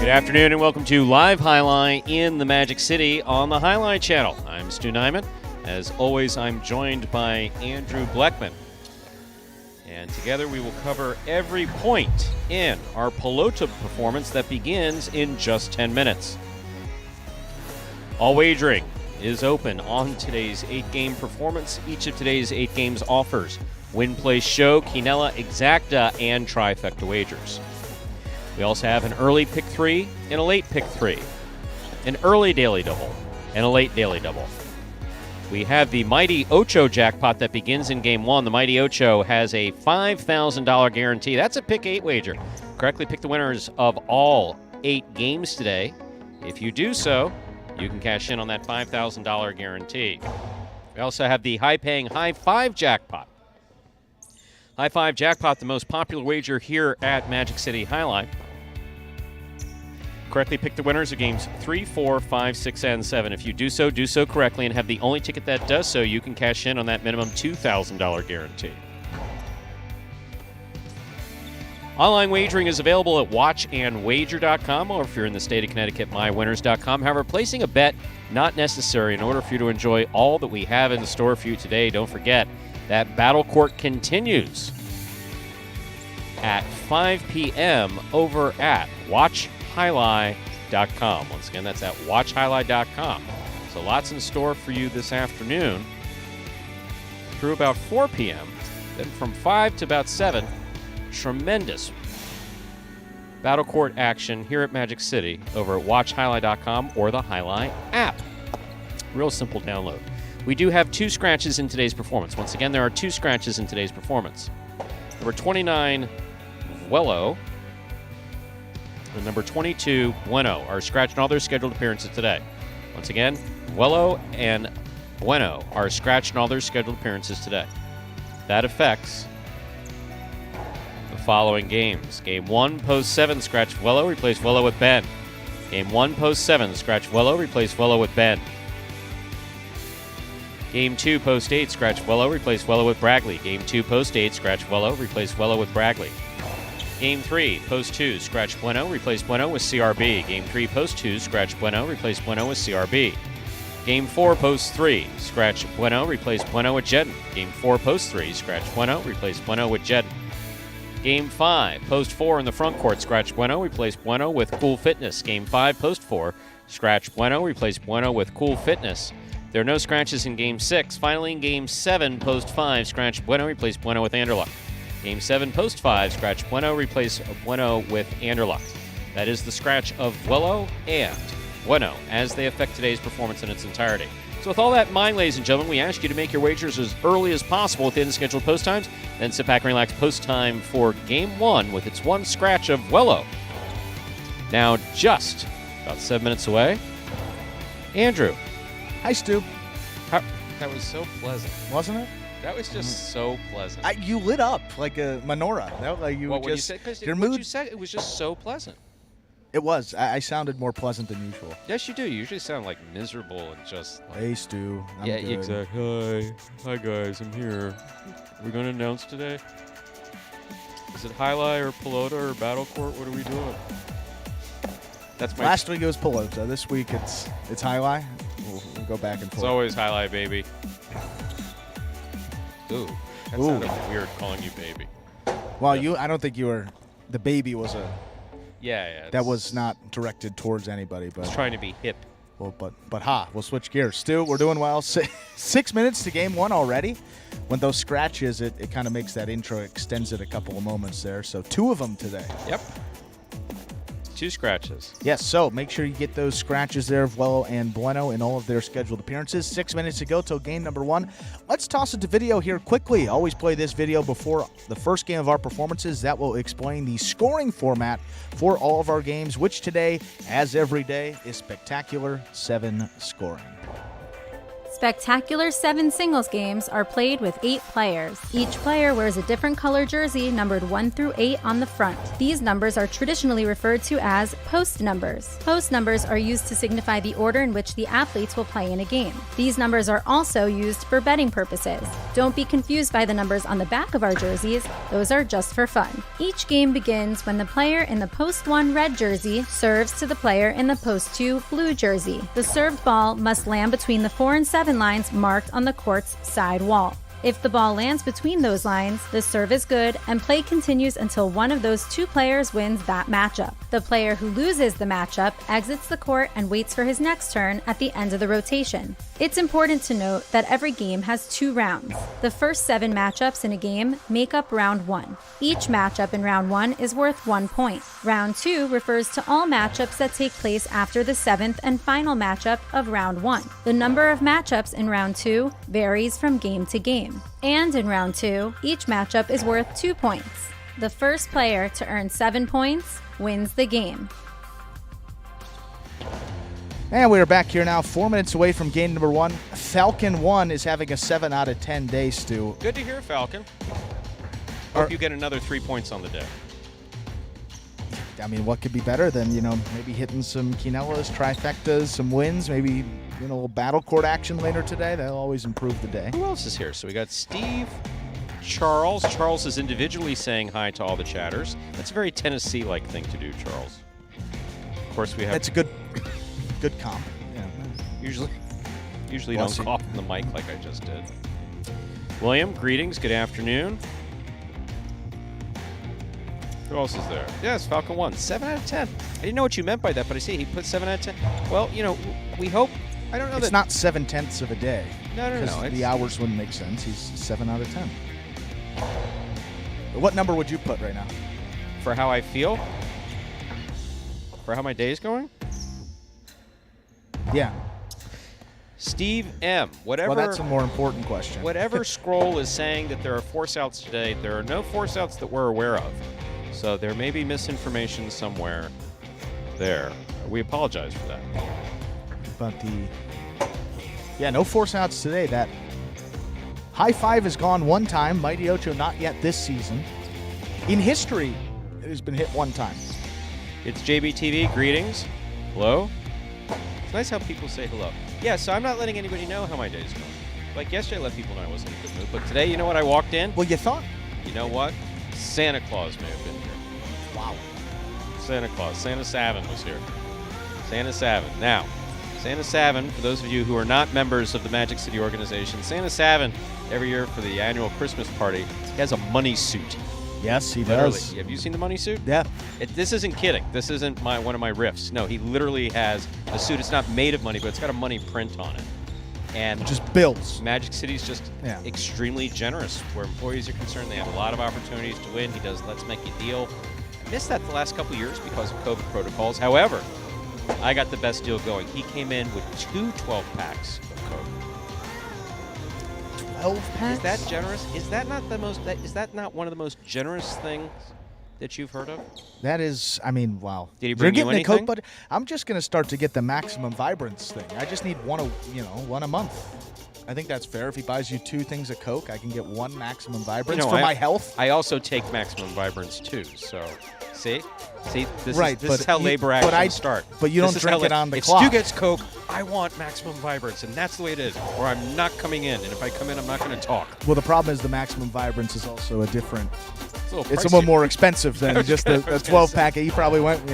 Good afternoon and welcome to Live Highlight in the Magic City on the Highlight Channel. I'm Stu Nyman. As always, I'm joined by Andrew Bleckman. And together we will cover every point in our Pelota performance that begins in just 10 minutes. All wagering is open on today's 8-game performance. Each of today's 8 games offers win, play, show, quinella, exacta, and trifecta wagers. We also have an early pick 3 and a late pick 3, an early daily double, and a late daily double. We have the Mighty Ocho jackpot that begins in Game 1. The Mighty Ocho has a $5,000 guarantee. That's a pick 8 wager. Correctly pick the winners of all 8 games today. If you do so, you can cash in on that $5,000 guarantee. We also have the high-paying High 5 jackpot. High 5 jackpot, the most popular wager here at Magic City Highlight. Correctly pick the winners of games 3, 4, 5, 6, and 7. If you do so correctly and have the only ticket that does so, you can cash in on that minimum $2,000 guarantee. Online wagering is available at watchandwager.com, or if you're in the state of Connecticut, mywinners.com. However, placing a bet not necessary in order for you to enjoy all that we have in store for you today. Don't forget that Battle Court continues at 5 p.m. over at watchhighlight.com. Once again, that's at watchhighlight.com. So lots in store for you this afternoon through about 4 p.m. Then from 5 to about 7, tremendous Battle Court action here at Magic City over at watchhighlight.com or the Highlight app. Real simple download. We do have 2 scratches in today's performance. Once again, there are 2 scratches in today's performance. Number 29, Vuelo, and number 22, Bueno, are scratched in all their scheduled appearances today. Once again, Vuelo and Bueno are scratched in all their scheduled appearances today. That affects the following games. Game 1, post 7, scratch Vuelo, replace Vuelo with Ben. Game 1, post 7, scratch Vuelo, replace Vuelo with Ben. Game 2, post 8, scratch Vuelo, replace Vuelo with Bragley. Game 2, post 8, scratch Vuelo, replace Vuelo with Bragley. Game 3, post 2, scratch Bueno, replace Bueno with CRB. Game 3, post 2, scratch Bueno, replace Bueno with CRB. Game 4, post 3, scratch Bueno, replace Bueno with Jedden. Game 4, post 3, scratch Bueno, replace Bueno with Jedden. Game 5, post 4 in the front court, scratch Bueno, replace Bueno with Cool Fitness. Game 5, post 4, scratch Bueno, replace Bueno with Cool Fitness. There are no scratches in Game 6. Finally, in Game 7, post 5, scratch Bueno, replace Bueno with Anderluck. Game 7, post 5, scratch Bueno, replace Bueno with Anderluck. That is the scratch of Vuelo and Bueno as they affect today's performance in its entirety. So with all that in mind, ladies and gentlemen, we ask you to make your wagers as early as possible within the scheduled post times. Then sit back and relax post time for Game 1 with its 1 scratch of Vuelo. Now just about 7 minutes away. Andrew. Hi, Stu. That was so pleasant. Wasn't it? That was just so pleasant. You lit up like a menorah. That, like you well, just, you said, your mood. You said it was just so pleasant. It was. I sounded more pleasant than usual. Yes, you do. You usually sound like miserable and just like... Hey, Stu. I'm yeah, good. exactly. Hi, guys. I'm here. Are we going to announce today? Is it Highlight or Pelota or Battle Court? What are we doing? That's my... Last week it was Pelota. This week it's Highlight. We'll go back and forth. It's always Highlight, baby. Ooh, that sounded weird calling you baby. Well, I don't think you were. The baby was a. Yeah. That was not directed towards anybody, but. It's trying to be hip. Well, but we'll switch gears. Stu, we're doing well. 6 minutes to Game 1 already. When those scratches, it kind of makes that intro, extends it a couple of moments there. So 2 of them today. Yep. 2 scratches. Yes, so make sure you get those scratches there of Vuelo and Bueno in all of their scheduled appearances. 6 minutes to go till game number 1. Let's toss it to video here quickly. Always play this video before the first game of our performances. That will explain the scoring format for all of our games, which today, as every day, is spectacular 7 scoring. Spectacular 7 singles games are played with 8 players. Each player wears a different color jersey numbered 1 through 8 on the front. These numbers are traditionally referred to as post numbers. Post numbers are used to signify the order in which the athletes will play in a game. These numbers are also used for betting purposes. Don't be confused by the numbers on the back of our jerseys. Those are just for fun. Each game begins when the player in the post 1 red jersey serves to the player in the post 2 blue jersey. The served ball must land between the 4 and 7 lines marked on the court's side wall. If the ball lands between those lines, the serve is good and play continues until one of those 2 players wins that matchup. The player who loses the matchup exits the court and waits for his next turn at the end of the rotation. It's important to note that every game has 2 rounds. The first 7 matchups in a game make up round 1. Each matchup in round 1 is worth 1 point. Round 2 refers to all matchups that take place after the 7th and final matchup of round 1. The number of matchups in round 2 varies from game to game. And in round 2, each matchup is worth 2 points. The first player to earn 7 points wins the game. And we are back here now, 4 minutes away from game number 1. Falcon 1 is having a 7 out of 10 day, Stu. Good to hear, Falcon. Hope you get another 3 points on the day. I mean, what could be better than, maybe hitting some quinellas, trifectas, some wins, maybe, a little battle court action later today. That'll always improve the day. Who else is here? So we got Steve, Charles. Charles is individually saying hi to all the chatters. That's a very Tennessee-like thing to do, Charles. Of course, we have... That's a good comp. Yeah. Usually don't cough in the mic like I just did. William, greetings. Good afternoon. Who else is there? Yes, Falcon 1. 7 out of 10. I didn't know what you meant by that, but I see he put 7 out of 10. Well, we hope... I don't know it's not 7/10 of a day. No. The hours wouldn't make sense. He's 7 out of 10. What number would you put right now? For how I feel? For how my day's going? Yeah. Steve M. Whatever. Well, that's a more important question. Whatever scroll is saying that there are force outs today, there are no force outs that we're aware of. So there may be misinformation somewhere there. We apologize for that. But no force outs today. That high five has gone one time. Mighty Ocho not yet this season. In history, it has been hit one time. It's JBTV. Greetings. Hello. It's nice how people say hello. Yeah, so I'm not letting anybody know how my day's going. Like yesterday, I let people know I wasn't in a good mood. But today, you know what? I walked in. Well, you thought? You know what? Santa Claus may have been here. Wow. Santa Claus. Santa Savin was here. Santa Savin. Now, Santa Savin, for those of you who are not members of the Magic City organization, Santa Savin, every year for the annual Christmas party, he has a money suit. Yes, he Literally. does. Have you seen the money suit? Yeah. This isn't kidding. This isn't one of my riffs. No, he literally has a suit. It's not made of money, but it's got a money print on it. And just bills. Magic City's just extremely generous where employees are concerned. They have a lot of opportunities to win. He does Let's Make You Deal. I missed that the last couple of years because of COVID protocols. However, I got the best deal going. He came in with 2 12-packs of Coke. 12 packs? Is that generous? Is that not one of the most generous things that you've heard of? That is, wow. Did he bring you anything? Coke, but I'm just going to start to get the maximum vibrance thing. I just need one a month. I think that's fair. If he buys you 2 things of Coke, I can get 1 maximum vibrance for my health. I also take maximum vibrance too. So, see, this right, is how labor actions start. But you don't drink it on the clock. If Stu gets Coke, I want maximum vibrance, and that's the way it is. Or I'm not coming in, and if I come in, I'm not going to talk. Well, the problem is the maximum vibrance is also a different. It's a little more expensive than just the 12-pack. You probably went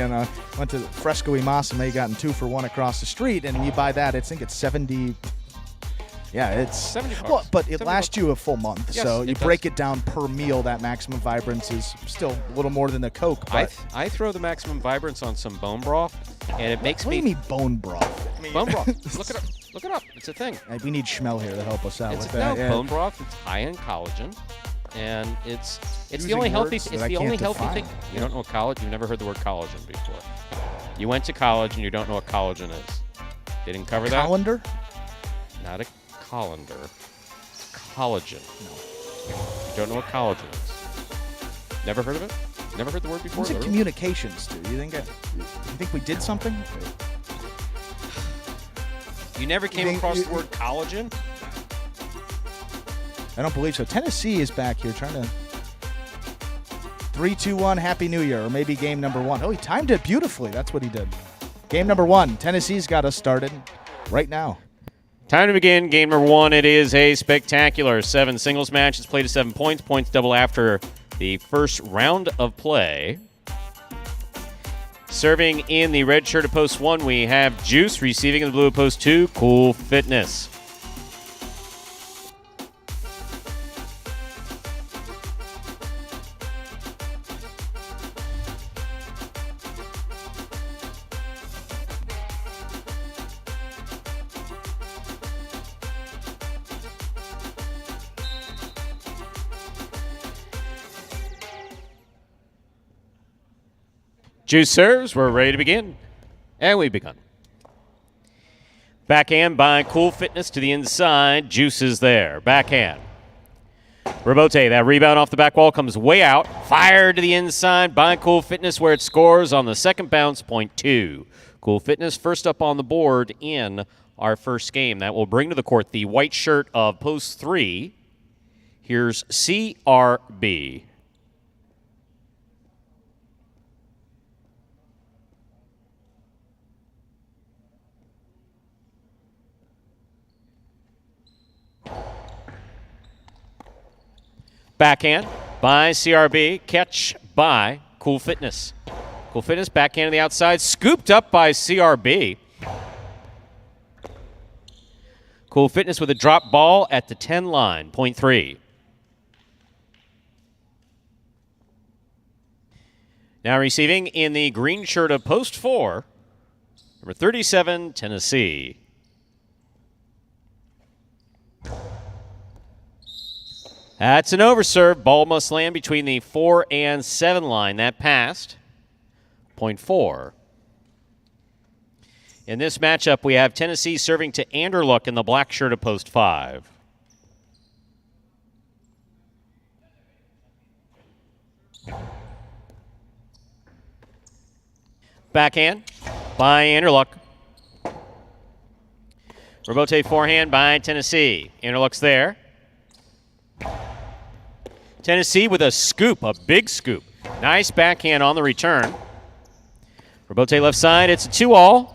to Fresco y Mas and may gotten 2 for 1 across the street, and you buy that. I think it's 70. Yeah, it's $70. Well, but it lasts you a full month, yes, so you break it down per meal. That maximum vibrance is still a little more than the Coke. But I throw the maximum vibrance on some bone broth, and it makes me. What do you mean bone broth? Bone broth. Look it up. Look it up. It's a thing. We need Schmel here to help us out with that. Yeah. Bone broth. It's high in collagen, and it's the only healthy. It's the only healthy thing. You don't know collagen. You've never heard the word collagen before. You went to college and you don't know what collagen is. They didn't cover that. Colander? Not a colander. Collagen. No. You don't know what collagen is. Never heard of it? Never heard the word before? What's it communications, dude? You think we did something? You never came across the word collagen? I don't believe so. Tennessee is back here trying to 3-2-1, Happy New Year, or maybe game number 1. Oh, he timed it beautifully. That's what he did. Game number 1. Tennessee's got us started right now. Time to begin game number 1. It is a spectacular 7 singles match. It's played to 7 points. Points double after the first round of play. Serving in the red shirt of post 1, we have Juice. Receiving in the blue of post 2, Cool Fitness. Juice serves. We're ready to begin. And we've begun. Backhand by Cool Fitness to the inside. Juice is there. Backhand. Robote, that rebound off the back wall comes way out. Fired to the inside by Cool Fitness where it scores on the second bounce, point 2. Cool Fitness first up on the board in our first game. That will bring to the court the white shirt of post 3. Here's CRB. Backhand by CRB. Catch by Cool Fitness. Cool Fitness backhand to the outside. Scooped up by CRB. Cool Fitness with a drop ball at the 10 line. Point 3. Now receiving in the green shirt of post 4. Number 37, Tennessee. That's an overserve. Ball must land between the 4 and 7 line. That passed. Point 4. In this matchup, we have Tennessee serving to Anderluck in the black shirt of post 5. Backhand by Anderluck. Robote forehand by Tennessee. Anderluck's there. Tennessee with a scoop, a big scoop. Nice backhand on the return. Robote left side, it's a 2-all.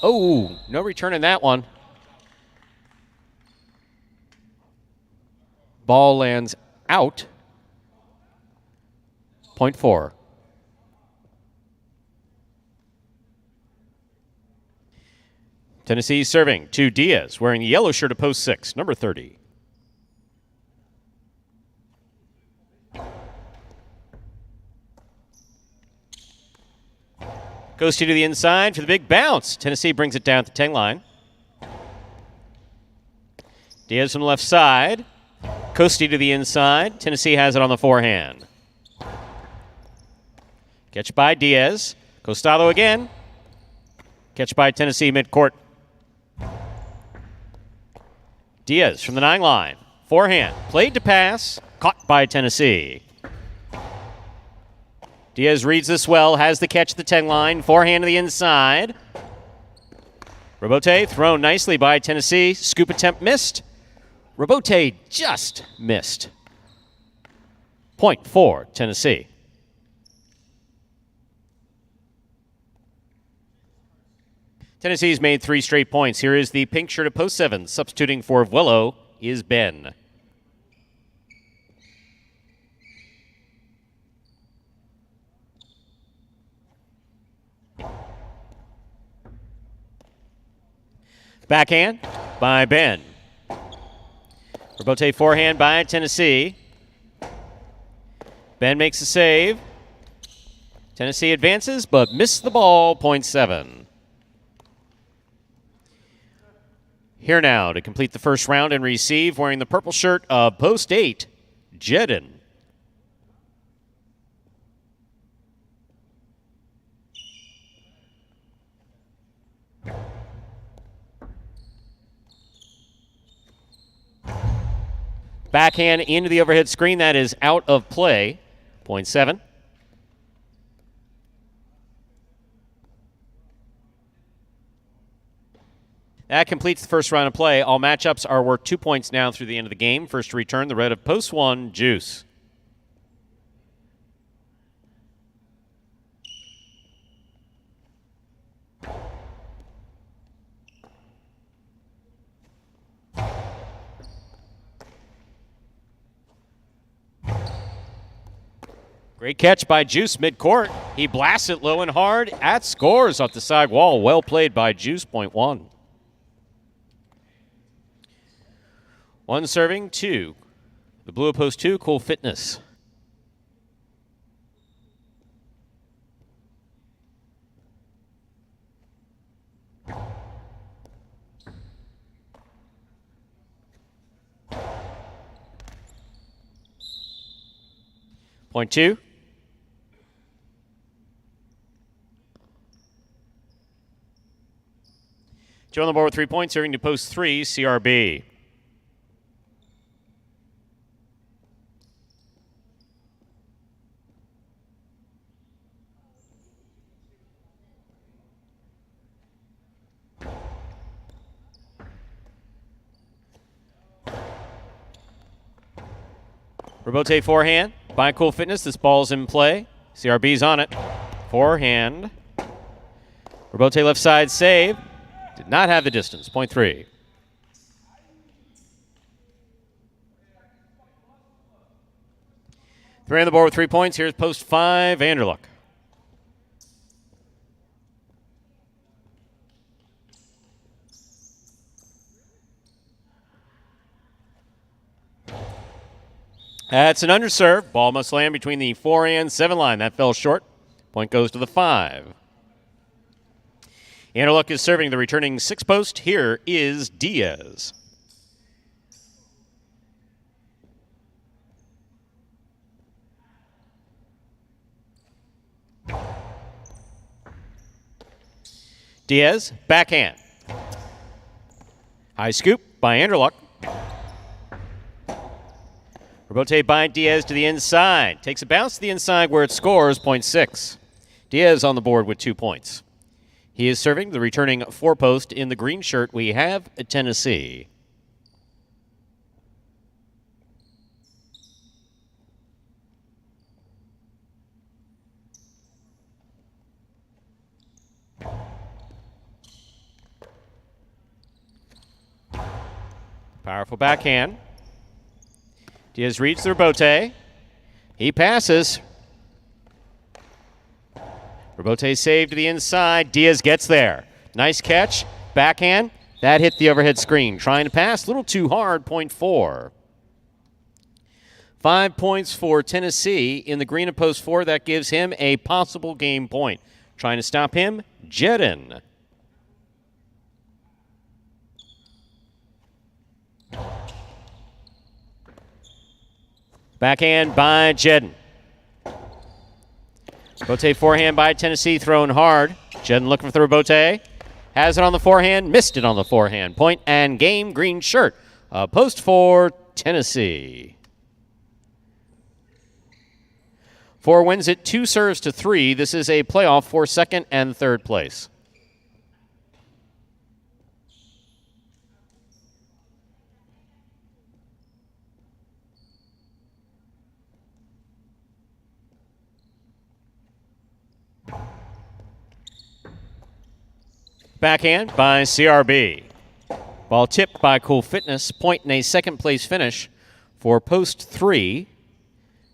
Oh, no return in that one. Ball lands out. Point 4. Tennessee serving to Diaz, wearing the yellow shirt of post 6, number 30. Goes to the inside for the big bounce. Tennessee brings it down at the 10 line. Diaz from the left side. Coasty to the inside. Tennessee has it on the forehand. Catch by Diaz. Costado again. Catch by Tennessee midcourt. Diaz from the 9 line. Forehand. Played to pass. Caught by Tennessee. Diaz reads this well, has the catch at the 10 line, forehand to the inside. Robote thrown nicely by Tennessee. Scoop attempt missed. Robote just missed. Point 4, Tennessee. Tennessee's made 3 straight points. Here is the pink shirt of post 7. Substituting for Vuelo is Ben. Backhand by Ben. Robote forehand by Tennessee. Ben makes a save. Tennessee advances, but missed the ball, point 7. Here now to complete the first round and receive, wearing the purple shirt of post 8, Jedin. Backhand into the overhead screen. That is out of play. Point 7. That completes the first round of play. All matchups are worth 2 points now through the end of the game. First to return, the red of post 1, Juice. Great catch by Juice midcourt. He blasts it low and hard. At scores off the side wall. Well played by Juice, point 1. 1 serving, 2. The blue of post 2, Cool Fitness. Point 2. Joe on the board with 3 points, serving to post 3, CRB. Robote forehand by Cool Fitness. This ball's in play. CRB's on it. Forehand. Robote left side save. Did not have the distance. Point 3. Three on the board with 3 points. Here's post 5, Vanderluck. That's an underserve. Ball must land between the 4 and 7 line. That fell short. Point goes to the 5. Vanderluck is serving the returning 6 post. Here is Diaz. Diaz, backhand. High scoop by Vanderluck. Robote by Diaz to the inside. Takes a bounce to the inside where it scores, point 6. Diaz on the board with 2 points. He is serving the returning 4 post. In the green shirt, we have Tennessee. Powerful backhand. Diaz reads the Robote. He passes. Robote saved to the inside. Diaz gets there. Nice catch. Backhand. That hit the overhead screen. Trying to pass. A little too hard. Point 4. 5 points for Tennessee. In the green of post 4, that gives him a possible game point. Trying to stop him, Jedin. Backhand by Jedin. Robote forehand by Tennessee, thrown hard. Jedin looking for the Robote. Has it on the forehand, missed it on the forehand. Point and game, green shirt. Post for Tennessee. 4 wins it, 2 serves to 3. This is a playoff for 2nd and 3rd place. Backhand by CRB. Ball tipped by Cool Fitness. Point in a 2nd place finish for post 3.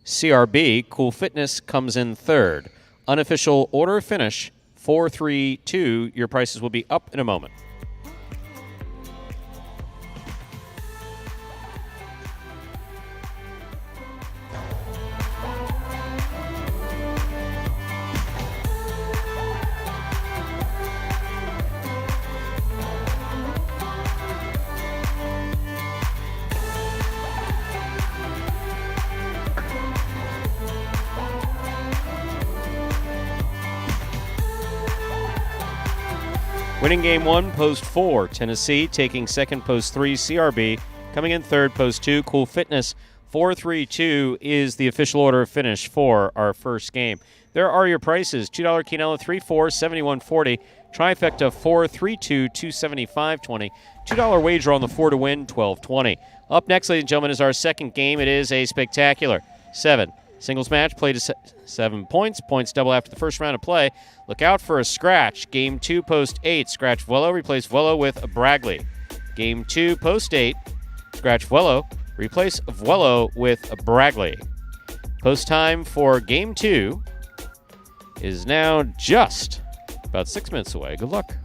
CRB. Cool Fitness comes in 3rd. Unofficial order of finish 4-3-2. Your prices will be up in a moment. Winning game 1, post 4. Tennessee taking 2nd, post 3. CRB coming in 3rd, post 2. Cool Fitness 4-3-2 is the official order of finish for our first game. There are your prices. $2 Quinella, 3-4, $71.40. Trifecta, 4-3-2, $275.20. $2 wager on the 4 to win, $12.20. Up next, ladies and gentlemen, is our second game. It is a spectacular 7 singles match, played to 7 points. Points double after the first round of play. Look out for a scratch. Game 2, post 8. Scratch Vuelo, replace Vuelo with Bragley. Game 2, post 8. Scratch Vuelo, replace Vuelo with Bragley. Post time for Game 2 is now just about 6 minutes away. Good luck.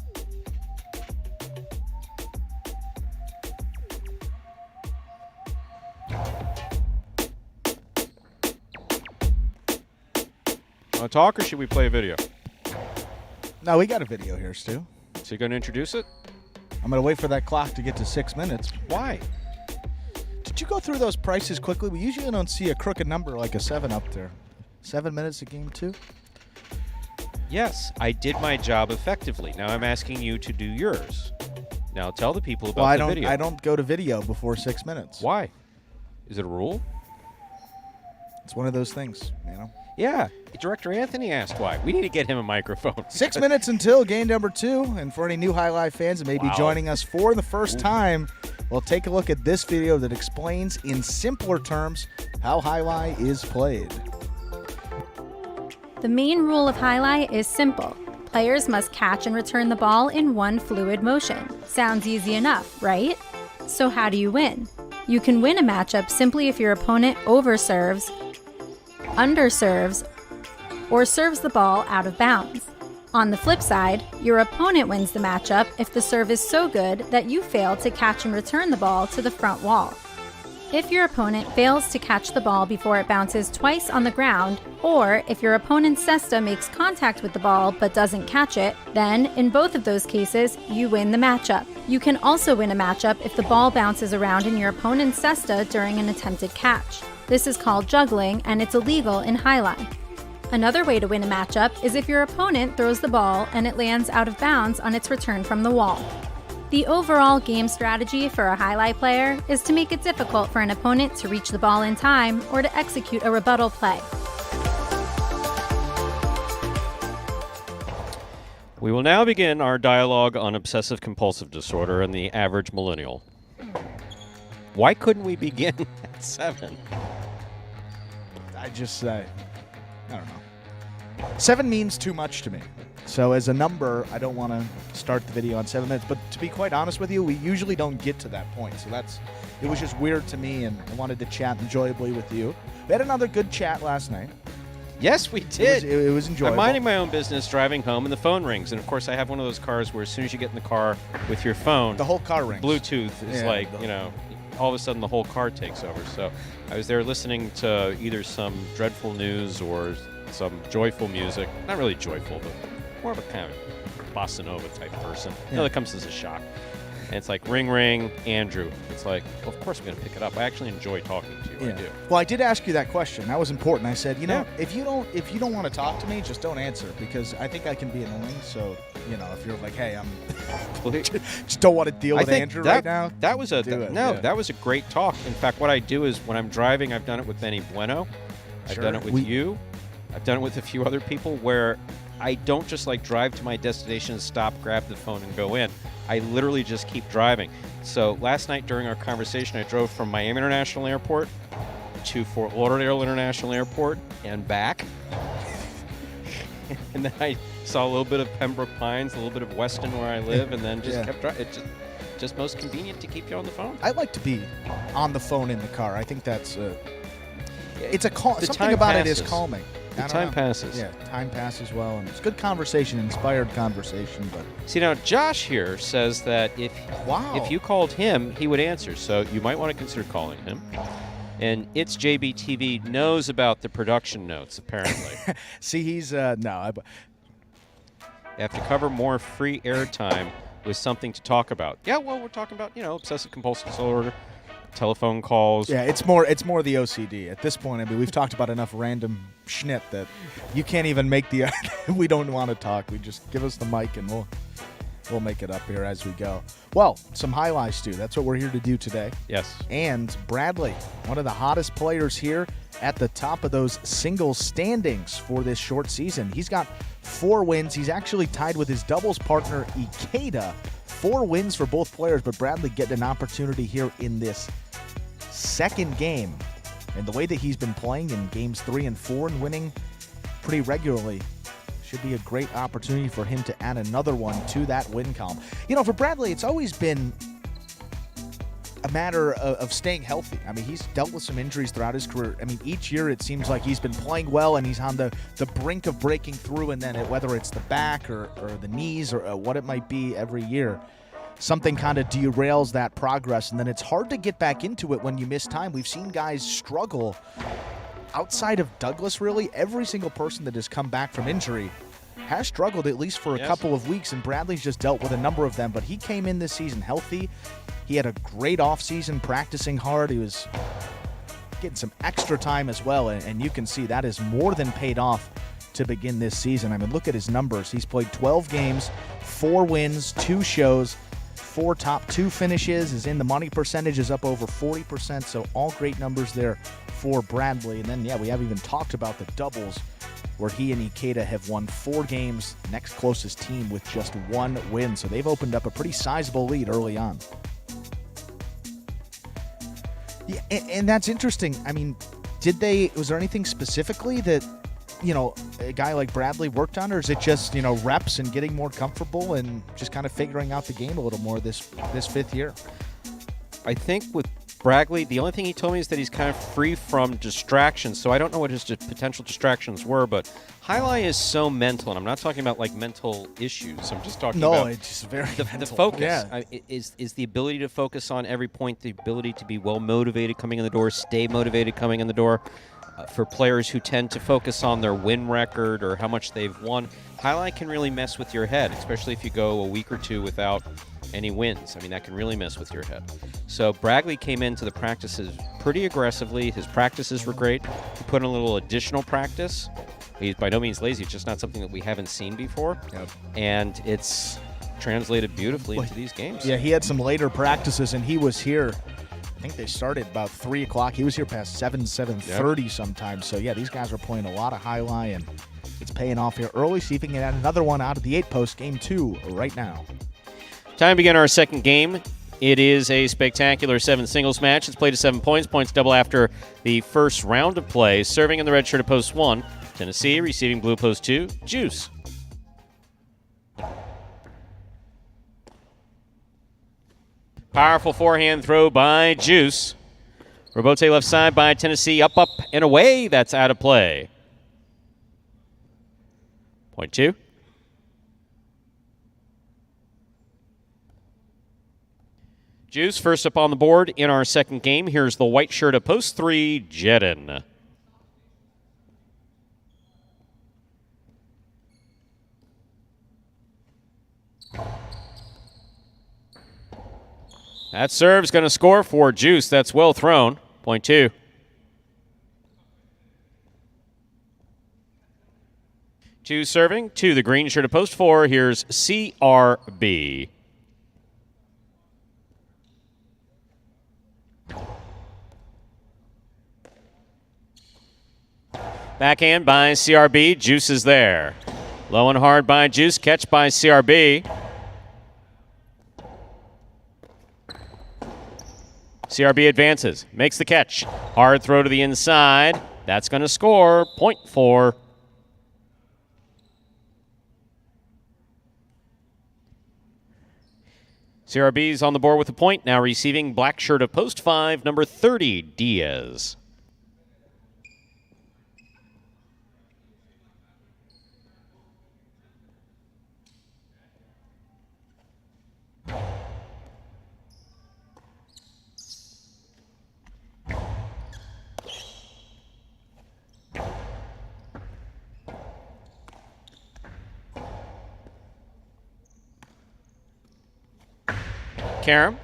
Want to talk or should we play a video? No, we got a video here, Stu. So you going to introduce it? I'm going to wait for that clock to get to 6 minutes. Why? Did you go through those prices quickly? We usually don't see a crooked number like a 7 up there. 7 minutes of Game 2? Yes, I did my job effectively. Now I'm asking you to do yours. Now tell the people about the video. I don't go to video before 6 minutes. Why? Is it a rule? It's one of those things, you know. Yeah, Director Anthony asked why. We need to get him a microphone. 6 minutes until game number 2. And for any new High Life fans that may be joining us for the first time, we'll take a look at this video that explains in simpler terms how High Life is played. The main rule of highlight is simple. Players must catch and return the ball in one fluid motion. Sounds easy enough, right? So how do you win? You can win a matchup simply if your opponent overserves, underserves, or serves the ball out of bounds. On the flip side, your opponent wins the matchup if the serve is so good that you fail to catch and return the ball to the front wall. If your opponent fails to catch the ball before it bounces twice on the ground, or if your opponent's cesta makes contact with the ball but doesn't catch it, then in both of those cases, you win the matchup. You can also win a matchup if the ball bounces around in your opponent's cesta during an attempted catch. This is called juggling, and it's illegal in High Life. Another way to win a matchup is if your opponent throws the ball and it lands out of bounds on its return from the wall. The overall game strategy for a highlight player is to make it difficult for an opponent to reach the ball in time or to execute a rebuttal play. We will now begin our dialogue on obsessive-compulsive disorder and the average millennial. Why couldn't we begin at 7? I don't know. 7 means too much to me. So as a number, I don't want to start the video on 7 minutes. But to be quite honest with you, we usually don't get to that point. So it was just weird to me, and I wanted to chat enjoyably with you. We had another good chat last night. Yes, we did. It was enjoyable. I'm minding my own business, driving home, and the phone rings. And, of course, I have one of those cars where as soon as you get in the car with your phone, the whole car rings. Bluetooth is all of a sudden the whole car takes over. So I was there listening to either some dreadful news or some joyful music. Not really joyful, but more of a kind of bossa nova type person. That comes as a shock. And it's like, ring, ring, Andrew. It's like, well, of course I'm going to pick it up. I actually enjoy talking to you. Yeah. I do. Well, I did ask you that question. That was important. I said, if you don't want to talk to me, just don't answer, because I think I can be annoying. So, if you're like, hey, I'm just don't want to deal with Andrew right now. That was that was a great talk. In fact, what I do is when I'm driving, I've done it with Benny Bueno. I've done it with you. I've done it with a few other people where I don't just drive to my destination and stop, grab the phone, and go in. I literally just keep driving. So last night during our conversation, I drove from Miami International Airport to Fort Lauderdale International Airport and back. And then I saw a little bit of Pembroke Pines, a little bit of Weston where I live, and then just kept driving. It's just most convenient to keep you on the phone. I like to be on the phone in the car. I think that's something time about passes. it is calming. The time passes. Yeah, time passes well, and it's good conversation, inspired conversation. But see, now Josh here says that if you called him, he would answer. So you might want to consider calling him. And It's JBTV knows about the production notes, apparently. See, he's You have to cover more free airtime with something to talk about. Yeah, well, we're talking about obsessive-compulsive disorder. Telephone calls. Yeah, it's more the OCD at this point. I mean, we've talked about enough random schnit that you can't even make the. We don't want to talk. We just give us the mic and we'll We'll make it up here as we go. Well, some highlights, too. That's what we're here to do today. Yes. And Bradley, one of the hottest players here at the top of those singles standings for this short season. He's got 4 wins. He's actually tied with his doubles partner, Ikeda. 4 wins for both players, but Bradley getting an opportunity here in this second game. And the way that he's been playing in games 3 and 4 and winning pretty regularly, should be a great opportunity for him to add another one to that win column. You know, for Bradley, it's always been a matter of staying healthy. I mean, he's dealt with some injuries throughout his career. I mean, each year it seems like he's been playing well and he's on the brink of breaking through, and then whether it's the back or the knees or what it might be every year, something kind of derails that progress, and then it's hard to get back into it when you miss time. We've seen guys struggle. Outside of Douglas, really, every single person that has come back from injury has struggled at least for a couple of weeks, and Bradley's just dealt with a number of them. But he came in this season healthy. He had a great offseason, practicing hard. He was getting some extra time as well, and you can see that is more than paid off to begin this season. I mean, look at his numbers. He's played 12 games, 4 wins, 2 shows, 4 top 2 finishes. His in the money percentage is up over 40%, so all great numbers there for Bradley. And then, we haven't even talked about the doubles, where he and Ikeda have won 4 games, next closest team with just 1 win. So they've opened up a pretty sizable lead early on. Yeah, and that's interesting. I mean, was there anything specifically that, a guy like Bradley worked on, or is it just, reps and getting more comfortable and just kind of figuring out the game a little more this 5th year? I think with Bradley, the only thing he told me is that he's kind of free from distractions, so I don't know what his potential distractions were, but highlight is so mental, and I'm not talking about like mental issues. I'm just talking about it's just very the focus. Yeah. Is the ability to focus on every point, the ability to be well motivated coming in the door, stay motivated coming in the door. For players who tend to focus on their win record or how much they've won, highlight can really mess with your head, especially if you go a week or 2 without any wins. I mean, that can really mess with your head. So Bradley came into the practices pretty aggressively. His practices were great. He put in a little additional practice. He's by no means lazy. It's just not something that we haven't seen before. Yep. And it's translated beautifully into these games. Yeah, he had some later practices, and he was here. I think they started about 3 o'clock. He was here past 7:30 sometimes. So, these guys are playing a lot of highlight, and it's paying off here early. See if we can add another one out of the 8-post, game 2 right now. Time to begin our second game. It is a spectacular 7 singles match. It's played to 7 points. Points double after the first round of play. Serving in the red shirt at post 1, Tennessee. Receiving blue post 2, Juice. Powerful forehand throw by Juice. Robote left side by Tennessee. Up, and away. That's out of play. Point 2. Juice first up on the board in our second game. Here's the white shirt at post 3, Jedin. That serve's going to score for Juice. That's well thrown. Point 2. Juice serving to the green shirt at post 4. Here's CRB. Backhand by CRB. Juice is there. Low and hard by Juice. Catch by CRB. CRB advances, makes the catch. Hard throw to the inside. That's going to score. Point 4. CRB's on the board with a point. Now receiving black shirt of post 5, number 30, Diaz. Karam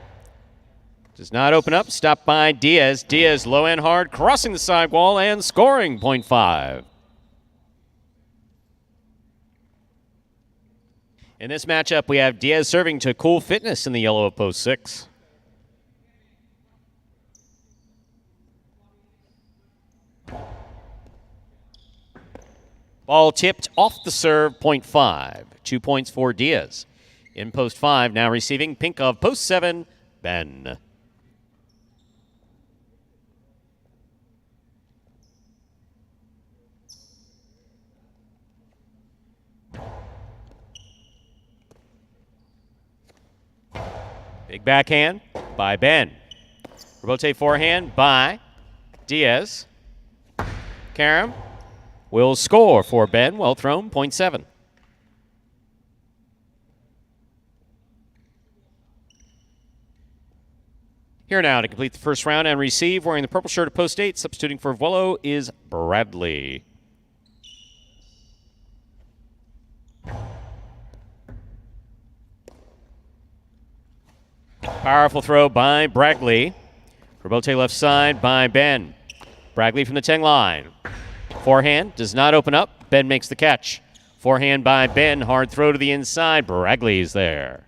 does not open up. Stopped by Diaz. Diaz low and hard, crossing the sidewall and scoring. Point 5. In this matchup, we have Diaz serving to Cool Fitness in the yellow of post 6. Ball tipped off the serve, point 5. 2 points for Diaz. In post 5, now receiving pink of post 7, Ben. Big backhand by Ben. Rebote forehand by Diaz. Karam will score for Ben. Well thrown, point 7. Here now to complete the first round and receive, wearing the purple shirt of post 8, substituting for Vuelo is Bradley. Powerful throw by Bradley. Rebote left side by Ben. Bradley from the 10 line. Forehand does not open up. Ben makes the catch. Forehand by Ben. Hard throw to the inside. Bradley's there.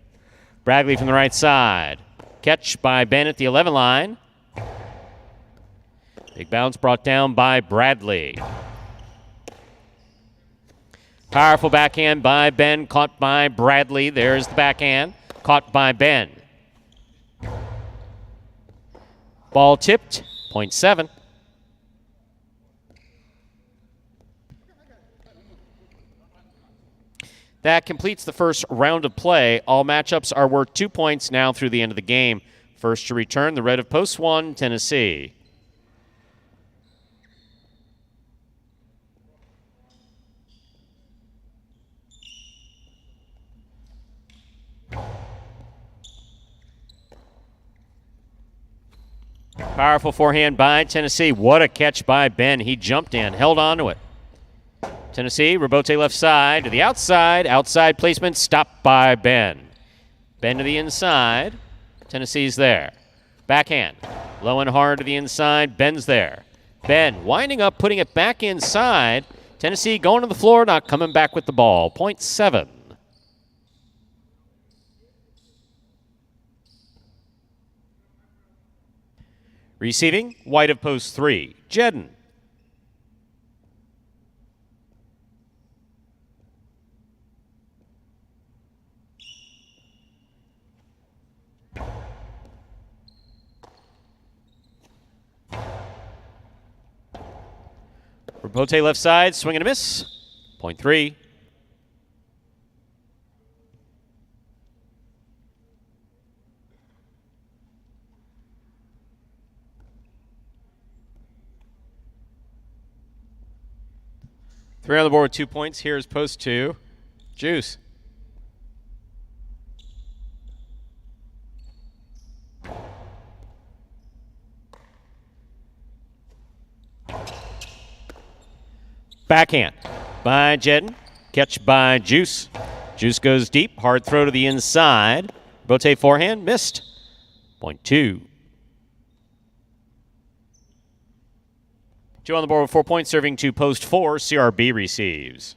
Bradley from the right side. Catch by Ben at the 11 line. Big bounce brought down by Bradley. Powerful backhand by Ben. Caught by Bradley. There's the backhand. Caught by Ben. Ball tipped, point 7. That completes the first round of play. All matchups are worth 2 points now through the end of the game. First to return, the red of post 1, Tennessee. Powerful forehand by Tennessee. What a catch by Ben. He jumped in, held on to it. Tennessee, Rebote left side to the outside. Outside placement stopped by Ben. Ben to the inside. Tennessee's there. Backhand. Low and hard to the inside. Ben's there. Ben winding up, putting it back inside. Tennessee going to the floor, not coming back with the ball. Point 7. Receiving, white of post 3, Jedden. Rebote left side, swing and a miss. Point 3. Three on the board with 2 points. Here's post 2. Juice. Backhand by Jedden. Catch by Juice. Juice goes deep. Hard throw to the inside. Bote forehand. Missed. Point 2. 2 on the board with 4 points, serving to post 4. CRB receives.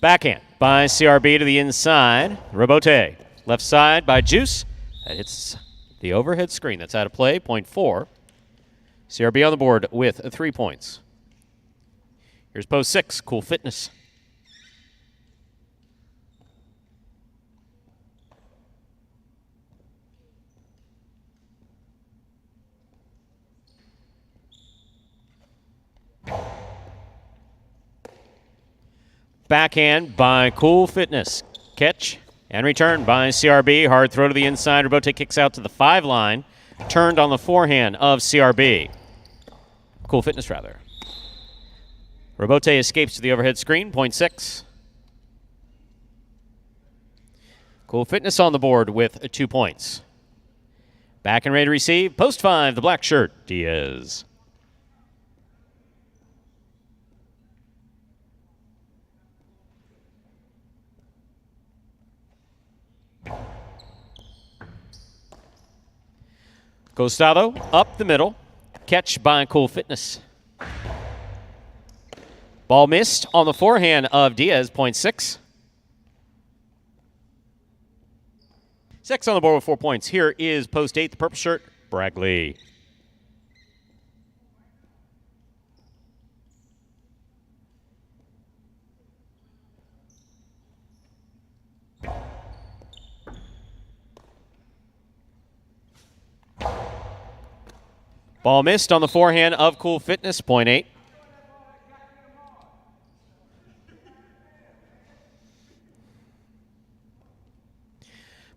Backhand by CRB to the inside. Rebote. Left side by Juice. That hits the overhead screen. That's out of play. Point 4. CRB on the board with 3 points. Here's post 6. Cool Fitness. Backhand by Cool Fitness. Catch and return by CRB. Hard throw to the inside. Rebote kicks out to the 5 line. Turned on the forehand of CRB. Cool Fitness, rather. Rebote escapes to the overhead screen. Point 6. Cool Fitness on the board with 2 points. Back and ready to receive. Post 5, the black shirt, Diaz. Costado up the middle. Catch by Cool Fitness. Ball missed on the forehand of Diaz, point 6. 6 on the board with 4 points. Here is post 8, the purple shirt, Bragley. Ball missed on the forehand of Cool Fitness, point 8.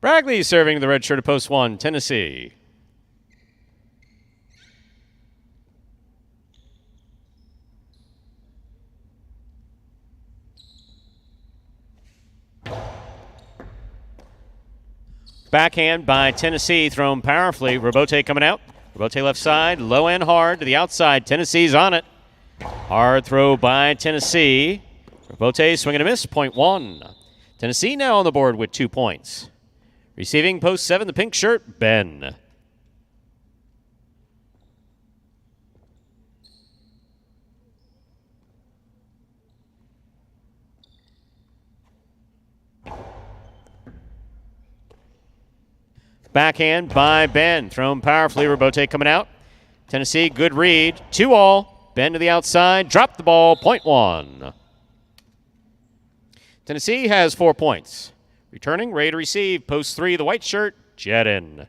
Bragley serving the red shirt of post 1, Tennessee. Backhand by Tennessee, thrown powerfully. Robote coming out. Robote left side, low and hard to the outside. Tennessee's on it. Hard throw by Tennessee. Robote swing and a miss, point 1. Tennessee now on the board with 2 points. Receiving post 7, the pink shirt, Ben. Backhand by Ben, thrown powerfully. Robote coming out. Tennessee, good read. 2-all. Ben to the outside, dropped the ball, point 1. Tennessee has 4 points. Returning, ready to receive, post 3, the white shirt, Jedin.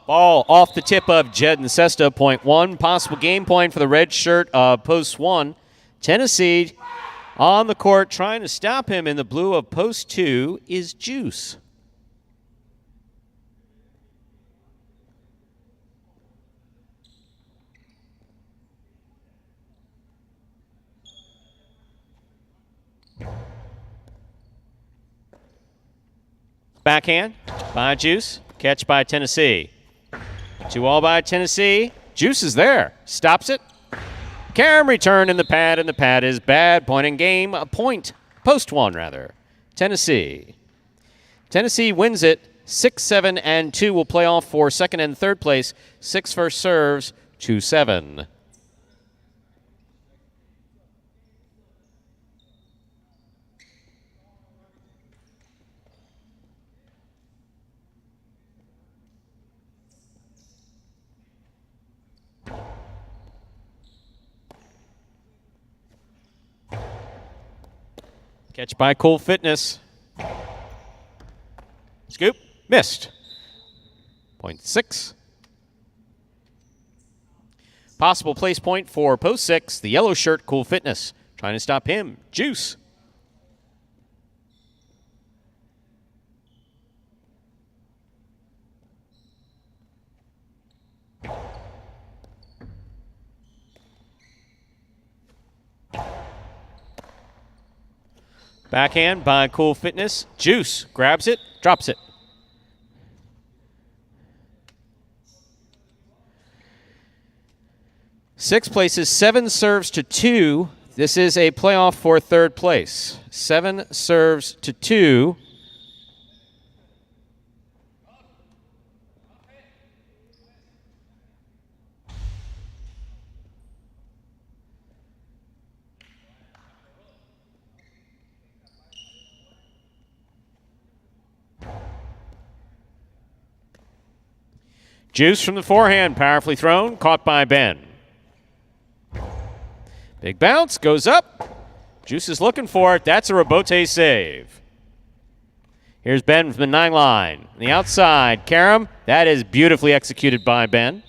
Ball off the tip of Jedin Sesta, point 1. Possible game point for the red shirt of post 1. Tennessee on the court, trying to stop him in the blue of post 2 is Juice. Backhand by Juice. Catch by Tennessee. 2-all by Tennessee. Juice is there. Stops it. Karam return in the pad, and the pad is bad. Point in game. A point. Post 1, rather. Tennessee. Tennessee wins it. 6-7 and 2 will play off for second and third place. 6 first serves, 2-7. Catch by Cool Fitness. Scoop. Missed. Point 6. Possible place point for post 6. The yellow shirt, Cool Fitness. Trying to stop him. Juice. Backhand by Cool Fitness. Juice grabs it, drops it. Sixth place is 7 serves to 2. This is a playoff for third place. 7 serves to 2. Juice from the forehand, powerfully thrown, caught by Ben. Big bounce, goes up. Juice is looking for it. That's a Robote save. Here's Ben from the 9 line. On the outside, Karam. That is beautifully executed by Ben.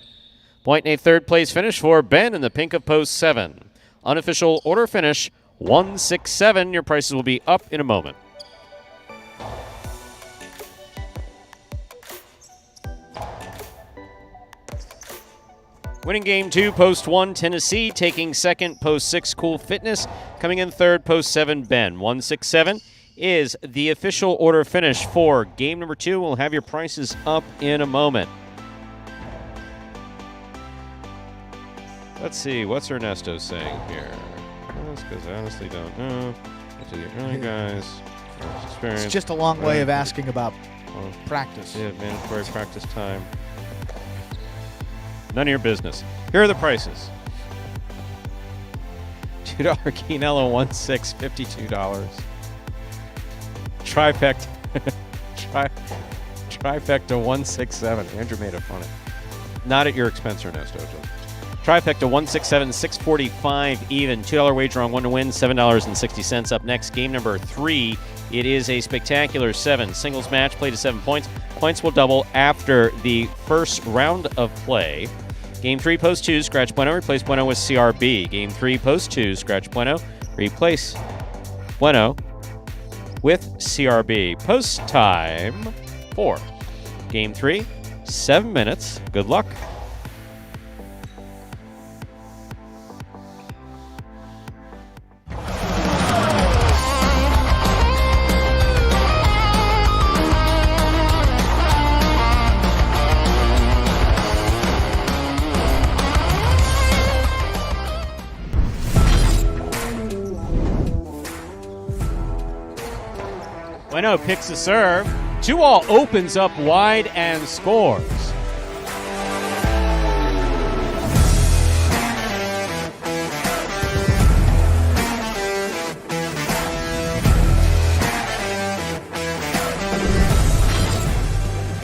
Point and a third place finish for Ben in the pink of post 7. Unofficial order finish, 1-6-7. Your prices will be up in a moment. Winning game 2, post 1, Tennessee. Taking second, post 6, Cool Fitness. Coming in third, post 7, Ben. 1-6-7 is the official order finish for game number 2. We'll have your prices up in a moment. Let's see. What's Ernesto saying here? Because I honestly don't know. To the early guys. Experience. It's just a long way of asking about practice. Yeah, mandatory practice time. None of your business. Here are the prices. $2 Quinello, $1.6, $52. Trifecta, trifecta, $1.67. Andrew made it funny. Not at your expense, Ernesto. Trifecta, $1.67, $6.45 even. $2 wager on 1 to win, $7.60. Up next, game number 3. It is a spectacular 7 singles match, played to 7 points. Points will double after the first round of play. Game 3, post 2, scratch Bueno, replace Bueno with CRB. Game 3, post 2, scratch Bueno, replace Bueno with CRB. Post time 4. Game 3, 7 minutes. Good luck. Bueno picks a serve. 2-all opens up wide and scores.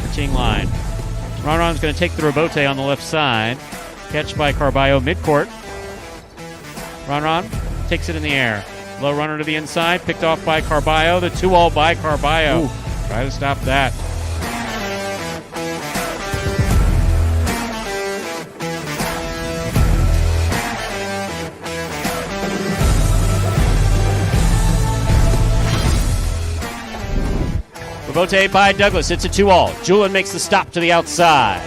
Pitching line. Ronron's going to take the rebote on the left side. Catch by Carballo midcourt. Ronron takes it in the air. Low runner to the inside, picked off by Carballo. The 2-all by Carballo. Ooh. Try to stop that. Rebote by Douglas. It's a 2-all. Julin makes the stop to the outside.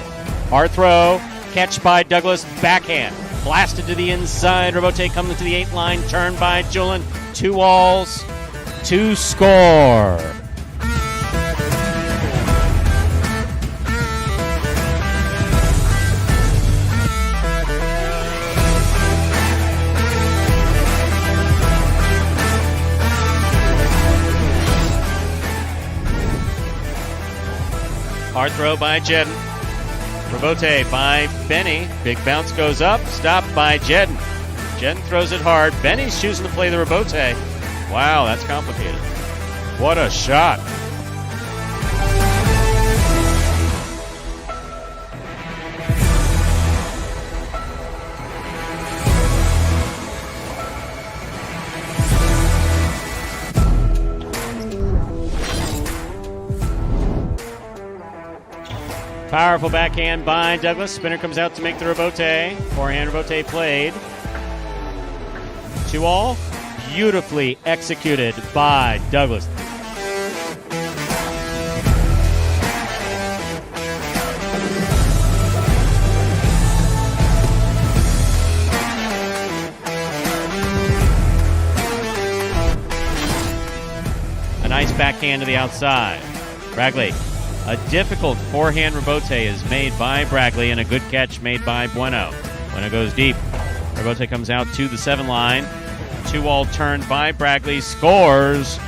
Hard throw. Catch by Douglas. Backhand. Blasted to the inside. Rebote coming to the 8 line. Turn by Julin. 2-alls to score. Hard throw by Jedden. Rebote by Benny. Big bounce goes up. Stopped by Jedden. Jedden throws it hard. Benny's choosing to play the rebote. Wow, that's complicated. What a shot. Powerful backhand by Douglas. Spinner comes out to make the rebote. Forehand rebote played. 2-all. Beautifully executed by Douglas. A nice backhand to the outside. Bragley. A difficult forehand rebote is made by Bragley and a good catch made by Bueno. Bueno goes deep. Rebote comes out to the 7 line. 2-all turned by Bragley. Scores.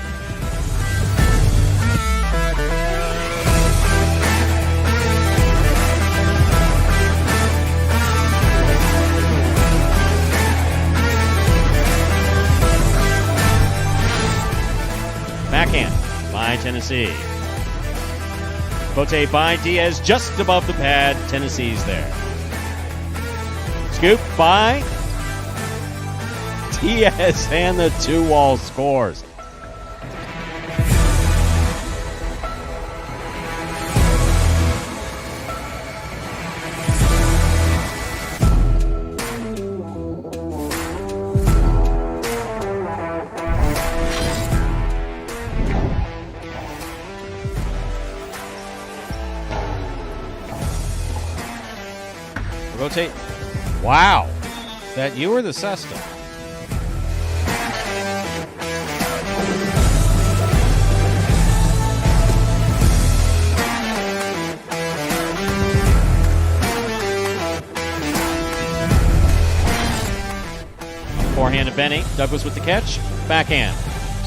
Backhand by Tennessee. Bote by Diaz just above the pad. Tennessee's there. Scoop by Diaz and the 2-all scores. Rotate. Wow. That you or the Sesta? forehand to Benny. Douglas with the catch. Backhand.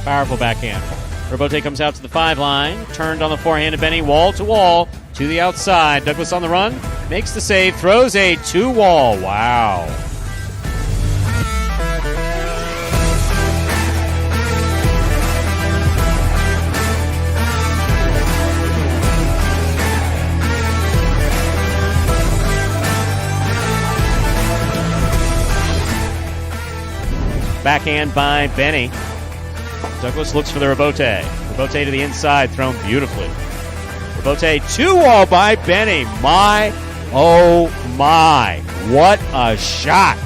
Powerful backhand. Robote comes out to the 5 line. Turned on the forehand to Benny. Wall to wall. To the outside. Douglas on the run. Makes the save. Throws a 2-wall. Wow. Backhand by Benny. Douglas looks for the Robote. Robote to the inside, thrown beautifully. Robote 2-wall by Benny. My, oh my. What a shot.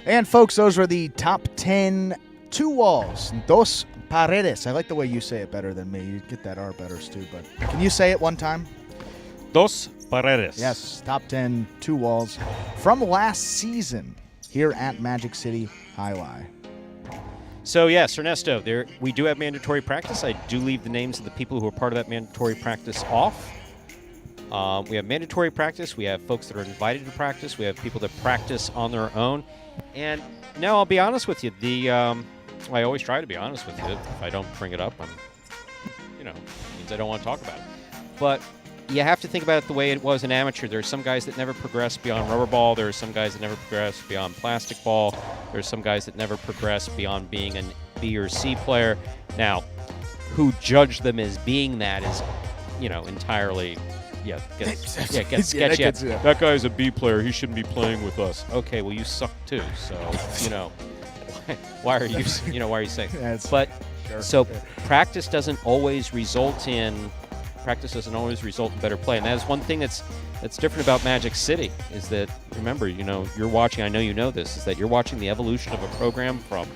And folks, those are the top 10 2-walls. Dos paredes. I like the way you say it better than me. You get that R better, Stu. But can you say it one time? Dos paredes. Yes, top 10 2-walls from last season here at Magic City Highlight. So yes, Ernesto, we do have mandatory practice. I do leave the names of the people who are part of that mandatory practice off. We have mandatory practice. We have folks that are invited to practice. We have people that practice on their own. And no, I'll be honest with you. I always try to be honest with you. If I don't bring it up, it means I don't want to talk about it. But you have to think about it the way it was in amateur. There are some guys that never progress beyond rubber ball. There are some guys that never progress beyond plastic ball. There are some guys that never progress beyond being a B or C player. Now, who judged them as being that is, entirely. Gets sketchy. That guy's a B player. He shouldn't be playing with us. Okay, well, you suck too. So, why are you saying? But sure. So practice doesn't always result in better play, and that is one thing that's different about Magic City. Is that remember, you're watching. I know you know this. Is that you're watching the evolution of a program from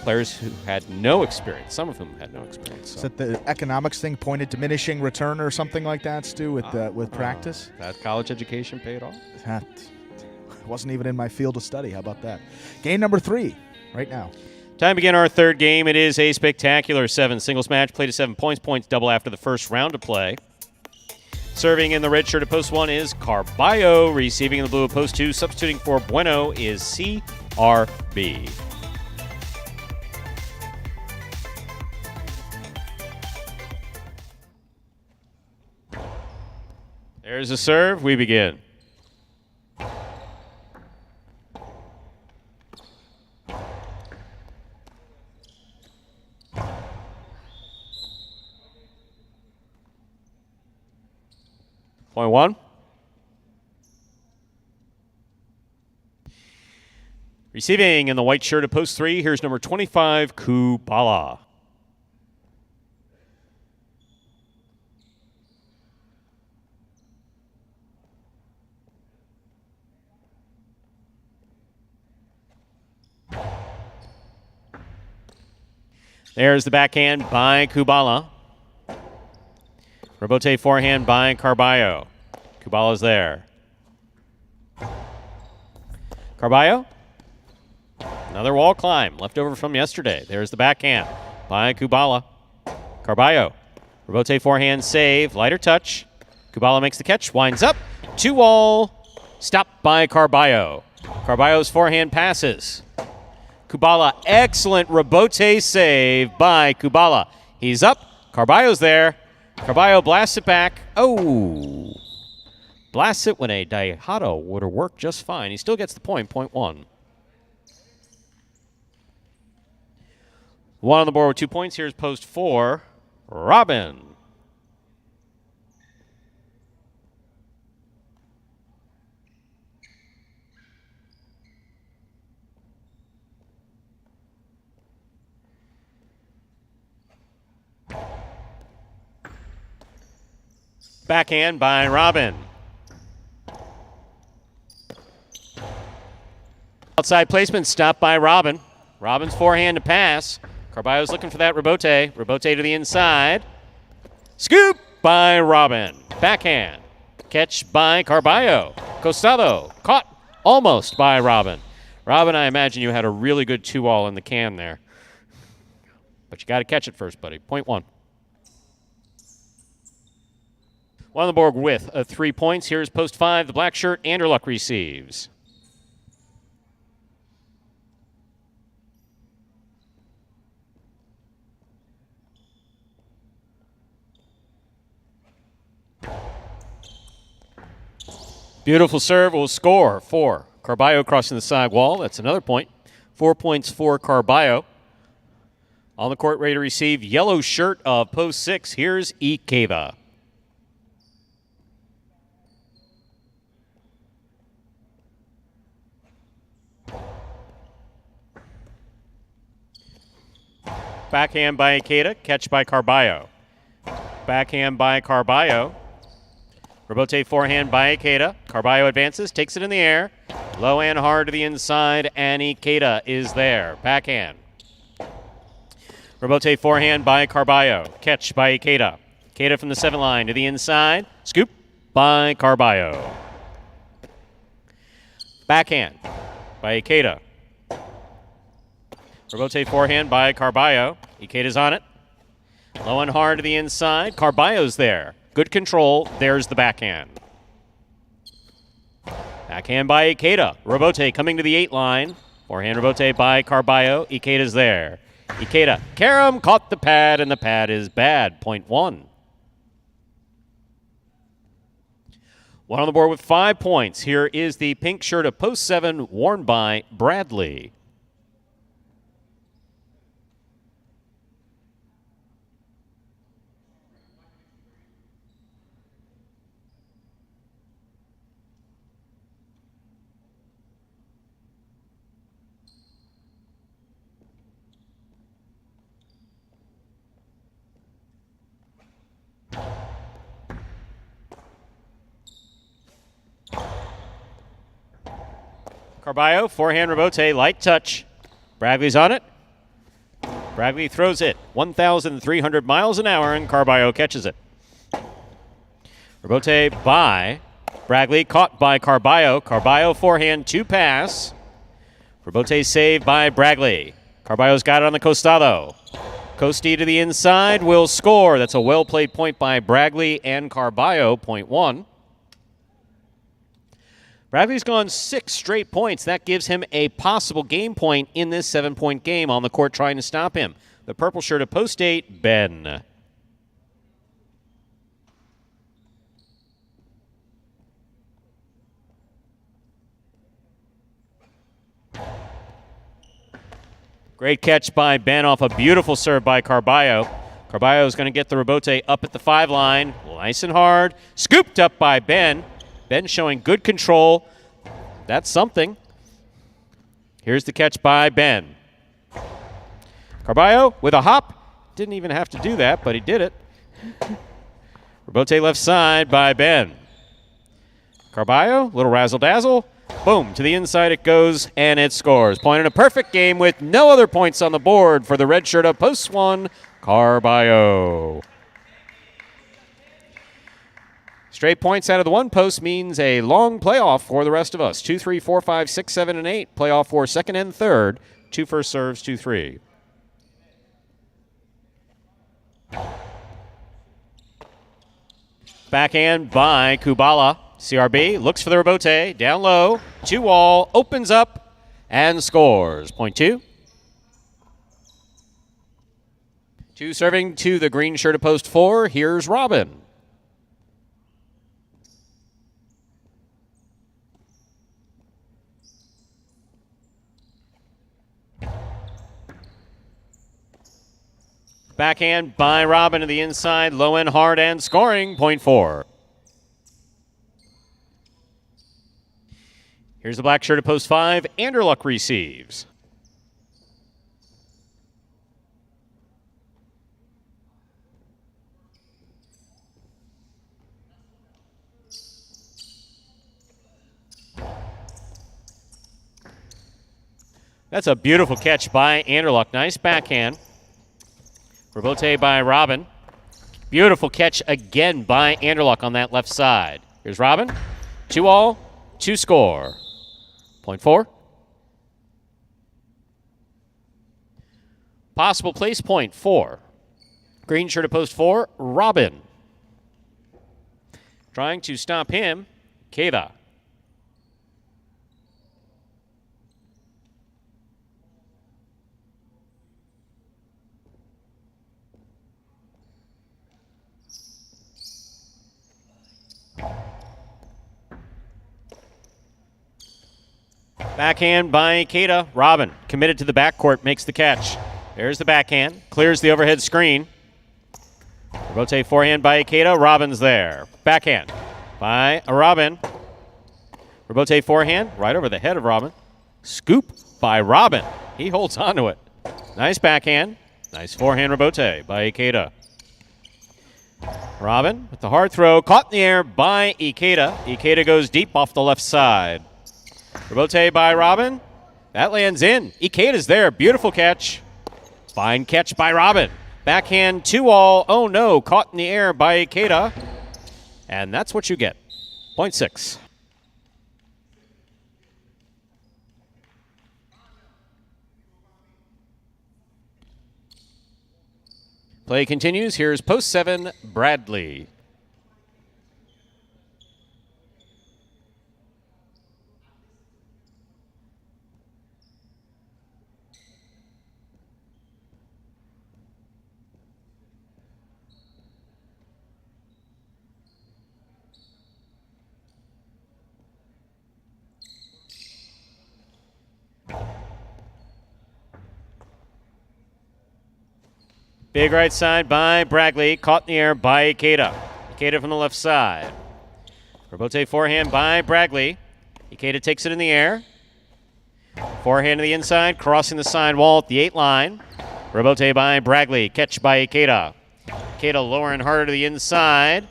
players who had no experience, some of whom had no experience. So. Is that the economics thing, pointed diminishing return or something like that, Stu, with practice? That college education paid off? That wasn't even in my field of study. How about that? Game number 3 right now. Time to begin our third game. It is a spectacular 7 singles match. Played to 7 points. Points double after the first round of play. Serving in the red shirt at post 1 is Carballo. Receiving in the blue at post 2. Substituting for Bueno is CRB. There's a serve. We begin. Point 1. Receiving in the white shirt at post 3, here's number 25, Kubala. There's the backhand by Kubala. Robote forehand by Carballo. Kubala's there. Carballo. Another wall climb left over from yesterday. There's the backhand by Kubala. Carballo. Robote forehand save. Lighter touch. Kubala makes the catch. Winds up. 2-wall. Stopped by Carballo. Carballo's forehand passes. Kubala, excellent Robote save by Kubala. He's up. Carballo's there. Carballo blasts it back. Oh. Blasts it when a Daihatto would have worked just fine. He still gets the point, point 1. 1 on the board with 2 points. Here's post 4, Robin. Backhand by Robin. Outside placement stopped by Robin. Robin's forehand to pass. Carballo's looking for that Robote. Robote to the inside. Scoop by Robin. Backhand. Catch by Carballo. Costado caught almost by Robin. Robin, I imagine you had a really good 2-all in the can there. But you got to catch it first, buddy. Point 1. One on the board with 3 points. Here's post 5. The black shirt, Anderluck receives. Beautiful serve will score for Carballo crossing the side wall. That's another point. 4 points for Carballo. On the court, ready to receive, yellow shirt of post 6. Here's Ikeda. Backhand by Ikeda, catch by Carballo. Backhand by Carballo. Rebote forehand by Ikeda. Carballo advances, takes it in the air. Low and hard to the inside, and Ikeda is there. Backhand. Rebote forehand by Carballo. Catch by Ikeda. Ikeda from the 7 line to the inside. Scoop by Carballo. Backhand by Ikeda. Rebote forehand by Carballo. Ikeda's on it. Low and hard to the inside. Carballo's there. Good control. There's the backhand. Backhand by Ikeda. Rebote coming to the 8 line. Forehand rebote by Carballo. Ikeda's there. Ikeda. Karam caught the pad, and the pad is bad. Point 1. One on the board with 5 points. Here is the pink shirt of post 7 worn by Bradley. Carballo, forehand rebote, light touch. Bradley's on it. Bradley throws it 1,300 miles an hour, and Carballo catches it. Rebote by Bradley, caught by Carballo. Carballo forehand to pass. Rebote saved by Bradley. Carballo's got it on the costado. Costi to the inside will score. That's a well-played point by Bradley and Carballo, point 1. Bradley's gone 6 straight points. That gives him a possible game point in this 7-point game on the court trying to stop him. The purple shirt of post 8, Ben. Great catch by Ben off a beautiful serve by Carballo. Carballo is going to get the rebote up at the 5 line. Nice and hard. Scooped up by Ben. Ben showing good control. That's something. Here's the catch by Ben. Carballo with a hop. Didn't even have to do that, but he did it. Rebote left side by Ben. Carballo, little razzle-dazzle. Boom, to the inside it goes, and it scores. Point in a perfect game with no other points on the board for the red shirt of post 1, Carballo. Straight points out of the 1 post means a long playoff for the rest of us. 2, 3, 4, 5, 6, 7, and 8. Playoff for 2nd and 3rd. 2 first serves, 2, 3. Backhand by Kubala. CRB looks for the rebote. Down low. 2-all. Opens up and scores. Point 2. 2 serving to the green shirt of post 4. Here's Robin. Backhand by Robin to the inside, low and hard and scoring, point 4. Here's the black shirt at post 5, Anderluck receives. That's a beautiful catch by Anderluck, nice backhand. Rebote by Robin. Beautiful catch again by Anderluck on that left side. Here's Robin. 2-all. to score. Point 4. Possible place, point 4. Green shirt at post 4, Robin. Trying to stop him, Keda. Backhand by Keda. Robin, committed to the backcourt, makes the catch. There's the backhand. Clears the overhead screen. Rebote forehand by Keda. Robin's there. Backhand by Robin. Rebote forehand right over the head of Robin. Scoop by Robin. He holds on to it. Nice backhand. Nice forehand rebote by Ikeda. Robin with the hard throw. Caught in the air by Ikeda. Ikeda goes deep off the left side. Rebote by Robin. That lands in. Ikeda's there. Beautiful catch. Fine catch by Robin. Backhand 2-all. Oh no, caught in the air by Ikeda. And that's what you get. Point 6. Play continues. Here's post 7, Bradley. Big right side by Bradley. Caught in the air by Ikeda. Ikeda from the left side. Rebote forehand by Bradley. Ikeda takes it in the air. Forehand to the inside, crossing the sidewall at the 8 line. Rebote by Bradley. Catch by Ikeda. Ikeda lowering harder to the inside.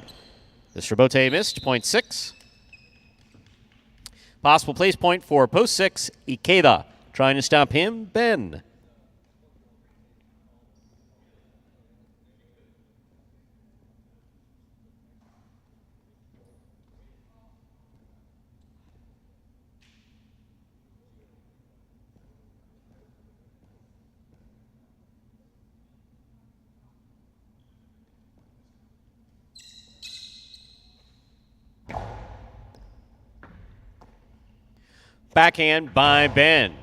This rebote missed. Point 6. Possible place point for post 6, Ikeda. Trying to stop him, Ben. Backhand by Ben.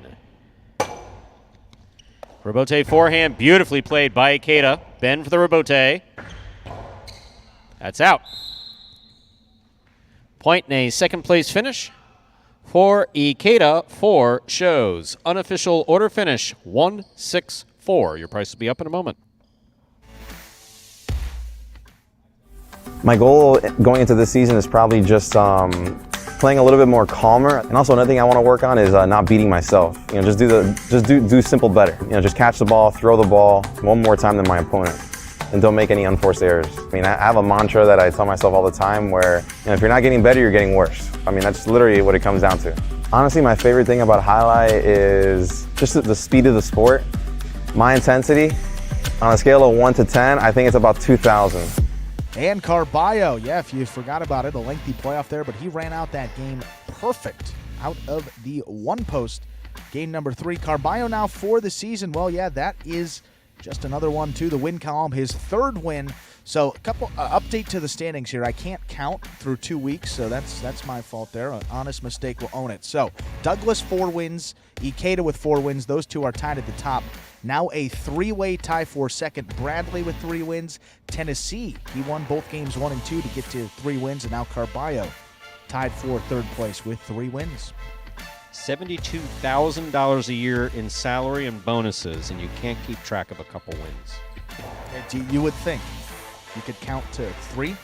Rebote forehand, beautifully played by Ikeda. Ben for the rebote. That's out. Point and a second place finish for Ikeda for shows. Unofficial order finish 1-6-4. Your price will be up in a moment. My goal going into this season is probably just playing a little bit more calmer, and also another thing I want to work on is not beating myself. You know, just do simple better. You know, just catch the ball, throw the ball one more time than my opponent, and don't make any unforced errors. I mean, I have a mantra that I tell myself all the time where, you know, if you're not getting better, you're getting worse. I mean, that's literally what it comes down to. Honestly, my favorite thing about highlight is just the speed of the sport. My intensity, on a scale of 1 to 10, I think it's about 2,000. And Carballo, yeah, if you forgot about it, a lengthy playoff there, but he ran out that game perfect out of the one post. Game number 3. Carballo now for the season. Well, yeah, that is just another one to the win column, his 3rd win. So a couple update to the standings here. I can't count through 2 weeks, so that's my fault there. An honest mistake, will own it. So Douglas 4 wins, Ikeda with 4 wins. Those two are tied at the top. Now a 3-way tie for second. Bradley with 3 wins. Tennessee, he won both games 1 and 2 to get to 3 wins, and now Carballo tied for 3rd place with 3 wins. $72,000 a year in salary and bonuses, and you can't keep track of a couple wins. You would think you could count to 3.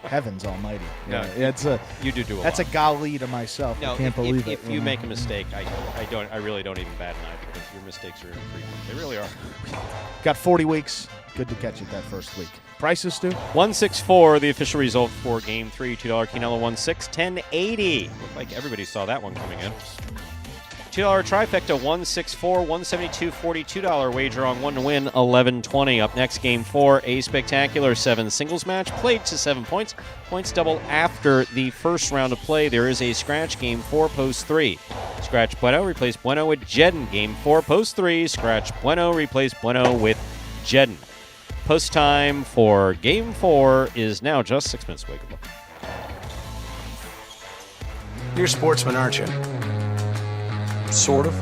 Heavens almighty. No, it's a you do a that's lot. a golly to myself. No, I can't believe it. If you make a mistake, I really don't even bat an eye because your mistakes are infrequent. They really are. Got 40 weeks. Good to catch it that first week. Prices, Stu? 1-6-4, the official result for Game 3. $2 Quinella 1-6, 1080. Looked like everybody saw that one coming in. $2 trifecta, 164, 172, $42 wager on 1 to win, 1120. Up next, Game 4, a spectacular 7 singles match, played to 7 points. Points double after the first round of play. There is a scratch, Game 4, post 3. Scratch Bueno, replace Bueno with Jedden. Game 4, post 3. Scratch Bueno, replace Bueno with Jedden. Post time for Game 4 is now just 6 minutes away. Good luck. You're a sportsman, aren't you? Sort of.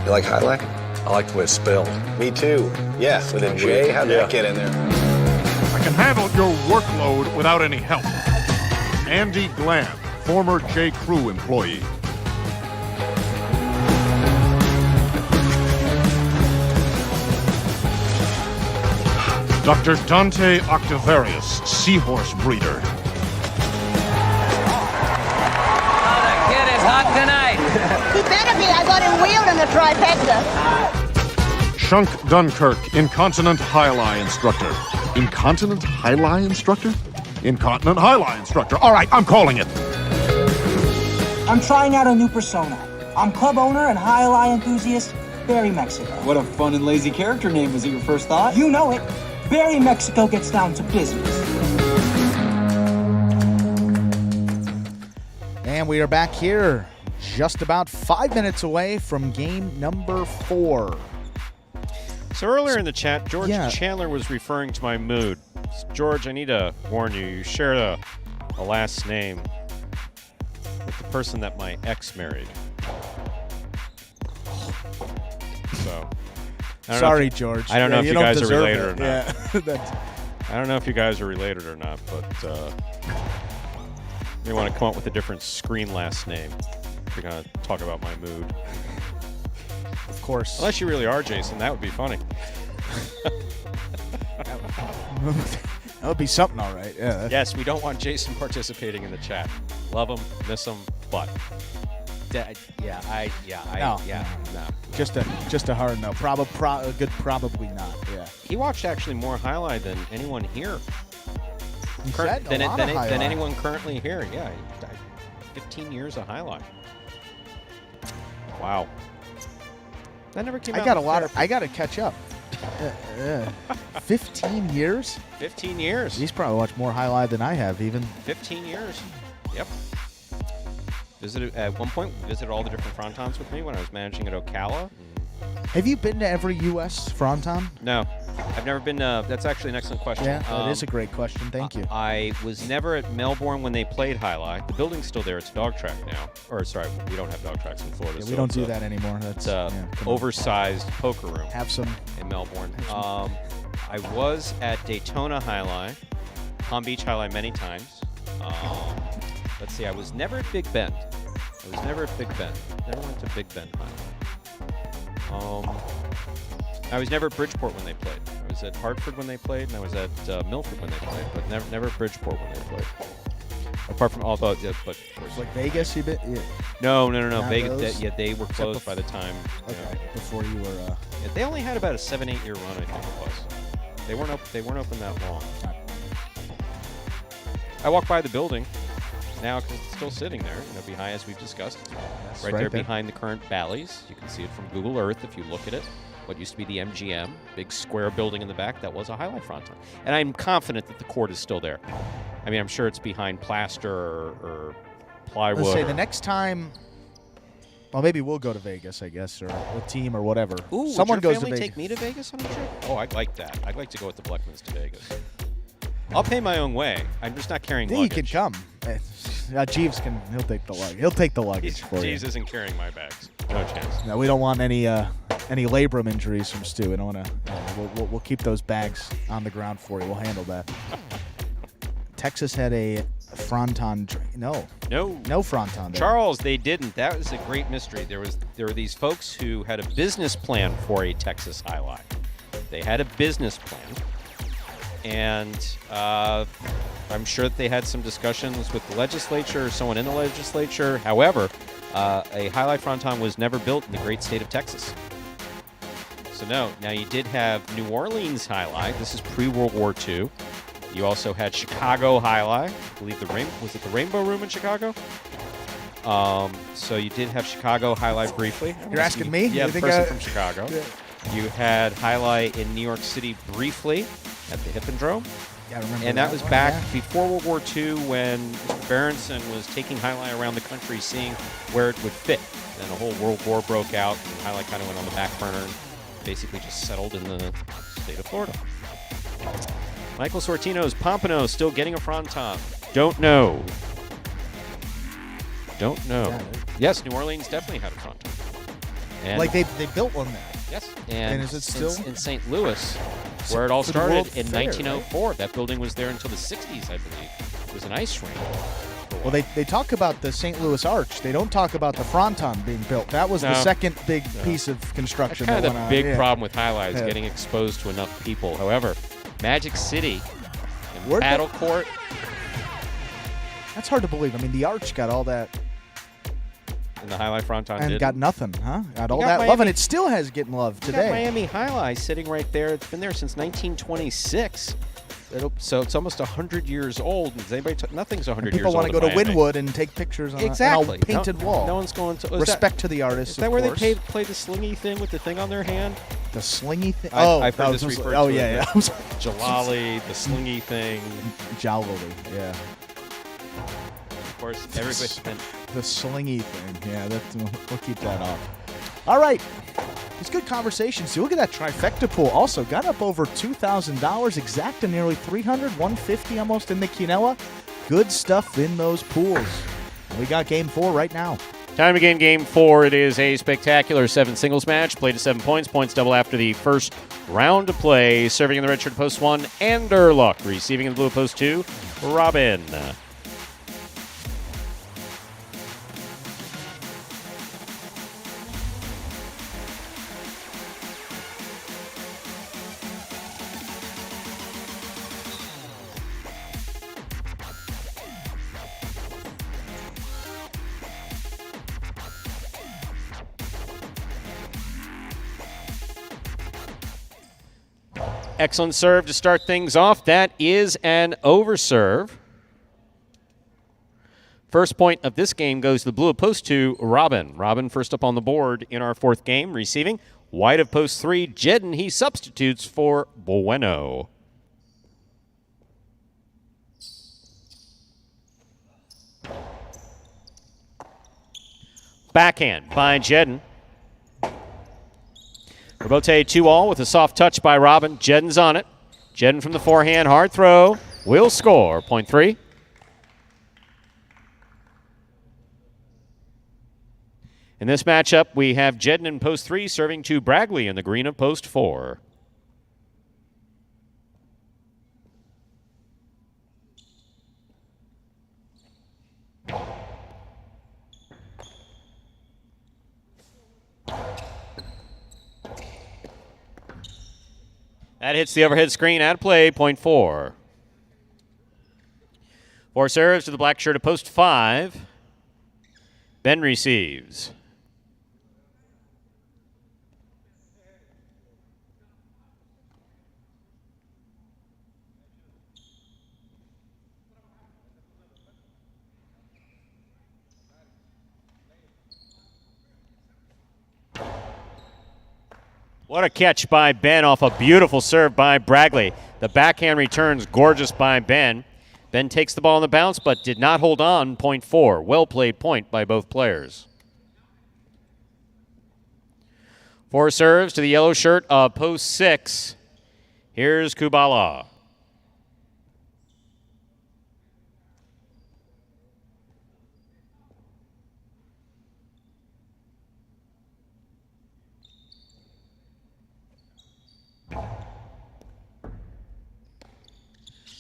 You like highlight? I like the way it's spelled. Me too. Yeah, with a J. How'd that get in there? I can handle your workload without any help. Andy Glam, former J. Crew employee. Dr. Dante Octavarius, seahorse breeder. Hot tonight. He better be. I got him wheeled in the trifecta. Shunk Dunkirk, incontinent high-lie instructor. Incontinent high-lie instructor? Incontinent high-lie instructor. All right, I'm calling it. I'm trying out a new persona. I'm club owner and high-lie enthusiast, Barry Mexico. What a fun and lazy character name. Was it your first thought? You know it. Barry Mexico gets down to business. And we are back here just about 5 minutes away from game number 4. So earlier in the chat, George Yeah. Chandler was referring to my mood. George, I need to warn you. You shared a last name with the person that my ex married. So, I don't know Sorry, if you- George. I don't know if you don't guys are deserve related it. or not. Yeah, that's, I don't know if you guys are related or not, but you want to come up with a different screen last name if you're going to talk about my mood. of course. Unless you really are, Jason. That would be funny. That would be something, all right. Yeah. Yes, we don't want Jason participating in the chat. Love him, miss him, but no. Just a hard no. A good probably not. Yeah. He watched actually more highlight than anyone here. You said a Than lot of highlight. anyone currently here. Yeah, 15 years of highlight. Wow. That never came out. I got a in lot. therapy. I got to catch up. 15 years. 15 years. He's probably watched more highlight than I have, even. 15 years. Yep. At one point, visited all the different frontons with me when I was managing at Ocala. Have you been to every U.S. fronton? No, I've never been. That's actually an excellent question. Yeah, that is a great question. Thank you. I was never at Melbourne when they played Highlight. The building's still there. It's a dog track now. Or sorry, we don't have dog tracks in Florida. Yeah, so we don't it's do a- that anymore. That's It's a come on. oversized poker room Have some. in Melbourne. I was at Daytona Highlight, Palm Beach Highlight many times. Let's see, I was never at Big Bend. Never went to Big Bend Highlight. I was never at Bridgeport when they played. I was at Hartford when they played, and I was at Milford when they played, but never at Bridgeport when they played. Apart from all the, yeah, but of course. Like Vegas, you been? Yeah. No. Not Vegas, those? they were closed by the time. Okay. You know, Before you were. yeah, they only had about a 7-8 year run, I think it was. They weren't open that long. I walked by the building now because it's still sitting there, behind, as we've discussed. Yes, right right there there. behind the current Bally's. You can see it from Google Earth if you look at it. What used to be the MGM, big square building in the back, that was a highlight fronton. And I'm confident that the court is still there. I mean, I'm sure it's behind plaster or plywood. Let's say the next time. Well, maybe we'll go to Vegas, I guess, or a team or whatever. Ooh, Someone would your goes to family Vegas. take me to Vegas on a trip? Oh, I'd like that. I'd like to go with the Bleckmans to Vegas. I'll pay my own way. I'm just not carrying Yeah, you luggage. can come. Jeeves can. He'll take the luggage. He'll take the luggage for you. Jeeves isn't carrying my bags. No chance. No, we don't want any labrum injuries from Stu. We don't want to. We'll keep those bags on the ground for you. We'll handle that. Texas had a fronton. No fronton there. Charles, they didn't. That was a great mystery. There were these folks who had a business plan for a Texas highlight. They had a business plan, and I'm sure that they had some discussions with the legislature or someone in the legislature. However, a highlight fronton was never built in the great state of Texas. So no. Now you did have New Orleans highlight. This is pre-World War II. You also had Chicago highlight. I believe was it the Rainbow Room in Chicago? So you did have Chicago highlight briefly. You're asking me? Yeah, You the think person I- from Chicago. Yeah. You had highlight in New York City briefly at the Hippodrome. Yeah, I remember And that was one, back yeah. before World War II when Mr. Berenson was taking highlight around the country, seeing where it would fit. Then a whole World War broke out, and highlight kind of went on the back burner and basically just settled in the state of Florida. Michael Sortino's Pompano still getting a Fronton. Don't know. Don't know. Yeah, Yes, New Orleans definitely had a Fronton. And Like they built one there. yes, And is it still? in St. Louis, where it all For the World started in Fair, 1904? That building was there until the 60s, I believe. It was an ice rink. Well, they talk about the St. Louis Arch. They don't talk about the Fronton being built. That was the No. second big piece of That's construction. kind that of the went on. big Yeah. problem with highlights, Yeah. getting exposed to enough people. However, Magic City and Where'd Battle Court, That's hard to believe. I mean, the Arch got all that and the highlight Fronton and did. got nothing, huh? Got all got that love, Miami- and it still has getting love You got today. Miami Highlight sitting right there. It's been there since 1926. So it's almost 100 years old. Does anybody nothing's 100 years People old. want to go to in Miami. Wynwood and take pictures on Exactly. a painted wall. No one's going to. is Respect to the artists. Is that of where course. they play the slingy thing with the thing on their hand? The slingy thing? I've heard oh, this was- referred oh to yeah, as yeah. Jalali, the slingy thing. Jowlily, yeah. Of course, everybody. The slingy thing, yeah. We'll keep that off. All right. It's good conversation. See, look at that trifecta pool. Also got up over $2,000. Exacta nearly 300, 150 almost in the quinoa. Good stuff in those pools. We got game 4 right now. Time to begin game 4. It is a spectacular 7 singles match. Played to 7 points. Points double after the first round of play. Serving in the red shirt post 1, Anderluck. Receiving in the blue post 2, Robin. Excellent serve to start things off. That is an overserve. First point of this game goes to the blue of post 2, Robin. Robin first up on the board in our 4th game, receiving. White of post 3, Jedden. He substitutes for Bueno. Backhand by Jedden. Rabote 2-all with a soft touch by Robin. Jedden's on it. Jedden from the forehand, hard throw. Will score. Point 3. In this matchup, we have Jedden in post 3 serving to Bragley in the green of post 4. That hits the overhead screen at play, point 4. 4 serves to the black shirt of post 5. Ben receives. What a catch by Ben off a beautiful serve by Bragley. The backhand returns gorgeous by Ben. Ben takes the ball on the bounce but did not hold on. Point 4. Well played point by both players. 4 serves to the yellow shirt of post 6. Here's Kubala.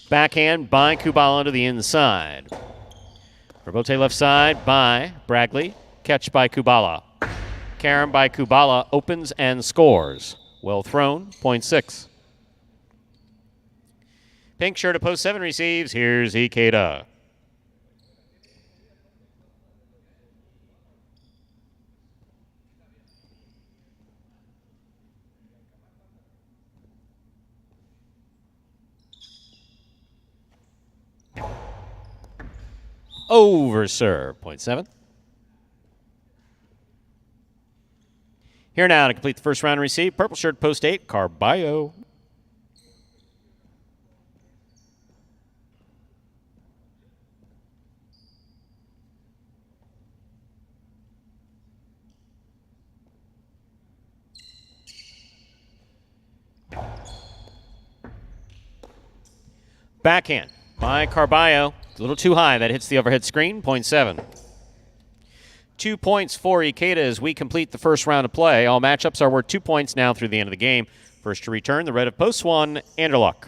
Backhand by Kubala to the inside. Rabote left side by Bragley. Catch by Kubala. Karam by Kubala opens and scores. Well thrown, point 6. Pink shirt at post 7 receives. Here's Ikeda. Over serve, point 7. Here now to complete the first round and receive, purple shirt, post 8, Carballo. Backhand by Carballo. A little too high. That hits the overhead screen. 0.7. 2 points for Ikeda as we complete the first round of play. All matchups are worth 2 points now through the end of the game. First to return, the red of post 1, Anderluck.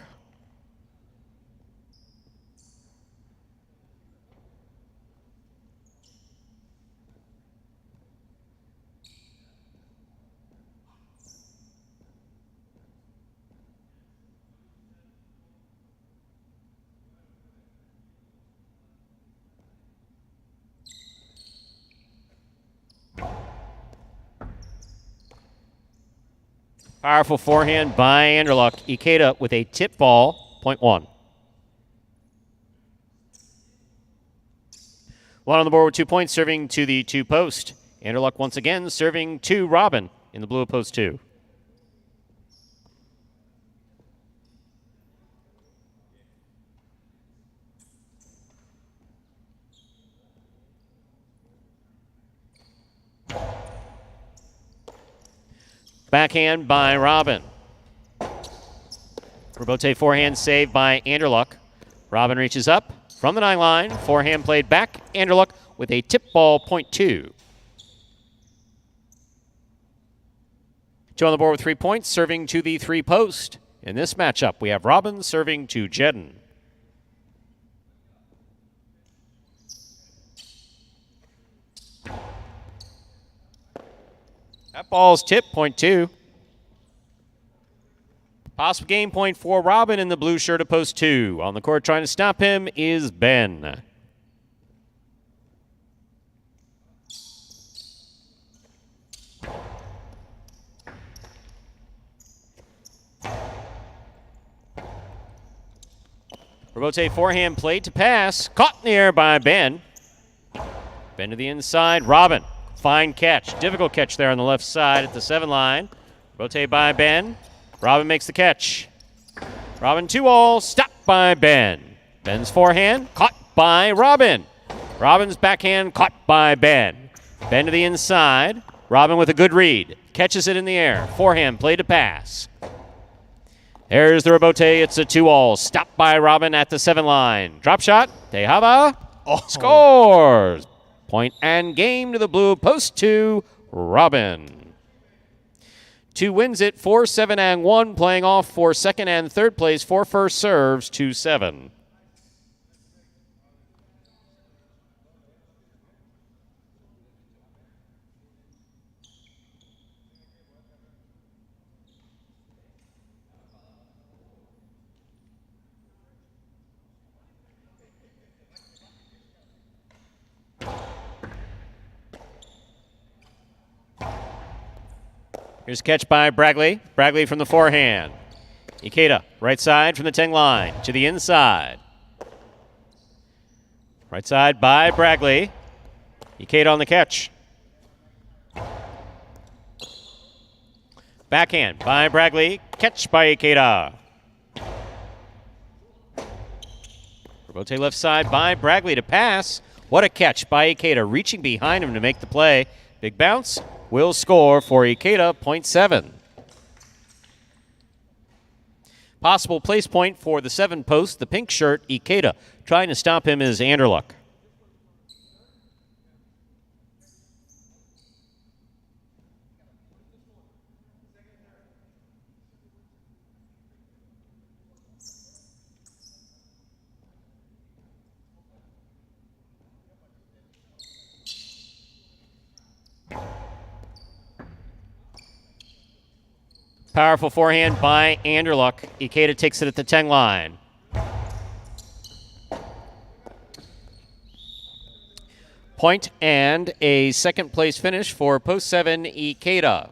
Powerful forehand by Anderluck. Ikeda with a tip ball, 0.1. One on the board with 2 points, serving to the 2 post. Anderluck once again serving to Robin in the blue of post 2. Backhand by Robin. Rebote forehand saved by Anderluck. Robin reaches up from the 9 line. Forehand played back. Anderluck with a tip ball, 0.2. 2 on the board with 3 points, serving to the 3 post. In this matchup, we have Robin serving to Jedden. That ball's tip, 0.2. Possible game point for Robin in the blue shirt of post 2. On the court trying to stop him is Ben. Rebote forehand played to pass. Caught in the air by Ben. Ben to the inside. Robin. Fine catch. Difficult catch there on the left side at the 7 line. Rotate by Ben. Robin makes the catch. Robin 2-all. Stopped by Ben. Ben's forehand. Caught by Robin. Robin's backhand. Caught by Ben. Ben to the inside. Robin with a good read. Catches it in the air. Forehand play to pass. There's the rebote. It's a 2-all. Stopped by Robin at the 7 line. Drop shot. Tejava scores. Point and game to the blue post 2, Robin. 2 wins it, 4-7 and 1, playing off for second and third place for first serves, 2-7. Here's a catch by Bragley. Bragley from the forehand. Ikeda, right side from the 10 line to the inside. Right side by Bragley. Ikeda on the catch. Backhand by Bragley. Catch by Ikeda. Rebote left side by Bragley to pass. What a catch by Ikeda, reaching behind him to make the play. Big bounce. Will score for Ikeda, 0.7. Possible place point for the 7 post, the pink shirt, Ikeda. Trying to stop him is Anderluck. Powerful forehand by Anderluck. Ikeda takes it at the 10 line. Point and a second place finish for post 7 Ikeda.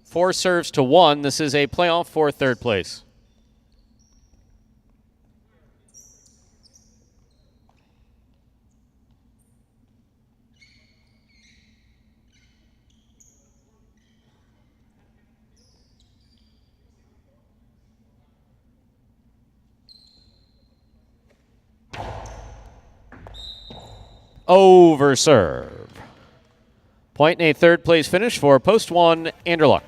4 serves to 1. This is a playoff for third place. over serve. Point and a third-place finish for Post 1, Anderluck.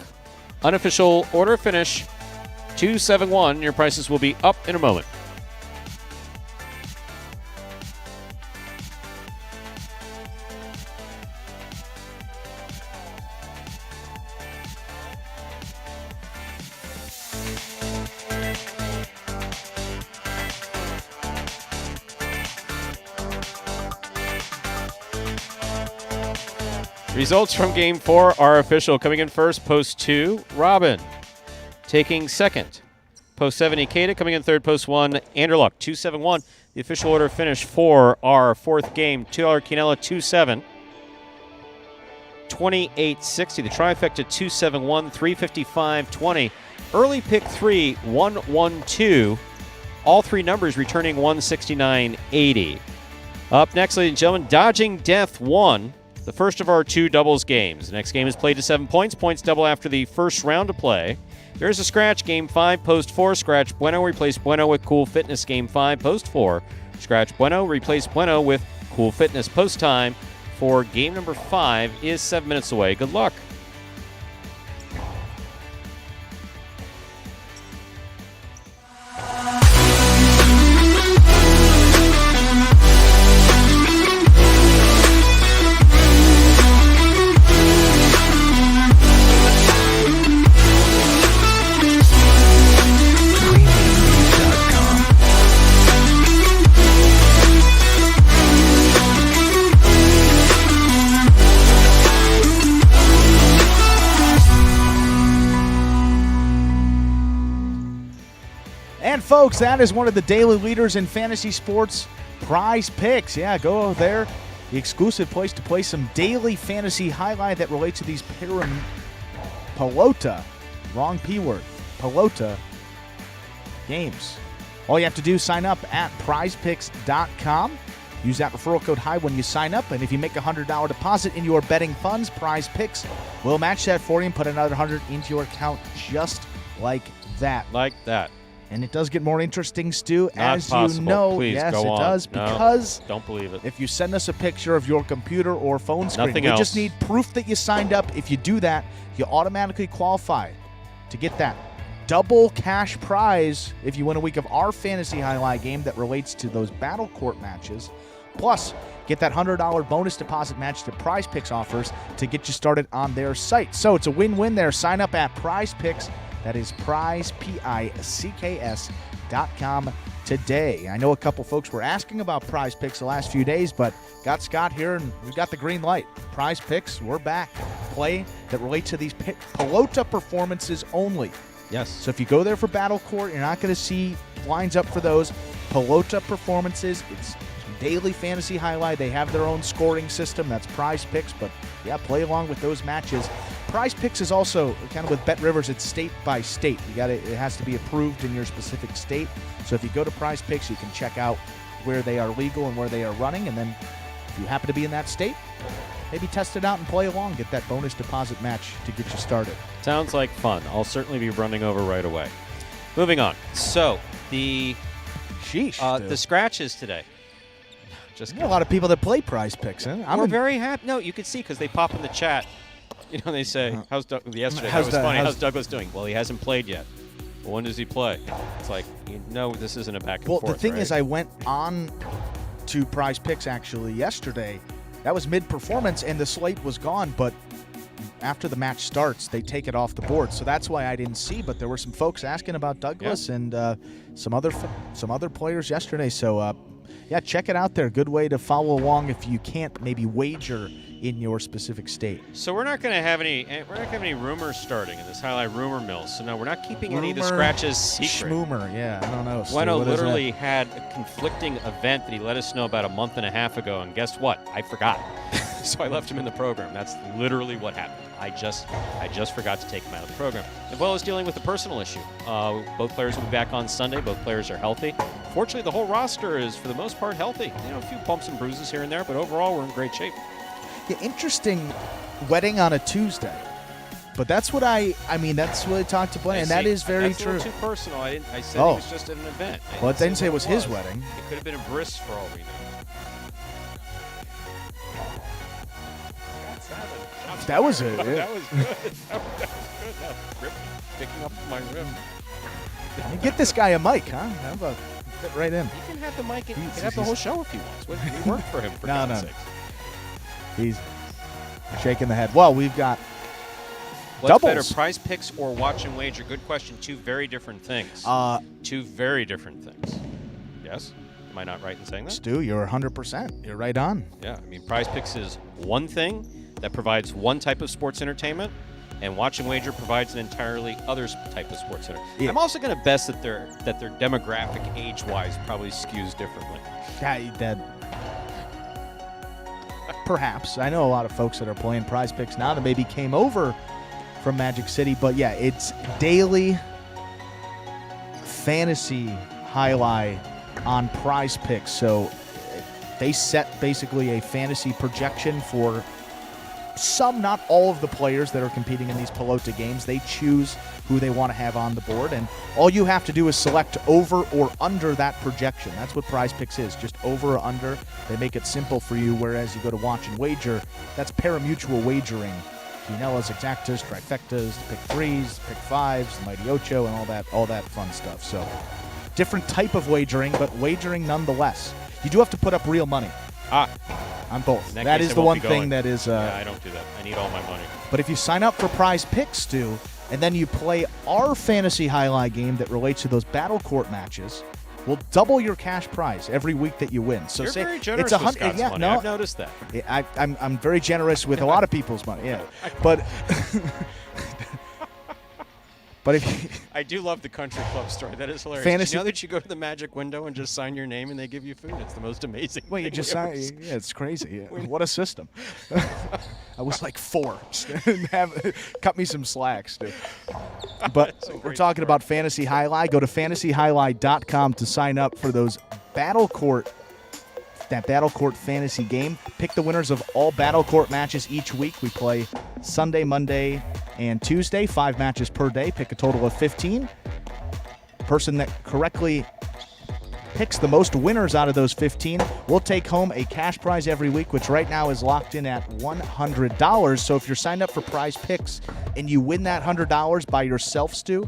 Unofficial order finish, 2-7-1. Your prices will be up in a moment. Results from Game 4 are official. Coming in first, Post 2, Robin. Taking second, Post 7, Ikeda. Coming in third, Post 1, Anderluck. 2-7-1. The official order finish for our fourth game, $2 Quinella, 2-7. 28-60. The trifecta, 2-7-1, 355-20. Early pick 3, 1-1-2. All three numbers returning 169-80. Up next, ladies and gentlemen, Dodging Death 1. The first of our two doubles games. The next game is played to 7 points. Points double after the first round of play. There's a scratch. Game 5, Post 4. Scratch Bueno. Replace Bueno with Cool Fitness. Game 5, Post 4. Scratch Bueno. Replace Bueno with Cool Fitness. Post time for game number 5 is 7 minutes away. Good luck. And folks, that is one of the daily leaders in fantasy sports, Prize Picks. Yeah, go there. The exclusive place to play some daily fantasy highlight that relates to these Pelota, wrong P word, Pelota games. All you have to do is sign up at prizepicks.com. Use that referral code HIGH when you sign up, and if you make a $100 deposit in your betting funds, Prize Picks will match that for you and put another $100 into your account just like that. Like that. And it does get more interesting, Stu, Not as possible. you know. Please, yes, go it on. does, No, because don't believe it. if you send us a picture of your computer or phone screen, Nothing we else. just need proof that you signed up. If you do that, you automatically qualify to get that double cash prize if you win a week of our fantasy highlight game that relates to those battle court matches. Plus, get that $100 bonus deposit match that Prize Picks offers to get you started on their site. So it's a win-win there. Sign up at Prize Picks. That is Prize, Picks.com today. I know a couple folks were asking about Prize Picks the last few days, but got Scott here and we got the green light. Prize Picks, we're back. Play that relates to these Pelota performances only. Yes. So if you go there for Battle Court, you're not going to see lines up for those Pelota performances. It's daily fantasy highlight. They have their own scoring system. That's Prize Picks, but yeah, play along with those matches. Prize Picks is also kind of with Bet Rivers. It's state by state. It has to be approved in your specific state. So if you go to Prize Picks, you can check out where they are legal and where they are running. And then if you happen to be in that state, maybe test it out and play along. Get that bonus deposit match to get you started. Sounds like fun. I'll certainly be running over right away. Moving on. So the scratches today. Just a lot of people that play Prize Picks. Huh? We're very happy. No, you can see because they pop in the chat. You know, they say, how's Douglas doing? Well, he hasn't played yet. Well, when does he play? It's like, no, this isn't a back and forth. Well, the thing right? is, I went on to Prize Picks actually yesterday. That was mid-performance, and the slate was gone, but after the match starts, they take it off the board. So that's why I didn't see, but there were some folks asking about Douglas and some other players yesterday. So, yeah, check it out there. Good way to follow along if you can't maybe wager in your specific state. So we're not going to have any rumors starting in this highlight rumor mill. So no, we're not keeping any of the scratches secret. Schmoomer, yeah, I don't know. Bueno literally had a conflicting event that he let us know about a month and a half ago, and guess what? I forgot. So I left him in the program. That's literally what happened. I just forgot to take him out of the program, as well as dealing with a personal issue. Both players will be back on Sunday. Both players are healthy. Fortunately, the whole roster is, for the most part, healthy. You know, a few bumps and bruises here and there, but overall, we're in great shape. Yeah, interesting wedding on a Tuesday. But that's what that's what I talked to Blaine, and that is very true. That's a little too personal. I said he was just at an event. Well, I didn't say it was his wedding. It could have been a bris for all we know. That was it. That was good. That was good. Rip, picking up my rim. Get this guy a mic, huh? How about fit right in? He can have the mic. He can have the whole show if he wants. We work for him, for God's sakes. He's shaking the head. Well, we've got What's doubles. better, Prize Picks or Watch and Wager? Good question. Two very different things. Two very different things. Yes? Am I not right in saying that? Stu, you're 100%. You're right on. Yeah, I mean, Prize Picks is one thing that provides one type of sports entertainment, and Watch and Wager provides an entirely other type of sports entertainment. Yeah. I'm also going to guess that their demographic, age-wise, probably skews differently. Perhaps. I know a lot of folks that are playing Prize Picks now that maybe came over from Magic City, but yeah, it's daily fantasy highlight on Prize Picks. So they set basically a fantasy projection for some, not all of the players that are competing in these Pelota games. They choose who they want to have on the board, and all you have to do is select over or under that projection. That's what Prize Picks is, just over or under. They make it simple for you, whereas you go to Watch and Wager, that's pari-mutuel wagering. Quinellas, exactas, trifectas, pick threes, pick fives, mighty ocho, and all that fun stuff. So different type of wagering, but wagering nonetheless. You do have to put up real money. On both. That is the one thing that is... yeah, I don't do that. I need all my money. But if you sign up for Prize Picks, Stu, and then you play our fantasy highlight game that relates to those battle court matches, we'll double your cash prize every week that you win. So You're say very generous it's with Scott's money. No, I've noticed that. I'm very generous with a lot of people's money. Yeah, but but if you, I do love the country club story. That is hilarious. Fantasy- Did you know that you go to the magic window and just sign your name and they give you food? It's the most amazing. well, you thing just we ever sign. seen. Yeah, it's crazy. Yeah. What a system. I was like 4. Cut me some slack, Stu. But we're talking about Fantasy Highlight. Go to fantasyhighlight.com to sign up for those Battle Court fantasy game. Pick the winners of all Battle Court matches each week. We play Sunday, Monday, and Tuesday. 5 matches per day. Pick a total of 15. Person that correctly picks the most winners out of those 15 will take home a cash prize every week, which right now is locked in at $100. So if you're signed up for Prize Picks and you win that $100 by yourself, Stu,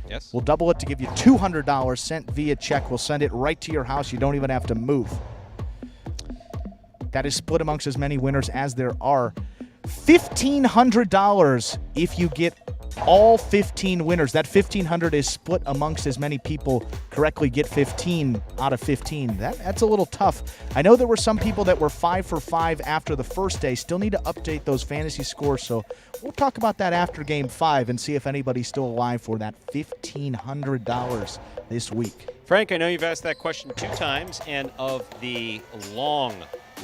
Yes. we'll double it to give you $200 sent via check. We'll send it right to your house. You don't even have to move. That is split amongst as many winners as there are. $1,500 if you get all 15 winners. That $1,500 is split amongst as many people correctly get 15 out of 15. That's a little tough. I know there were some people that were 5 for 5 after the first day. Still need to update those fantasy scores, so we'll talk about that after Game 5 and see if anybody's still alive for that $1,500 this week. Frank, I know you've asked that question 2 times, and of the long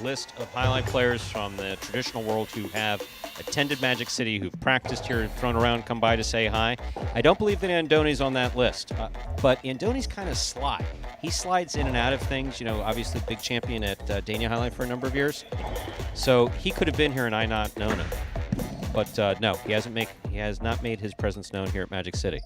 list of highlight players from the traditional world who have attended Magic City, who've practiced here and thrown around, come by to say hi, I don't believe that Andoni's on that list. But Andoni's kind of sly. He slides in and out of things. You know, obviously big champion at Dania Highlight for a number of years. So he could have been here and I not known him. But no, he has not made his presence known here at Magic City.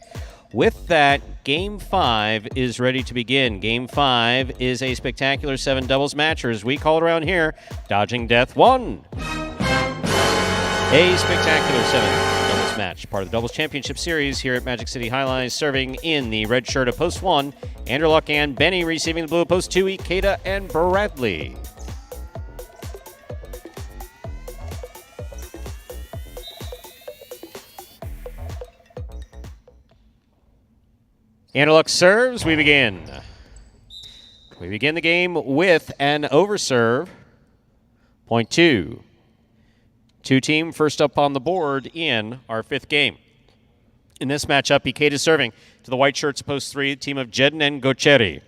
With that, Game 5 is ready to begin. Game 5 is a spectacular 7 doubles match, or as we call it around here, Dodging Death 1. A spectacular 7 doubles match, part of the Doubles Championship Series here at Magic City Highlight. Serving in the red shirt of Post 1, Andrew Luck and Benny. Receiving the blue of Post 2, Ikeda and Bradley. Andrew Luck serves. We begin. We begin the game with an overserve. Point 2. 2-team first up on the board in our 5th game. In this matchup, Ikeda is serving to the white shirts, Post 3, team of Jedin and Gocheri.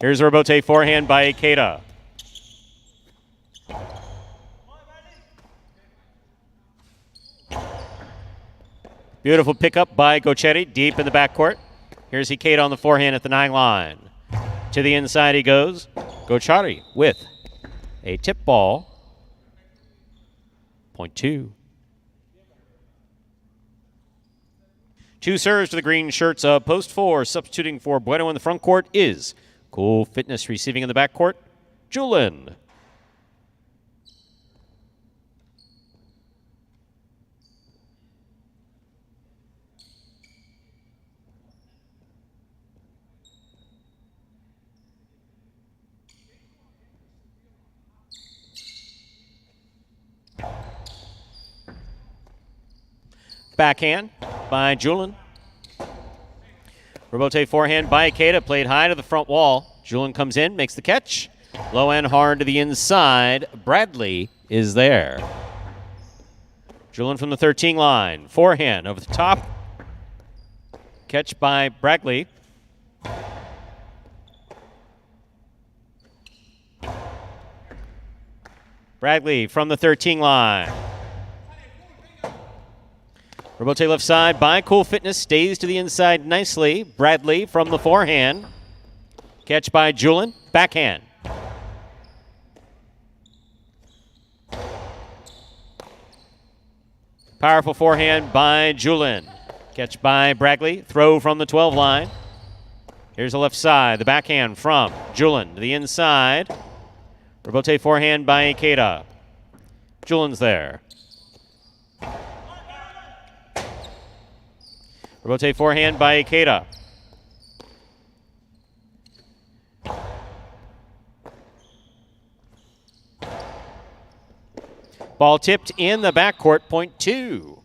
Here's a rebote forehand by Ikeda. Beautiful pickup by Gocheri deep in the backcourt. Here's Ikeda on the forehand at the 9 line. To the inside he goes. Gocheri with a tip ball Point 2. 2 serves to the green shirts of post 4. Substituting for Bueno in the front court is Cool Fitness. Receiving in the back court, Julian. Backhand by Julian. Rebote forehand by Ikeda, played high to the front wall. Julian comes in, makes the catch. Low and hard to the inside. Bradley is there. Julian from the 13 line. Forehand over the top. Catch by Bradley. Bradley from the 13 line. Rebote left side by Cool Fitness, stays to the inside nicely. Bradley from the forehand. Catch by Julian, backhand. Powerful forehand by Julian. Catch by Bradley, throw from the 12 line. Here's the left side, the backhand from Julian to the inside. Rebote forehand by Ikeda. Julian's there. Rebote forehand by Ikeda. Ball tipped in the backcourt, point 2.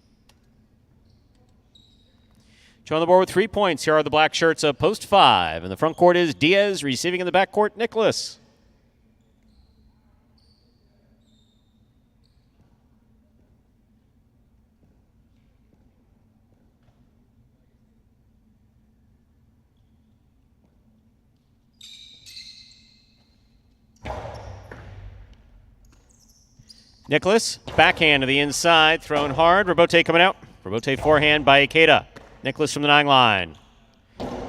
On the board with 3 points. Here are the black shirts of post 5. In the front court is Diaz, receiving in the backcourt, Nicholas. Nicholas, backhand to the inside, thrown hard. Rebote coming out. Rebote forehand by Ikeda. Nicholas from the 9 line.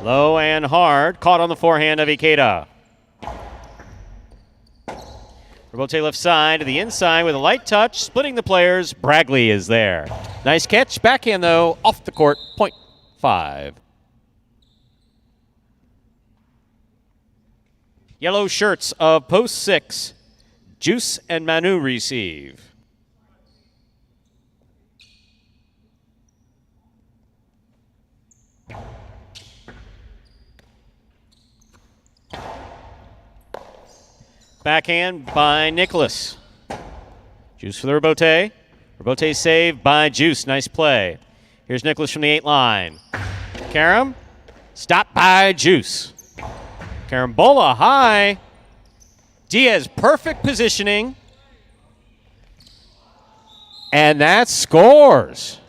Low and hard, caught on the forehand of Ikeda. Rebote left side to the inside with a light touch, splitting the players. Bradley is there. Nice catch. Backhand, though, off the court, point 5. Yellow shirts of post 6. Juice and Manu receive. Backhand by Nicholas. Juice for the Rebote. Rebote saved by Juice. Nice play. Here's Nicholas from the 8 line. Karam. Stopped by Juice. Carambola high. Diaz, perfect positioning. And that scores.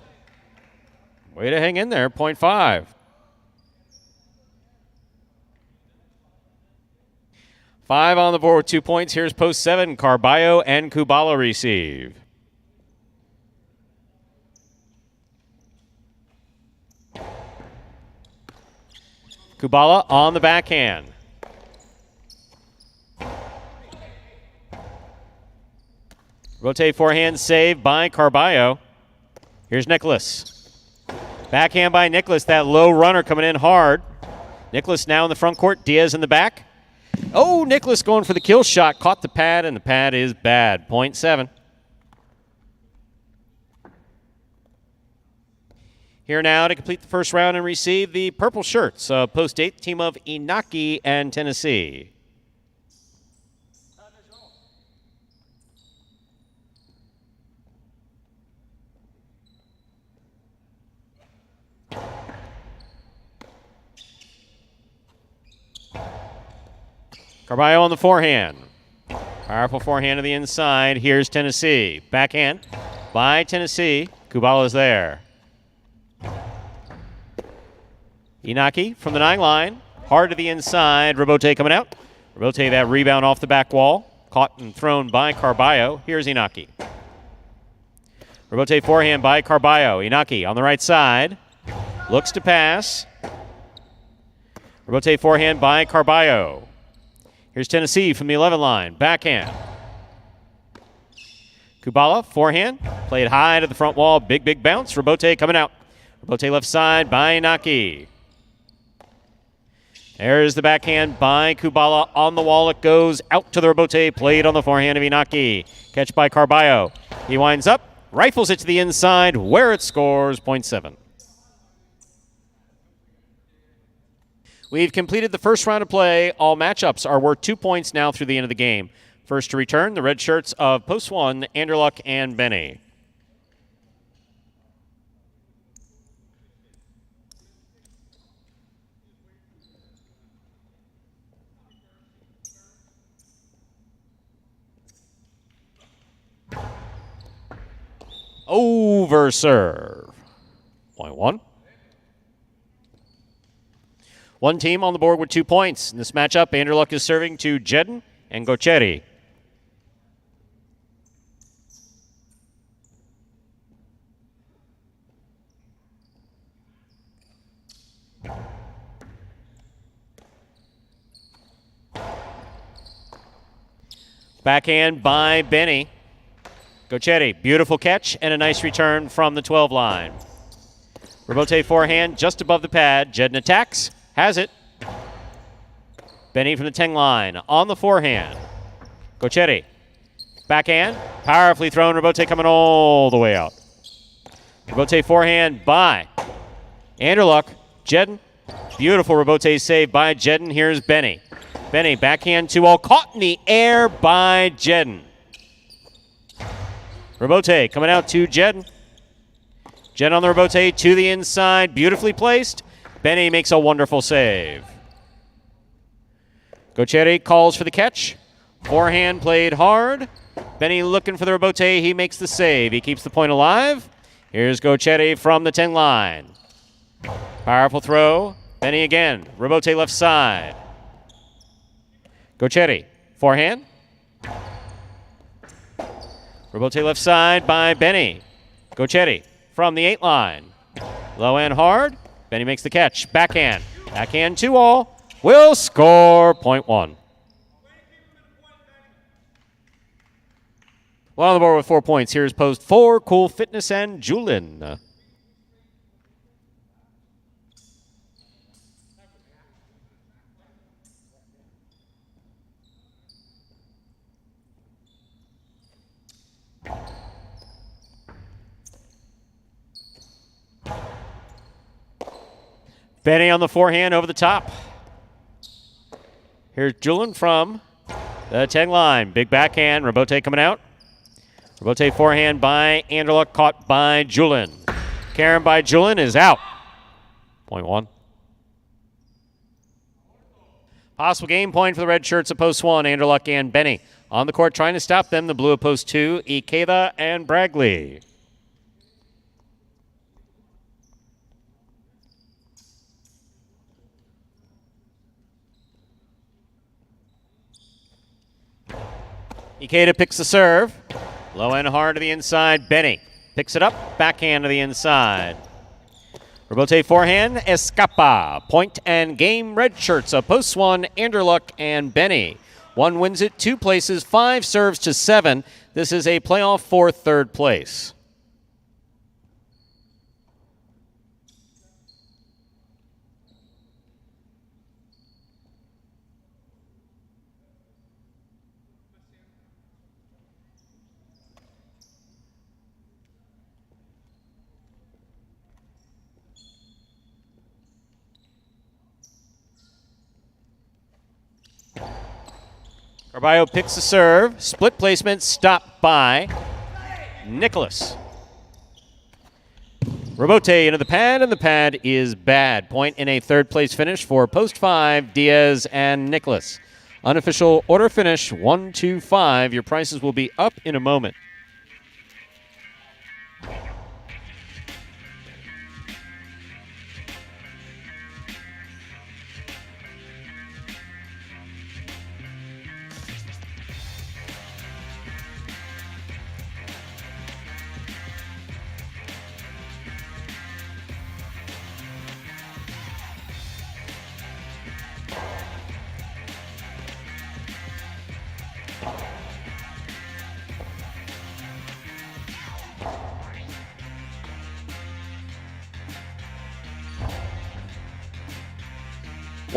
Way to hang in there, point 5. 5 on the board with 2 points. Here's post 7. Carballo and Kubala receive. Kubala on the backhand. Rotate forehand save by Carballo. Here's Nicholas. Backhand by Nicholas. That low runner coming in hard. Nicholas now in the front court. Diaz in the back. Oh, Nicholas going for the kill shot. Caught the pad, and the pad is bad. Point 7. Here now to complete the first round and receive the purple shirts. Post 8, team of Inaki and Tennessee. Carballo on the forehand. Powerful forehand to the inside. Here's Tennessee. Backhand by Tennessee. Kubala's there. Inaki from the 9 line. Hard to the inside. Rebote coming out. Rebote that rebound off the back wall. Caught and thrown by Carballo. Here's Inaki. Rebote forehand by Carballo. Inaki on the right side. Looks to pass. Rebote forehand by Carballo. Here's Tennessee from the 11 line. Backhand. Kubala, forehand. Played high to the front wall. Big bounce. Robote coming out. Robote left side by Naki. There's the backhand by Kubala. On the wall it goes. Out to the Robote. Played on the forehand of Inaki. Catch by Carballo. He winds up. Rifles it to the inside where it scores. Point 7. We've completed the first round of play. All matchups are worth 2 points now through the end of the game. First to return, the red shirts of Post 1, Anderluck and Benny. Over serve. Point 1. One team on the board with 2 points. In this matchup, Anderluck is serving to Jedden and Gocheri. Backhand by Benny. Gochetti, beautiful catch and a nice return from the 12 line. Robote forehand just above the pad. Jedden attacks, has it. Benny from the 10 line on the forehand. Gochetti, backhand, powerfully thrown. Robote coming all the way out. Robote forehand by Anderluck. Jedden, beautiful Robote save by Jedden. Here's Benny. Benny, backhand 2-all, caught in the air by Jedden. Robote coming out to Jedden. Jedden on the Robote to the inside, beautifully placed. Benny makes a wonderful save. Gocheri calls for the catch. Forehand played hard. Benny looking for the Robote. He makes the save. He keeps the point alive. Here's Gochetti from the 10 line. Powerful throw. Benny again. Robote left side. Gochetti, forehand. Robote left side by Benny. Gochetti from the 8 line. Low and hard. Benny makes the catch. Backhand. Backhand 2-all. Will score. Point 1. Well on the board with 4 points. Here's post 4, Cool Fitness and Julin. Benny on the forehand over the top. Here's Julin from the 10 line. Big backhand. Robote coming out. Robote forehand by Anderluck, caught by Julin. Karen by Julin is out. Point 1. Possible game point for the red shirts of post 1, Anderluck and Benny. On the court trying to stop them, the blue of post 2, Ikeda and Bragley. Ikeda picks the serve. Low and hard to the inside. Benny picks it up. Backhand to the inside. Robote forehand. Escapa. Point and game. Red shirts of post 1, Anderluck and Benny. One wins it 2 places. 5 serves to 7. This is a playoff for 3rd place. Carballo picks the serve. Split placement stopped by Nicholas. Robote into the pad, and the pad is bad. Point in a 3rd place finish for post 5, Diaz and Nicholas. Unofficial order finish 1-2-5. Your prices will be up in a moment.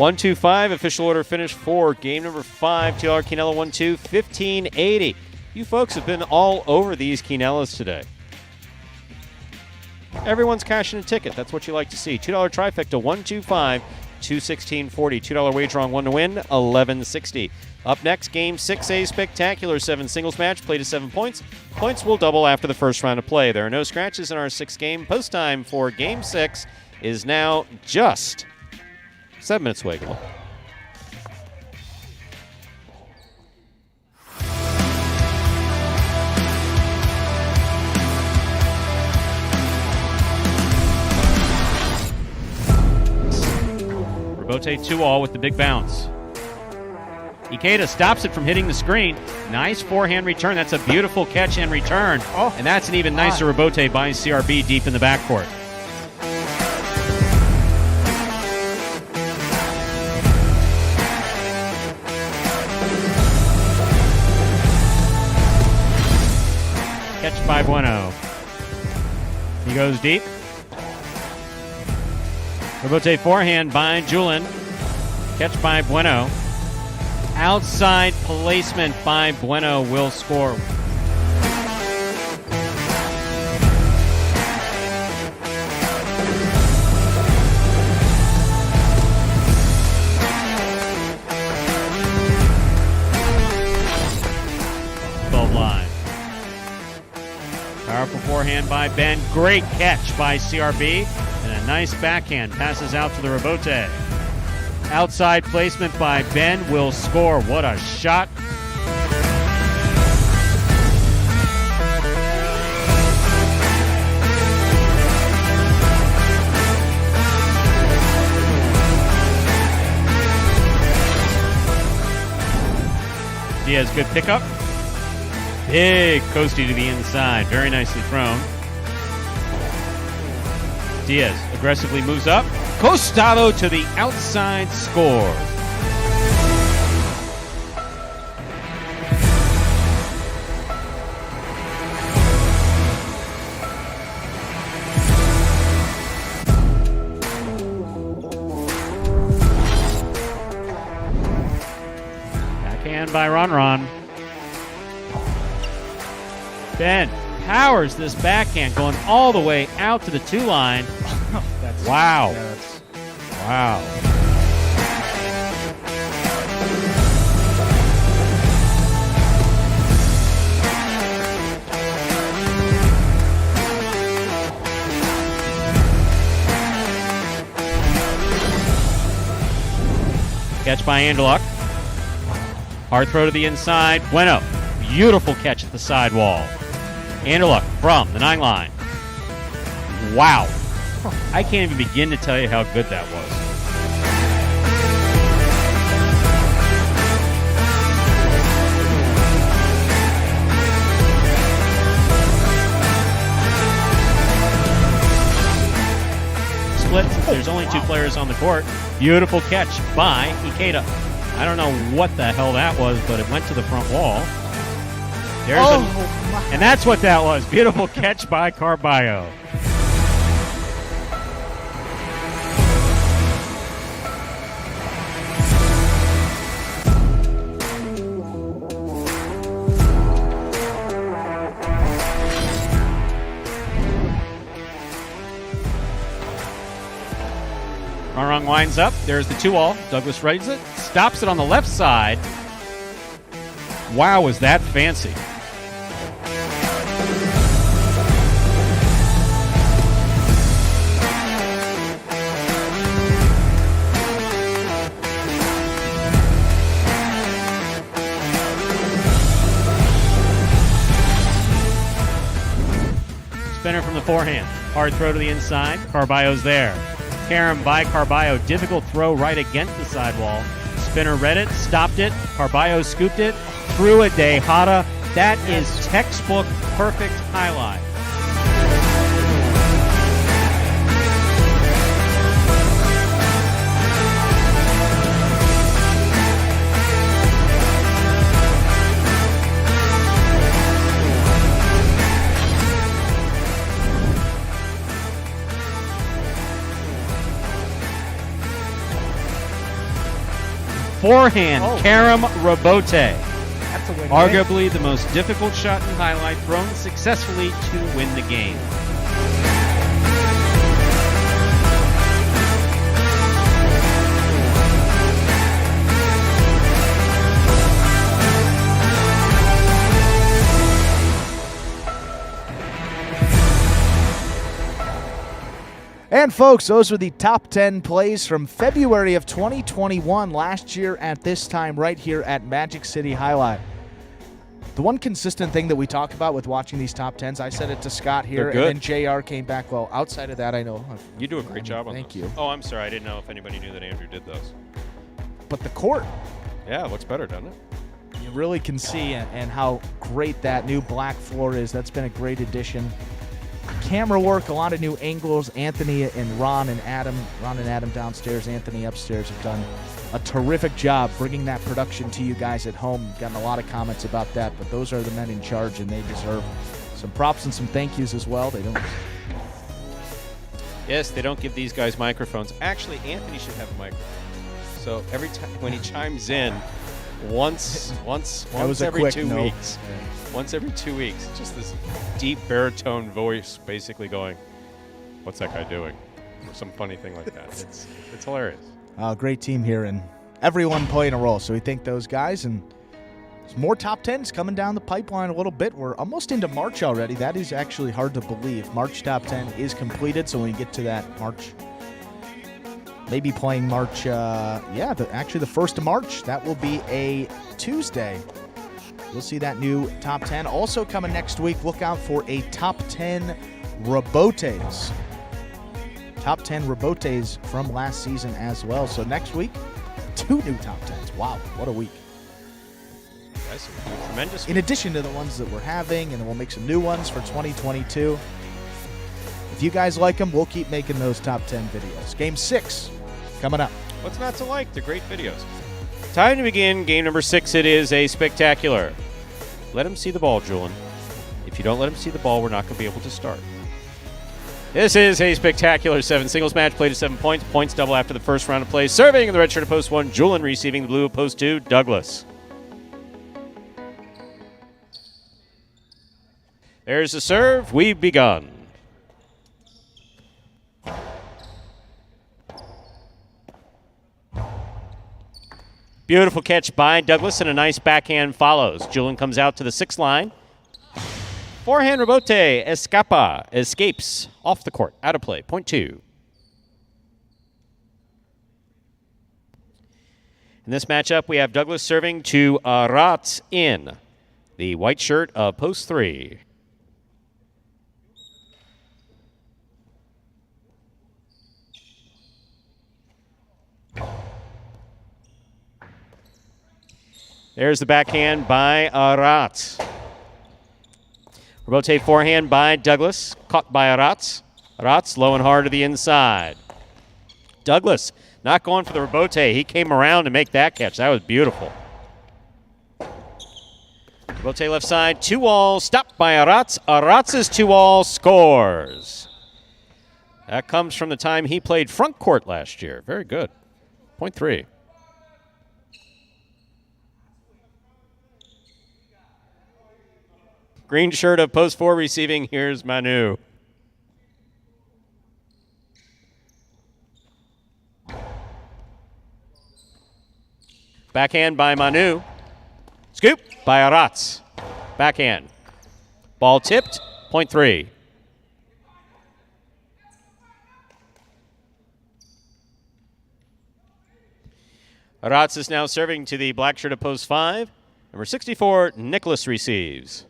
1-2-5, official order finish for game number 5. $2 Quinella 1-2, 1580. You folks have been all over these Quinellas today. Everyone's cashing a ticket. That's what you like to see. $2 trifecta, 1-2-5, 216.40. $2 wager on 1 to win, 1160. Up next, game 6A Spectacular 7 singles match, play to 7 points. Points will double after the first round of play. There are no scratches in our 6th game. Post time for game 6 is now just 7 minutes away. Good luck. Robote 2-all with the big bounce. Ikeda stops it from hitting the screen. Nice forehand return. That's a beautiful catch and return. Oh, and that's an even nicer Robote by CRB deep in the backcourt. Catch by Bueno. He goes deep. Robote forehand by Julin. Catch by Bueno. Outside placement by Bueno will score. Line. Powerful forehand by Ben. Great catch by CRB. And a nice backhand. Passes out to the Robote. Outside placement by Ben will score. What a shot. Diaz, good pickup. Big coastie to the inside. Very nicely thrown. Diaz aggressively moves up. Costado to the outside, score. Backhand by Ron. Ben powers this backhand going all the way out to the 2 line. Wow. Wow. Catch by Angeluck. Hard throw to the inside. Bueno. Beautiful catch at the sidewall. Angeluck from the 9 line. Wow. I can't even begin to tell you how good that was. Split since there's only 2 players on the court. Beautiful catch by Ikeda. I don't know what the hell that was, but it went to the front wall. And that's what that was. Beautiful catch by Carballo. Arang winds up. There's the 2-all. Douglas rides it. Stops it on the left side. Wow, was that fancy. Spinner from the forehand. Hard throw to the inside. Carballo's there. Karam by Carballo. Difficult throw right against the sidewall. Spinner read it, stopped it. Carballo scooped it. Through a Dejada. That is textbook perfect highlight. Forehand, Karam Rabote. That's a win. Arguably the most difficult shot in highlight, thrown successfully to win the game. And folks, those were the top 10 plays from February of 2021, last year at this time, right here at Magic City Highlight. The one consistent thing that we talk about with watching these top 10s, I said it to Scott here, and then JR came back. Well, outside of that, I know. You do a great job on Thank those. you. Oh, I'm sorry. I didn't know if anybody knew that Andrew did those. But the court, Yeah, it looks better, doesn't it? you really can see and how great that new black floor is. That's been a great addition. Camera work, a lot of new angles. Anthony and Ron and Adam downstairs, Anthony upstairs have done a terrific job bringing that production to you guys at home. Gotten a lot of comments about that, but those are the men in charge, and they deserve some props and some thank yous as well. They don't. Yes, they don't give these guys microphones. Actually, Anthony should have a microphone. So every time when he chimes in, once every 2 weeks. Once every 2 weeks, just this deep baritone voice basically going, "What's that guy doing?" Or some funny thing like that. It's hilarious. Great team here, and everyone playing a role. So we thank those guys, and there's more top 10s coming down the pipeline a little bit. We're almost into March already. That is actually hard to believe. March top 10 is completed, so when we get to that March, maybe playing March, actually the 1st of March, that will be a Tuesday. You'll see that new top 10. Also coming next week, look out for a top 10 Rabotes. Top 10 Rabotes from last season as well. So next week, 2 new top 10s. Wow, what a week. That's a tremendous. In addition to the ones that we're having, and we'll make some new ones for 2022. If you guys like them, we'll keep making those top 10 videos. Game 6 coming up. What's not to like? They're great videos. Time to begin game number 6. It is a spectacular. Let him see the ball, Julian. If you don't let him see the ball, we're not going to be able to start. This is a spectacular 7 singles match played at 7 points. Points double after the first round of play. Serving in the red shirt of post 1, Julian. Receiving the blue of post 2, Douglas. There's the serve. We've begun. Beautiful catch by Douglas, and a nice backhand follows. Julian comes out to the 6th line. Forehand Rabote escapes off the court. Out of play. Point 2. In this matchup, we have Douglas serving to Aratz in the white shirt of post 3. There's the backhand by Aratz. Rabote forehand by Douglas. Caught by Aratz. Aratz low and hard to the inside. Douglas not going for the Rabote. He came around to make that catch. That was beautiful. Rabote left side. 2-all. Stopped by Aratz. Aratz's 2-all scores. That comes from the time he played front court last year. Very good. Point 3. Green shirt of post 4 receiving. Here's Manu. Backhand by Manu. Scoop by Aratz. Backhand. Ball tipped. Point 3. Aratz is now serving to the black shirt of post 5. Number 64, Nicholas receives.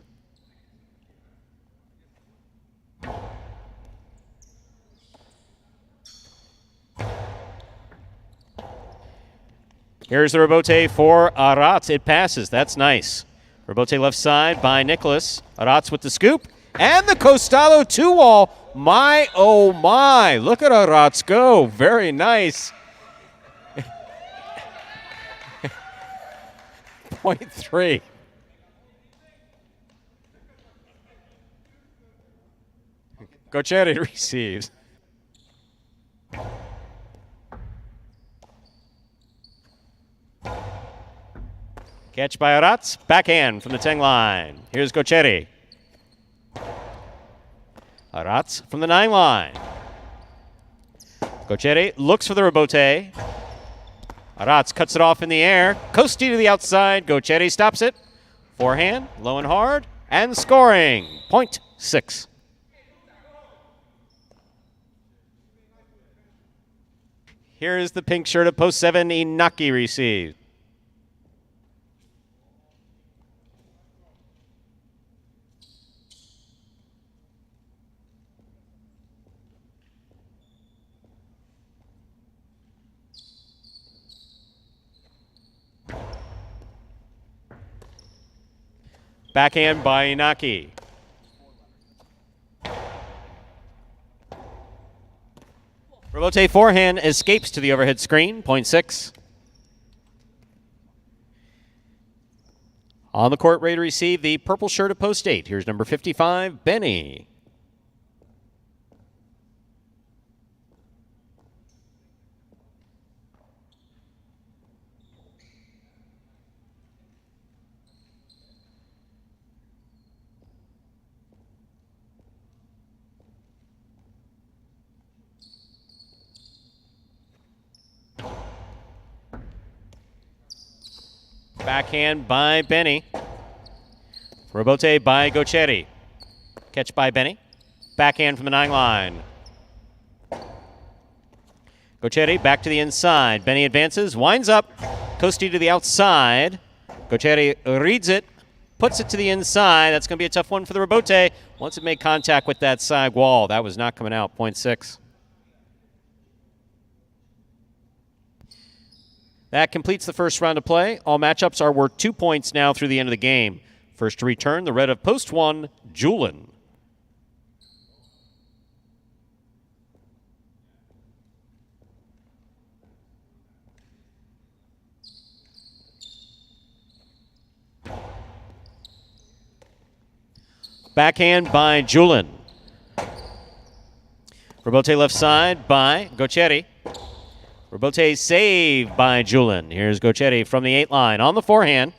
Here's the Rabote for Aratz. It passes. That's nice. Rabote left side by Nicholas. Aratz with the scoop. And the Costalo 2-wall. My, oh my. Look at Aratz go. Very nice. Point 3. Gochetti receives. Catch by Arats. Backhand from the 10 line. Here's Gocheri. Arats from the 9 line. Gocheri looks for the rebote. Arats cuts it off in the air. Costi to the outside. Gocheri stops it. Forehand, low and hard, and scoring. Point 6. Here is the pink shirt of post 7. Inaki received. Backhand by Inaki. Rebote forehand escapes to the overhead screen. Point 6. On the court, ready to receive the purple shirt of post 8. Here's number 55, Benny. Backhand by Benny. Rebote by Gocheri. Catch by Benny. Backhand from the 9 line. Gocheri back to the inside. Benny advances, winds up. Costi to the outside. Gocheri reads it, puts it to the inside. That's going to be a tough one for the rebote. Once it made contact with that side wall, that was not coming out. Point 6. That completes the first round of play. All matchups are worth 2 points now through the end of the game. First to return, the red of post 1, Julin. Backhand by Julin. Rebote left side by Gocheri. Rebote saved by Julin. Here's Gocheri from the 8 line on the forehand.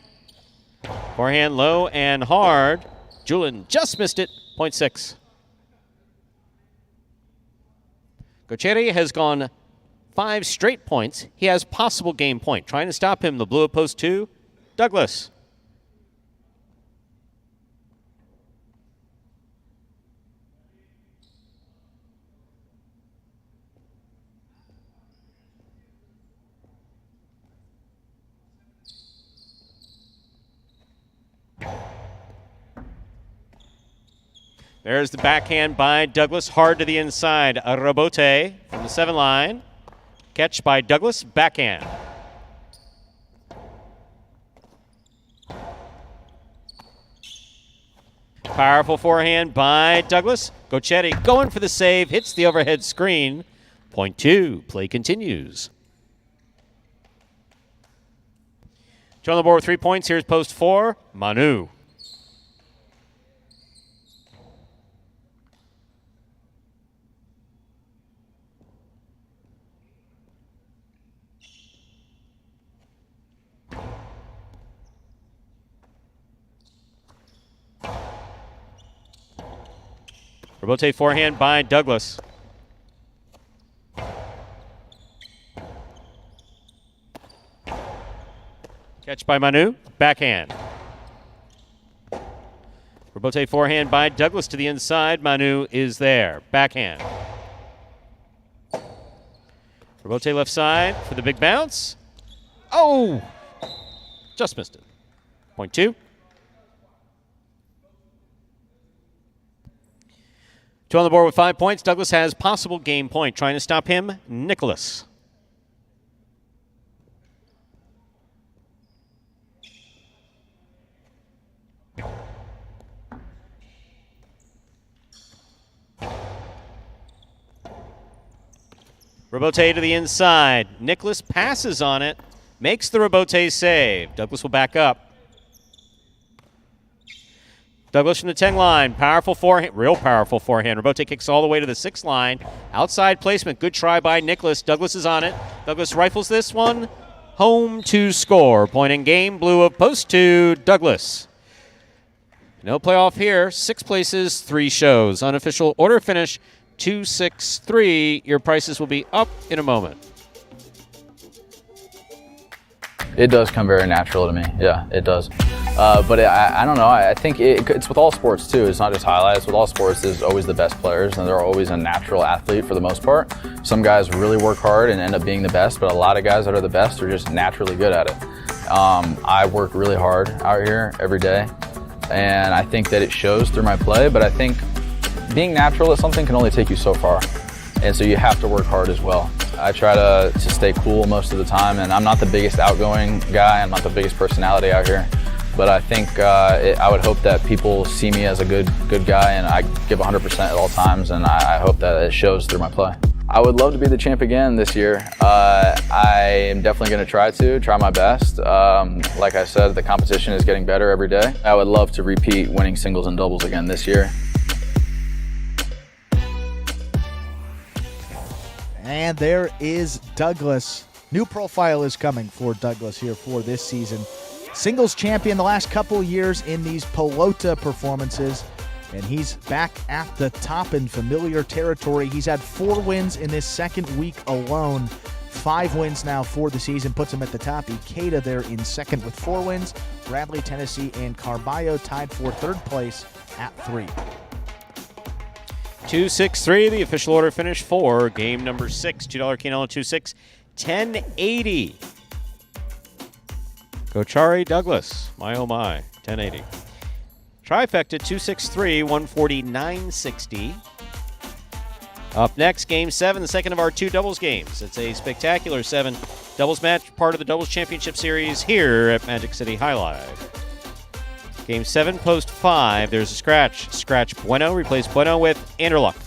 Forehand low and hard. Julin just missed it. Point 6. Gocheri has gone 5 straight points. He has possible game point. Trying to stop him, the blue at post 2, Douglas. There's the backhand by Douglas, hard to the inside. A rebote from the 7 line. Catch by Douglas, backhand. Powerful forehand by Douglas. Gocheri going for the save, hits the overhead screen. Point 2, play continues. Two on the board with 3 points. Here's post 4, Manu. Rebote forehand by Douglas. Catch by Manu, backhand. Rebote forehand by Douglas to the inside. Manu is there, backhand. Rebote left side for the big bounce. Oh! Just missed it. Point 2. 2 on the board with 5 points. Douglas has possible game point. Trying to stop him, Nicholas. Rebote to the inside. Nicholas passes on it, makes the rebote save. Douglas will back up. Douglas from the 10 line, powerful forehand, real powerful forehand. Rebote kicks all the way to the 6 line. Outside placement, good try by Nicholas. Douglas is on it. Douglas rifles this one. Home to score. Point in game. Blue of post to Douglas. No playoff here. 6 places, 3 shows. Unofficial order finish 2-6-3. Your prices will be up in a moment. It does come very natural to me. Yeah, it does. But I don't know. I think it's with all sports too. It's not just highlights. With all sports, there's always the best players, and they're always a natural athlete for the most part. Some guys really work hard and end up being the best, but a lot of guys that are the best are just naturally good at it. I work really hard out here every day, and I think that it shows through my play. But I think being natural at something can only take you so far, and so you have to work hard as well. I try to stay cool most of the time, and I'm not the biggest outgoing guy. I'm not the biggest personality out here. But I think I would hope that people see me as a good guy, and I give 100% at all times, and I hope that it shows through my play. I would love to be the champ again this year. I am definitely going to try my best. Like I said, the competition is getting better every day. I would love to repeat winning singles and doubles again this year. And there is Douglas. New profile is coming for Douglas here for this season. Singles champion the last couple years in these Pelota performances, and he's back at the top in familiar territory. He's had 4 wins in this second week alone. 5 wins now for the season, puts him at the top. Ikeda there in second with 4 wins. Bradley, Tennessee, and Carballo tied for 3rd place at 3. 2-6-3, the official order finish for game number 6. $2 Canelo 2-6, 1080. Gochari Douglas, my oh my, 1080. Trifecta 2-6-3, 149.60. Up next, game 7, the second of our 2 doubles games. It's a spectacular 7 doubles match, part of the Doubles Championship Series here at Magic City Highlight. Game 7, post 5, there's a scratch. Scratch Bueno, replace Bueno with Anderluck.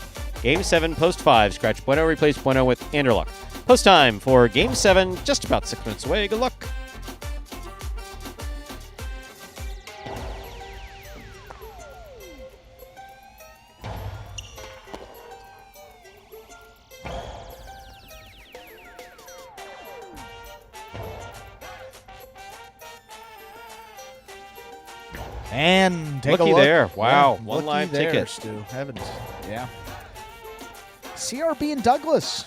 Game 7, post 5, scratch Bueno, replace Bueno with Anderluck. Post time for game 7, just about 6 minutes away. Good luck. And take looky a look. there. Wow. Yeah, one looky live there, ticket. Stu. Heavens. Yeah. CRB and Douglas.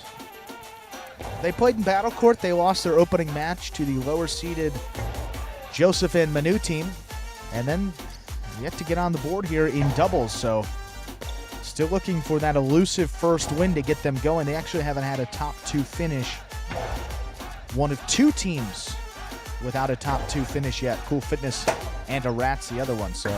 They played in Battle Court. They lost their opening match to the lower-seeded Joseph and Manu team. And then yet to get on the board here in doubles. So still looking for that elusive first win to get them going. They actually haven't had a top 2 finish. One of 2 teams without a top 2 finish yet. Cool Fitness and a Rats the other one. So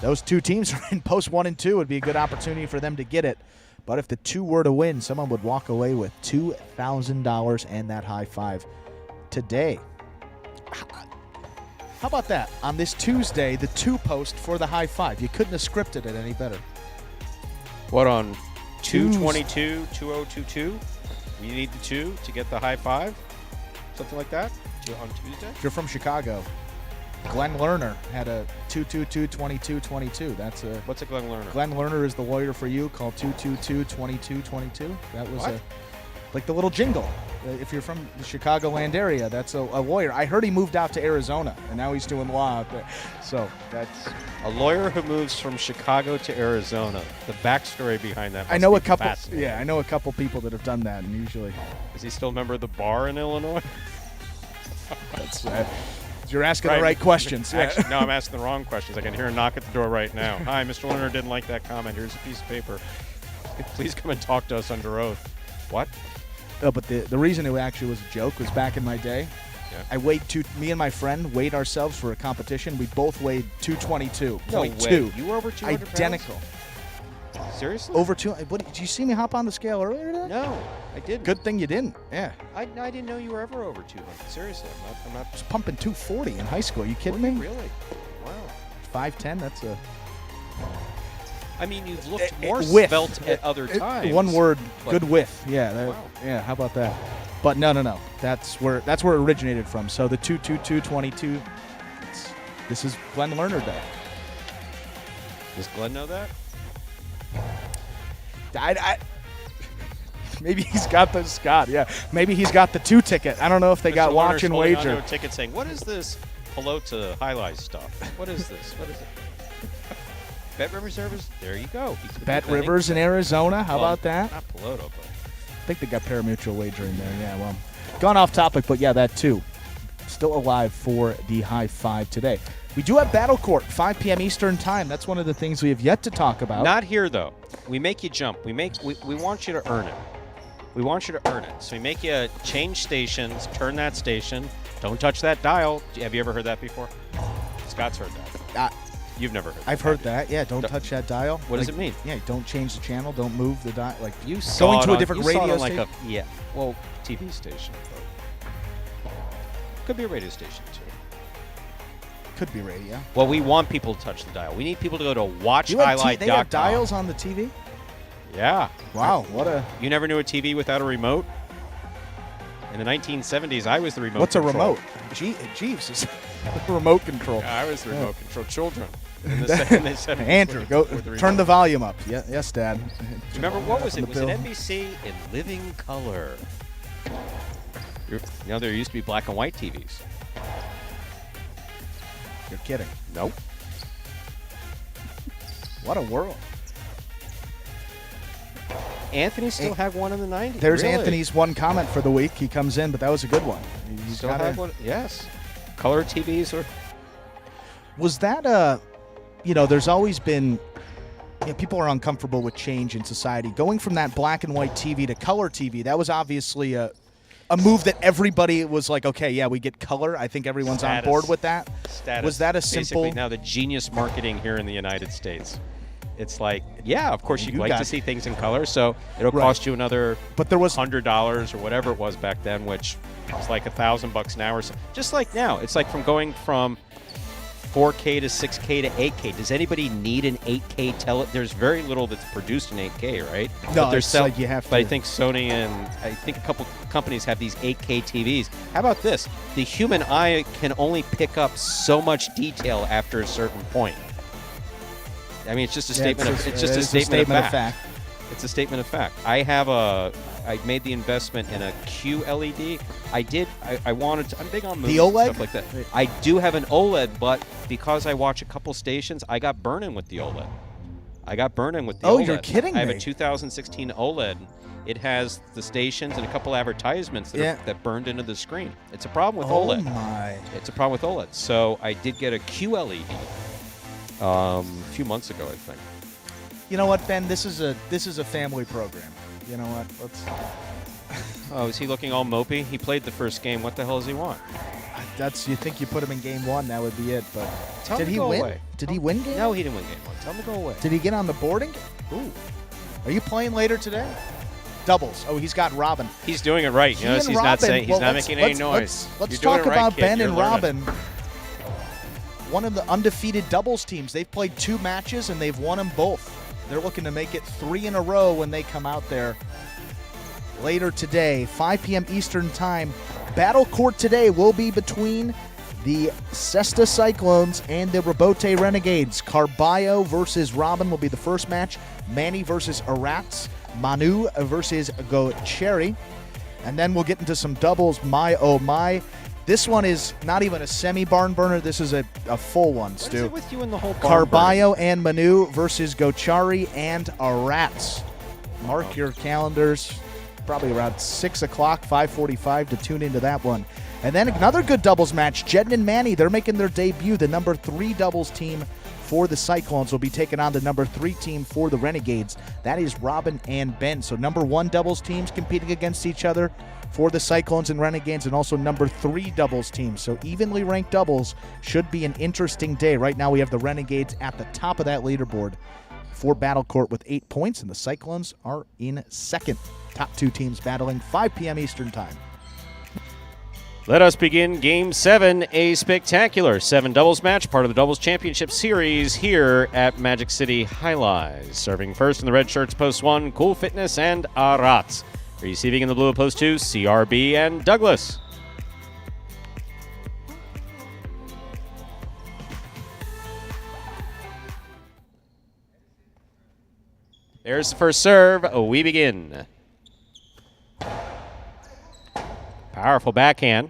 those 2 teams are in post 1 and 2. It would be a good opportunity for them to get it. But if the 2 were to win, someone would walk away with $2,000 and that high 5 today. How about that? On this Tuesday, the 2 post for the high 5. You couldn't have scripted it any better. What, on 222, 2022? We need the 2 to get the high 5? Something like that? On Tuesday? If you're from Chicago, Glenn Lerner had a 222-22-22. That's a. What's a Glenn Lerner? Glenn Lerner is the lawyer for you. Called 222-22-22. That was like the little jingle. If you're from the Chicagoland area, that's a lawyer. I heard he moved out to Arizona, and now he's doing law out there. So that's a lawyer who moves from Chicago to Arizona. The backstory behind that. I know a couple. Yeah, I know a couple people that have done that, and usually. Is he still a member of the bar in Illinois? That's. You're asking the right questions. Actually, no, I'm asking the wrong questions. I can hear a knock at the door right now. Hi, Mr. Lerner didn't like that comment. Here's a piece of paper. Please come and talk to us under oath. What? No, but the reason it actually was a joke was back in my day. Yeah. I weighed me and my friend weighed ourselves for a competition. We both weighed 222. No way. You were over 200 Identical. Pounds? Seriously? Over 200. Did you see me hop on the scale earlier today? No, I didn't. Good thing you didn't. Yeah. I didn't know you were ever over 200. Seriously, I'm not. I was pumping 240 in high school. Are you kidding me? Really? Wow. 5'10". That's a. I mean, you've looked more svelte at other times. One word, good width. Yeah. Wow. Yeah. How about that? But no. That's where it originated from. So the 222-22. This is Glenn Lerner Day. Does Glenn know that? Maybe he's got the Scott. Yeah, maybe he's got the 2 ticket. I don't know if they got watch and wager. A ticket saying, "What is this Pelota highlight stuff? What is this? What is it?" Bet Rivers Service. There you go. Bet Rivers in Arizona. How about that? Not Pelota, but I think they got pari-mutuel wager in there. Yeah, well, gone off topic, but yeah, that too. Still alive for the high five today. We do have Battle Court, 5 p.m. Eastern Time. That's one of the things we have yet to talk about. Not here, though. We make you jump. We want you to earn it. We want you to earn it. So we make you change stations, turn that station. Don't touch that dial. Have you ever heard that before? Scott's heard that. You've never heard that. I've heard that. Yeah, don't touch that dial. What does it mean? Yeah, don't change the channel. Don't move the dial. Like you saw going to a different radio station. Well, TV station. Could be a radio station, too. Could be radio. Well, we want people to touch the dial. We need people to go to watchhighlight.com. They have dials on the TV? Yeah. Wow, what a... You never knew a TV without a remote? In the 1970s, I was the remote What's control. A remote? Jeeves is remote control. Yeah, I was the remote control children. In the 70s. Andrew, go turn the volume up. Yeah, yes, Dad. Remember, what was it? Was it NBC in living color? There used to be black and white TVs. You're kidding. Nope. What a world. Anthony still had one in the 90s. There's really? Anthony's one comment for the week. He comes in, but that was a good one. He's still have one? Yes. Color TVs or... Was that there's always been... people are uncomfortable with change in society. Going from that black and white TV to color TV, that was obviously a move that everybody was like, okay, yeah, we get color. I think everyone's on board with that. Status. Was that a simple... Basically now the genius marketing here in the United States. It's like, yeah, of course you'd like to see things in color, so it'll cost you another $100 or whatever it was back then, which was like $1,000 an hour. So just like now, it's like from going from 4K to 6K to 8K. Does anybody need an 8K There's very little that's produced in 8K, right? No, but it's like you have to. But I think Sony and I think a couple companies have these 8K TVs. How about this? The human eye can only pick up so much detail after a certain point. I mean, it's just a statement of fact. It's a statement of fact. I made the investment in a QLED. I'm big on movies and stuff like that. I do have an OLED, but because I watch a couple stations, I got burn-in with the OLED. Oh, you're kidding me. I have a 2016 OLED. It has the stations and a couple advertisements that burned into the screen. It's a problem with OLED. Oh, my. It's a problem with OLED. So I did get a QLED a few months ago, I think. You know what, Ben? This is a family program. You know what? Let's. Oh, is he looking all mopey? He played the first game. What the hell does he want? You think you put him in game one, that would be it. But did he win? Away. Did he win game? No, he didn't win game one. Tell him to go away. Did he get on the boarding? Ooh. Are you playing later today? Doubles. Oh, he's got Robin. He's doing it right. You notice he's not saying he's not making any noise. Let's talk about Ben and Robin. One of the undefeated doubles teams. They've played 2 matches and they've won them both. They're looking to make it 3 in a row when they come out there later today, 5 p.m. Eastern Time. Battle Court today will be between the Cesta Cyclones and the Rabote Renegades. Carballo versus Robin will be the first match. Manny versus Arats. Manu versus Gocheri. And then we'll get into some doubles. My, oh my. This one is not even a semi-barn burner. This is a full one, Stu. What is it with you in the whole barn Carballo and Manu versus Gochari and Arats. Mark your calendars. Probably around 6 o'clock, 5:45 to tune into that one. And then another good doubles match. Jedden and Manny, they're making their debut. The number 3 doubles team for the Cyclones will be taking on the number 3 team for the Renegades. That is Robin and Ben. So number 1 doubles teams competing against each other for the Cyclones and Renegades, and also number 3 doubles teams. So evenly ranked doubles should be an interesting day. Right now we have the Renegades at the top of that leaderboard for Battle Court with 8 points, and the Cyclones are in second. Top 2 teams battling, 5 p.m. Eastern Time. Let us begin Game 7, a spectacular 7 doubles match, part of the Doubles Championship Series here at Magic City Highlights. Serving first in the red shirts, post 1, Cool Fitness and Arats. Receiving in the blue, post 2, CRB and Douglas. There's the first serve. We begin. Powerful backhand.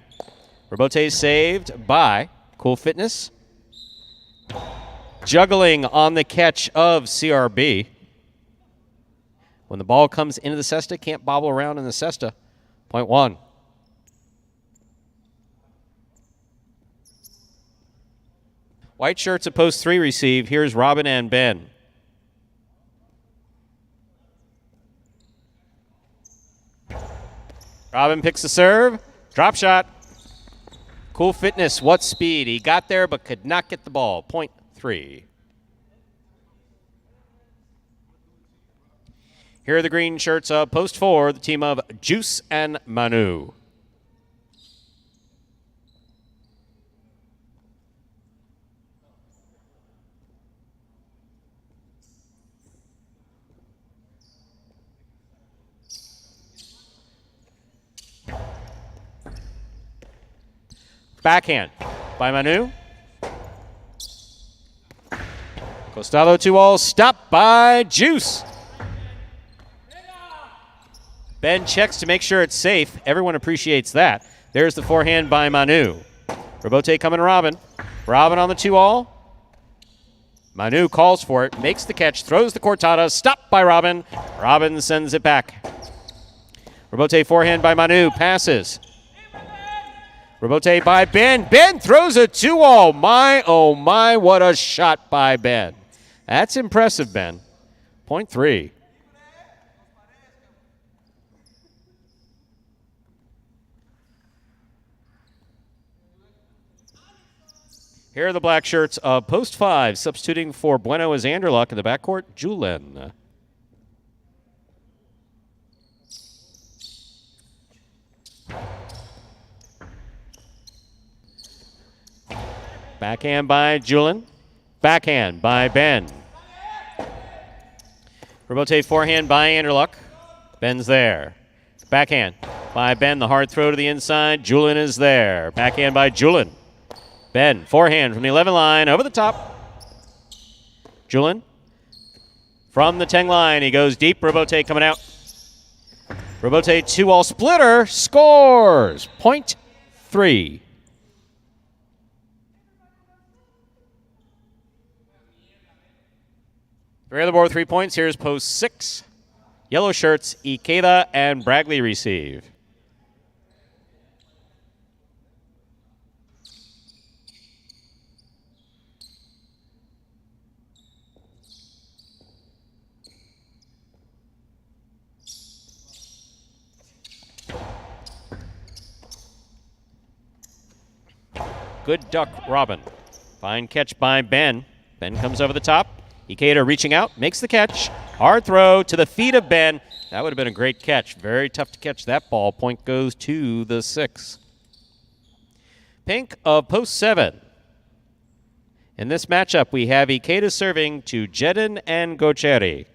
Robote saved by Cool Fitness. Juggling on the catch of CRB. When the ball comes into the cesta, can't bobble around in the cesta. Point 1. White shirts at post 3 receive. Here's Robin and Ben. Robin picks the serve. Drop shot. Cool Fitness, what speed? He got there but could not get the ball. Point 3. Here are the green shirts of post 4, the team of Juice and Manu. Backhand by Manu. Costado 2-all, stopped by Juice. Ben checks to make sure it's safe. Everyone appreciates that. There's the forehand by Manu. Robote coming to Robin. Robin on the 2-all. Manu calls for it, makes the catch, throws the cortada, stopped by Robin. Robin sends it back. Robote forehand by Manu, passes. Robote by Ben. Ben throws a 2-all. My, oh my, what a shot by Ben. That's impressive, Ben. Point 3. Here are the black shirts of post 5. Substituting for Bueno is Anderluck in the backcourt, Julien. Backhand by Julien. Backhand by Ben. Robote forehand by Anderluck. Ben's there. Backhand by Ben. The hard throw to the inside. Julien is there. Backhand by Julien. Ben, forehand from the 11 line, over the top. Julien from the 10 line. He goes deep. Robote coming out. Robote 2-all splitter. Scores. Point 3. Three on the board, 3 points. Here's post 6. Yellow shirts, Ikeda and Bragley receive. Good duck, Robin. Fine catch by Ben. Ben comes over the top. Ikeda reaching out, makes the catch. Hard throw to the feet of Ben. That would have been a great catch. Very tough to catch that ball. Point goes to the 6. Pink of post 7. In this matchup, we have Ikeda serving to Jedin and Gocheri.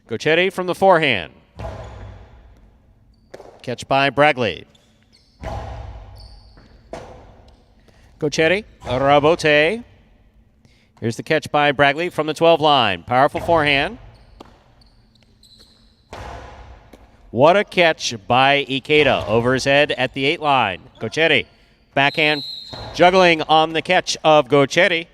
Gochetti from the forehand. Catch by Bragley. Gochetti, Robote. Here's the catch by Bragley from the 12 line. Powerful forehand. What a catch by Ikeda over his head at the 8 line. Gochetti, backhand, juggling on the catch of Gochetti.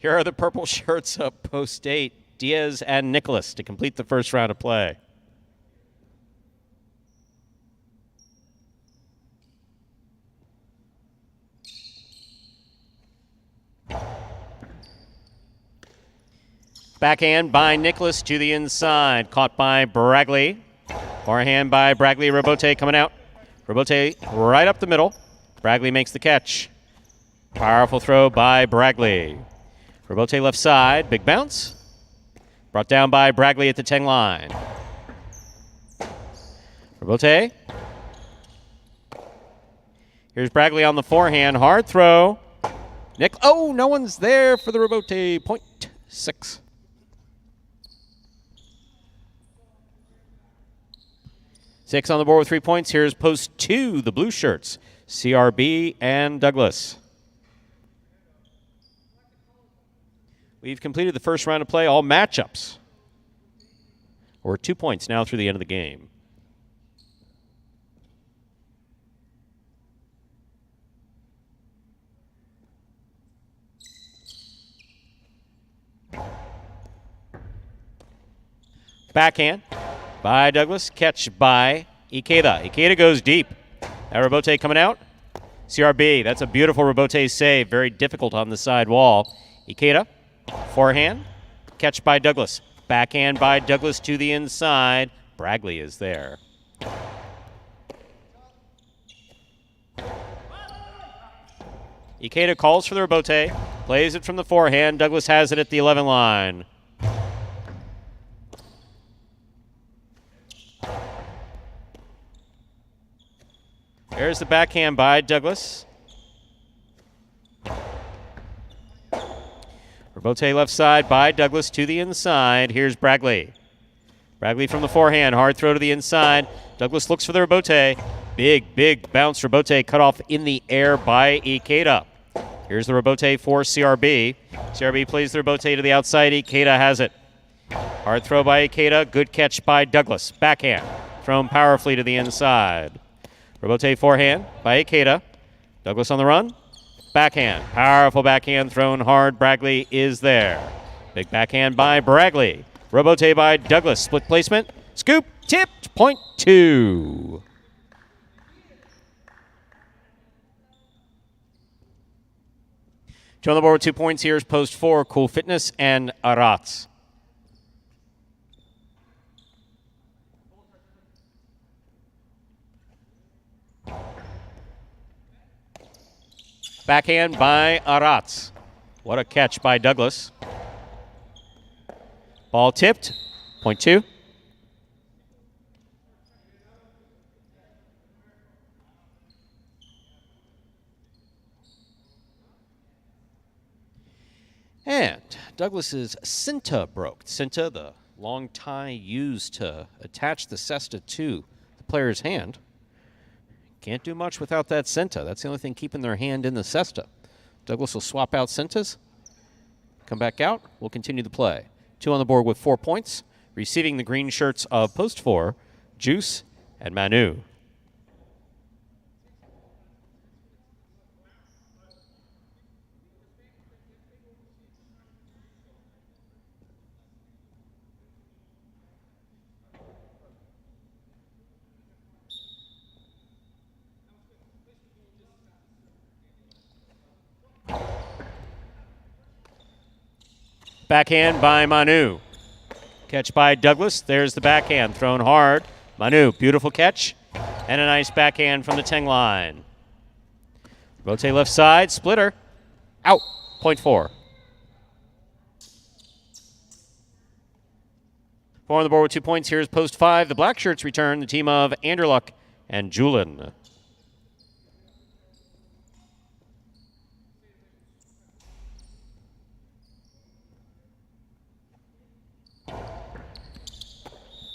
Here are the purple shirts of post 8, Diaz and Nicholas, to complete the first round of play. Backhand by Nicholas to the inside, caught by Bragley. Forehand by Bragley, Robote coming out. Robote right up the middle. Bragley makes the catch. Powerful throw by Bragley. Robote left side, big bounce. Brought down by Bragley at the 10 line. Robote Here's Bragley on the forehand. Hard throw. Nick. Oh, no one's there for the rebote. Point 6. Six on the board with 3 points. Here's post 2, the blue shirts, CRB and Douglas. We've completed the first round of play, all matchups. We're 2 points now through the end of the game. Backhand by Douglas, catch by Ikeda. Ikeda goes deep. That rebote coming out. CRB, that's a beautiful rebote save. Very difficult on the side wall. Ikeda, forehand, catch by Douglas. Backhand by Douglas to the inside. Bragley is there. Ikeda calls for the rebote, plays it from the forehand. Douglas has it at the 11 line. There's the backhand by Douglas. Rebote left side by Douglas to the inside. Here's Bragley. Bragley from the forehand. Hard throw to the inside. Douglas looks for the rebote. Big bounce rebote cut off in the air by Ikeda. Here's the rebote for CRB. CRB plays the rebote to the outside. Ikeda has it. Hard throw by Ikeda. Good catch by Douglas. Backhand. Thrown powerfully to the inside. Rebote forehand by Ikeda. Douglas on the run. Backhand. Powerful backhand thrown hard. Bragley is there. Big backhand by Bragley. Rebote by Douglas. Split placement. Scoop. Tipped. Point 2. Two on the board with 2 points. Here's post 4. Cool Fitness and Arats. Backhand by Arats. What a catch by Douglas. Ball tipped. Point 2. And Douglas's cinta broke. Cinta, the long tie used to attach the cesta to the player's hand. Can't do much without that cinta. That's the only thing keeping their hand in the cesta. Douglas will swap out cintas, come back out. We'll continue the play. 2 on the board with 4 points. Receiving the green shirts of post 4, Juice and Manu. Backhand by Manu. Catch by Douglas. There's the backhand thrown hard. Manu, beautiful catch. And a nice backhand from the 10 line. Rotate left side, splitter. Out. Point 4. 4 on the board with 2 points. Here's post 5. The black shirts return. The team of Anderluck and Julin.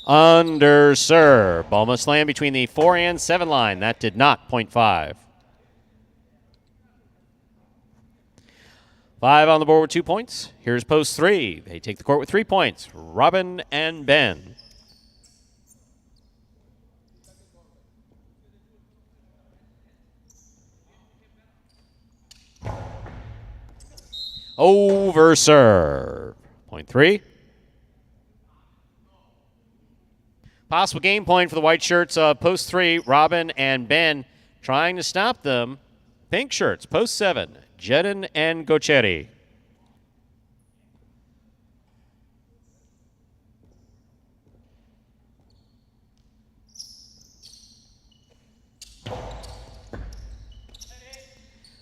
Under serve. Ball must land between the 4 and 7 line. That did not. Point 5. 5 on the board with 2 points. Here's post 3. They take the court with 3 points. Robin and Ben. Over serve. Point 3. Possible game point for the white shirts of post 3, Robin and Ben trying to stop them. Pink shirts, post 7, Jedin and Gocheri.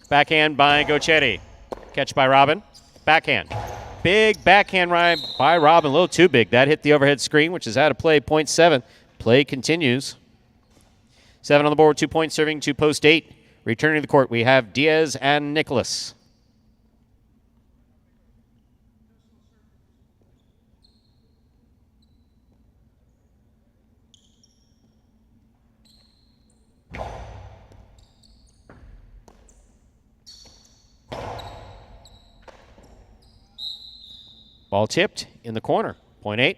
Backhand by Gocheri. Catch by Robin. Backhand. Big backhand ride by Robin, a little too big. That hit the overhead screen, which is out of play, point 7. Play continues. 7 on the board, 2 points, serving to post 8. Returning to the court, we have Diaz and Nicholas. Ball tipped in the corner, point 8.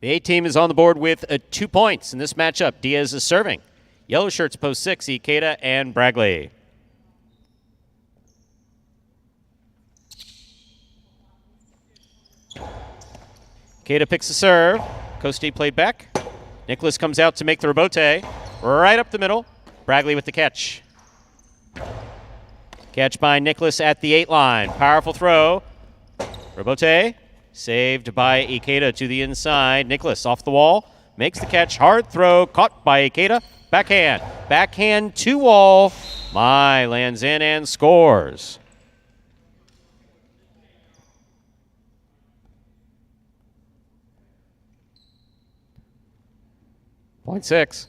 The 8 team is on the board with 2 points in this matchup. Diaz is serving. Yellow shirts post 6, Ikeda and Bragley. Ikeda picks the serve. Costi played back. Nicholas comes out to make the rebote. Right up the middle. Bragley with the catch. Catch by Nicholas at the 8 line. Powerful throw. Rebote. Saved by Ikeda to the inside. Nicholas off the wall. Makes the catch. Hard throw. Caught by Ikeda. Backhand. Backhand to wall. Mai lands in and scores. Point 6.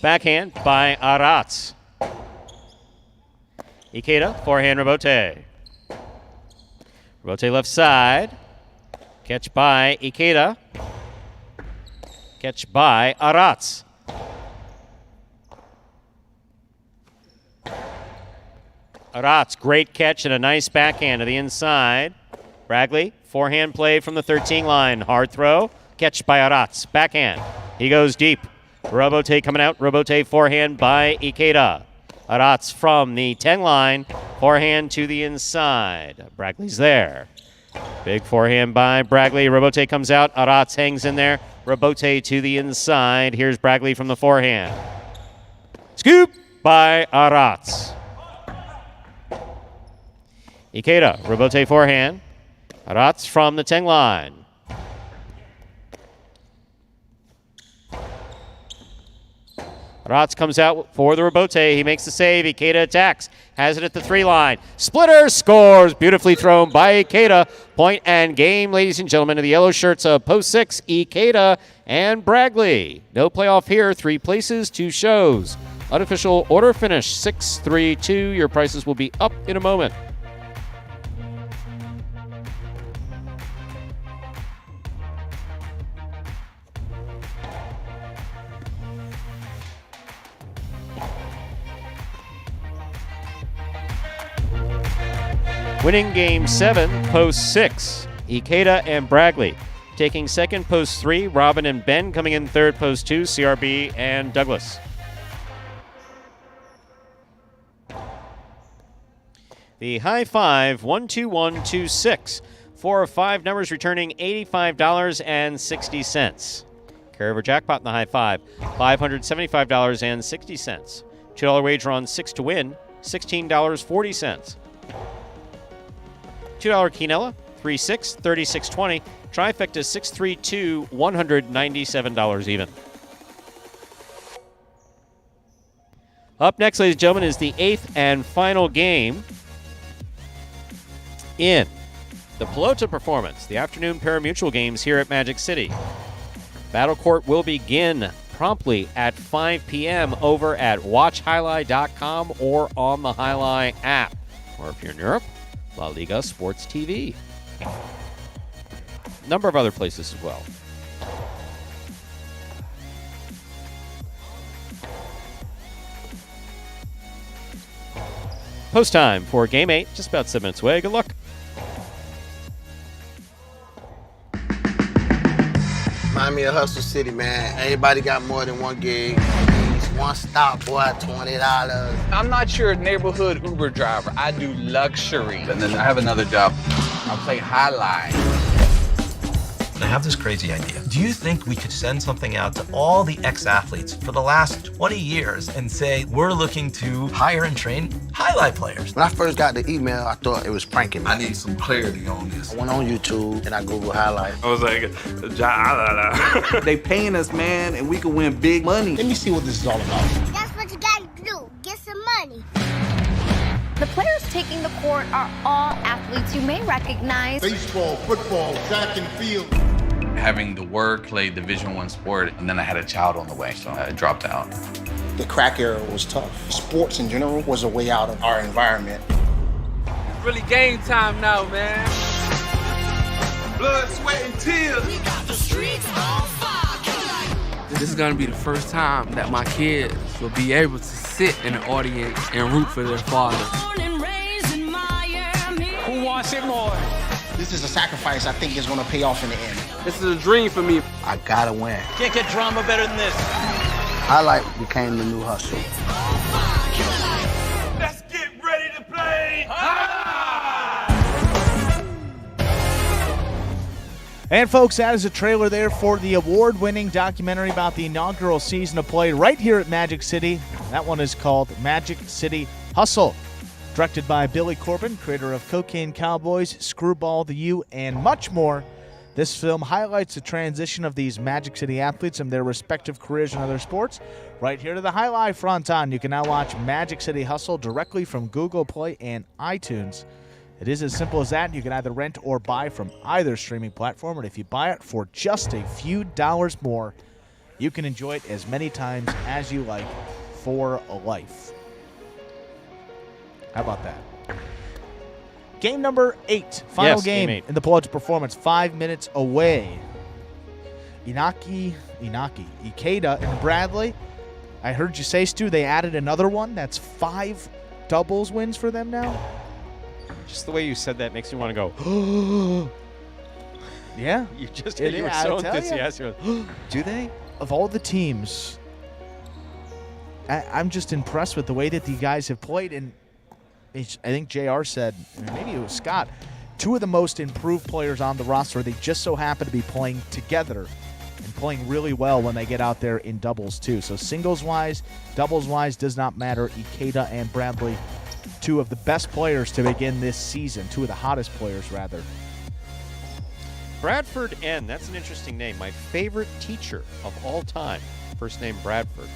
Backhand by Aratz. Ikeda, forehand rebote. Rebote left side. Catch by Ikeda. Catch by Aratz. Aratz, great catch and a nice backhand to the inside. Bragley, forehand play from the 13 line. Hard throw. Catch by Aratz. Backhand. He goes deep. Rebote coming out. Rebote forehand by Ikeda. Aratz from the 10 line. Forehand to the inside. Bragley's there. Big forehand by Bragley. Rebote comes out. Aratz hangs in there. Rebote to the inside. Here's Bragley from the forehand. Scoop by Aratz. Ikeda, rebote forehand. Aratz from the 10 line. Aratz comes out for the rebote. He makes the save. Ikeda attacks. Has it at the 3 line. Splitter scores. Beautifully thrown by Ikeda. Point and game, ladies and gentlemen, of the yellow shirts of post 6, Ikeda and Bragley. No playoff here. 3 places, 2 shows. Unofficial order finish 6-3-2. Your prices will be up in a moment. Winning game 7, post 6, Ikeda and Bragley. Taking second, post 3, Robin and Ben. Coming in third, post 2, CRB and Douglas. The high 5, 12126. 4 of 5 numbers returning $85.60. Carry over jackpot in the high 5, $575.60. $2 wager on 6 to win, $16.40. $2 quinella, 3-6, 36.20. Trifecta 632, $197 even. Up next, ladies and gentlemen, is the 8th and final game in the Pelota performance, the afternoon Pari-mutuel games here at Magic City. Battle Court will begin promptly at 5 p.m. over at watchhighlight.com or on the Highlight app. Or if you're in Europe, La Liga Sports TV. A number of other places as well. Post time for Game 8, just about 7 minutes away. Good luck. Remind me of Hustle City, man. Everybody got more than one gig. One stop, boy, $20. I'm not your neighborhood Uber driver. I do luxury. And then I have another job. I play Highline. I have this crazy idea. Do you think we could send something out to all the ex-athletes for the last 20 years and say, we're looking to hire and train highlight players? When I first got the email, I thought it was pranking me. I need some clarity on this. I went on YouTube and I Googled highlight. I was like, They paying us, man, and we can win big money. Let me see what this is all about. That's what you gotta do. Get some money. The players taking the court are all athletes you may recognize. Baseball, football, track and field. Having the word play Division I sport, and then I had a child on the way, so I dropped out. The crack era was tough. Sports in general was a way out of our environment. It's really game time now, man. Blood, sweat, and tears. We got the streets on fire. This is gonna be the first time that my kids will be able to sit in the audience and root for their father. Who wants it more? This is a sacrifice I think is going to pay off in the end. This is a dream for me. I gotta win. Can't get drama better than this. Highlight became the new hustle. Let's get ready to play. And folks, that is a trailer there for the award-winning documentary about the inaugural season of play right here at Magic City. That one is called Magic City Hustle. Directed by Billy Corbin, creator of Cocaine Cowboys, Screwball, The U, and much more. This film highlights the transition of these Magic City athletes and their respective careers in other sports. Right here to the highlight front on. You can now watch Magic City Hustle directly from Google Play and iTunes. It is as simple as that. You can either rent or buy from either streaming platform, and if you buy it for just a few dollars more, you can enjoy it as many times as you like for life. How about that? Game number 8, final Yes, game game 8. in the Pelota performance, 5 minutes away. Ikeda and Bradley. I heard you say, Stu, they added another one. That's 5 doubles wins for them now. Just the way you said that makes me want to go, Yeah. You just It you were is, I so tell ya. enthusiastic. Do they? Of all the teams, I'm just impressed with the way that the guys have played. And I think JR said, maybe it was Scott, 2 of the most improved players on the roster. They just so happen to be playing together and playing really well when they get out there in doubles too. So singles-wise, doubles-wise, does not matter. Ikeda and Bradley, 2 of the best players to begin this season. 2 of the hottest players, rather. Bradford N. That's an interesting name. My favorite teacher of all time. First name Bradford.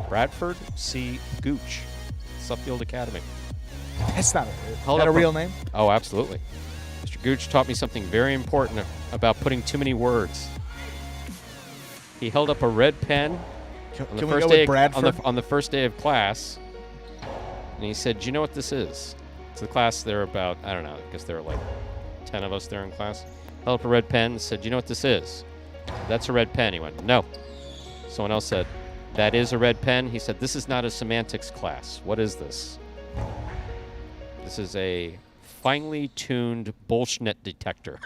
Bradford C. Gooch, Suffield Academy. That's not Held a up real name? Oh, absolutely. Mr. Gooch taught me something very important about putting too many words. He held up a red pen on the first day on the first day of class, and he said, "Do you know what this is?" To the class, there were about, I don't know, I guess there were like 10 of us there in class. Held up a red pen and said, "Do you know what this is?" "That's a red pen." He went, "No." Someone else said, "That is a red pen." He said, "This is not a semantics class. What is this?" "This is a finely tuned bullshit detector."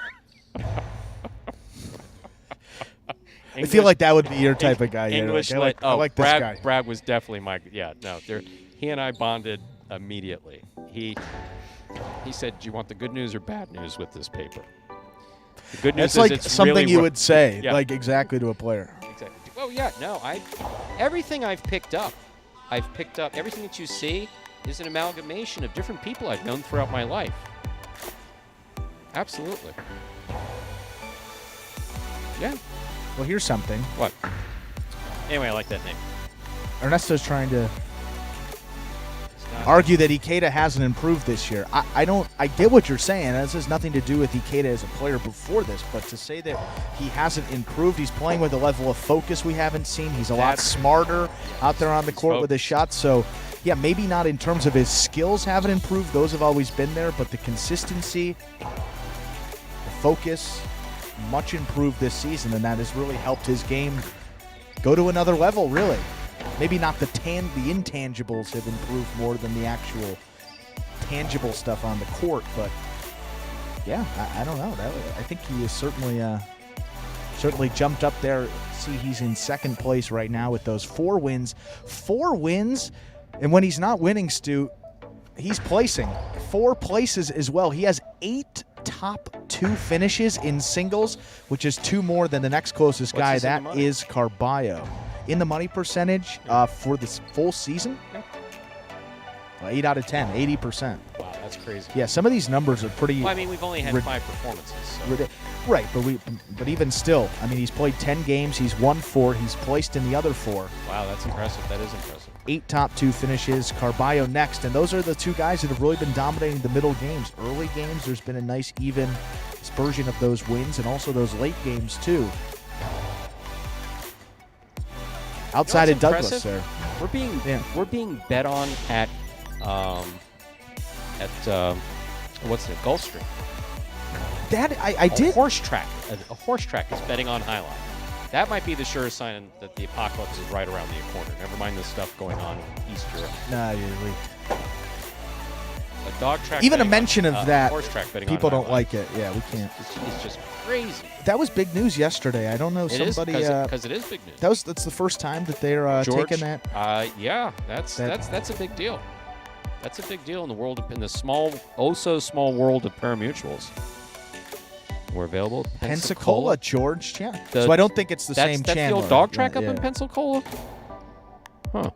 I feel like that would be your type of guy. English I like this Brad, guy. Brad was definitely my, he and I bonded immediately. He said, "Do you want the good news or bad news with this paper?" The good news It's is like it's something really you would say, Yeah. like exactly to a player. Exactly. Well, yeah, no, everything I've picked up, everything that you see is an amalgamation of different people I've known throughout my life. Absolutely. Yeah. Well, here's something. What? Anyway, I like that name. Ernesto's trying to argue that Ikeda hasn't improved this year. I get what you're saying. This has nothing to do with Ikeda as a player before this, but to say that he hasn't improved, he's playing with a level of focus we haven't seen. He's a lot smarter out there on the court with his shots. So, yeah, maybe not in terms of his skills haven't improved. Those have always been there, but the consistency, the focus, much improved this season, and that has really helped his game go to another level, really. Maybe not the intangibles have improved more than the actual tangible stuff on the court, but yeah, I don't know. I think he is certainly jumped up there. See, he's in second place right now with those 4 wins. 4 wins, and when he's not winning, Stu, he's placing 4 places as well. He has 8 top 2 finishes in singles, which is 2 more than the next closest guy. That is Carballo. In the money percentage for this full season, 8 out of 10, 80%. Wow, that's crazy. Yeah, some of these numbers are pretty. Well, I mean, we've only had 5 performances. So. Right, but even still, I mean, he's played 10 games. He's won 4. He's placed in the other 4. Wow, that's impressive. That is impressive. 8 top 2 finishes. Carballo next, and those are the 2 guys that have really been dominating the middle games. Early games, there's been a nice even dispersion of those wins, and also those late games too. Outside of Douglas there. We're being bet on at what's the Gulfstream? That I did. A horse track is betting on Highline. That might be the surest sign that the apocalypse is right around the corner. Never mind the stuff going on in East Europe. Nah, A dog track. Even a mention of that, horse track betting people on don't Highline. like it. Yeah, we can't. It's just crazy. That was big news yesterday. I don't know It somebody because it is big news. That's the first time that they're George, taking that. Yeah, that's a big deal. That's a big deal in the world in the small, so small world of pari-mutuels. We're available at Pensacola, George. Yeah. So I don't think it's the same That's Chandler. the old dog track Yeah, up in yeah. Pensacola. Huh.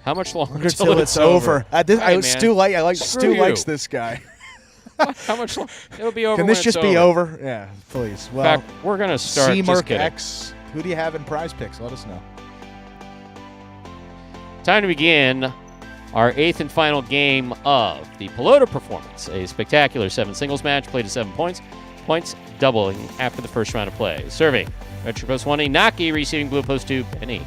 How much longer Until it's over. Stu Screw likes you. this guy. How much longer? It'll be over. Can when this just it's be over? over? Yeah, please. Well, In fact, we're gonna start. Just C-Merc kidding. X. Who do you have in Prize Picks? Let us know. Time to begin our 8th and final game of the Pelota performance. A spectacular 7 singles match played at 7 points. Points doubling after the first round of play. Serving, Retro Post 1, Inaki. Receiving Blue Post 2, Benny.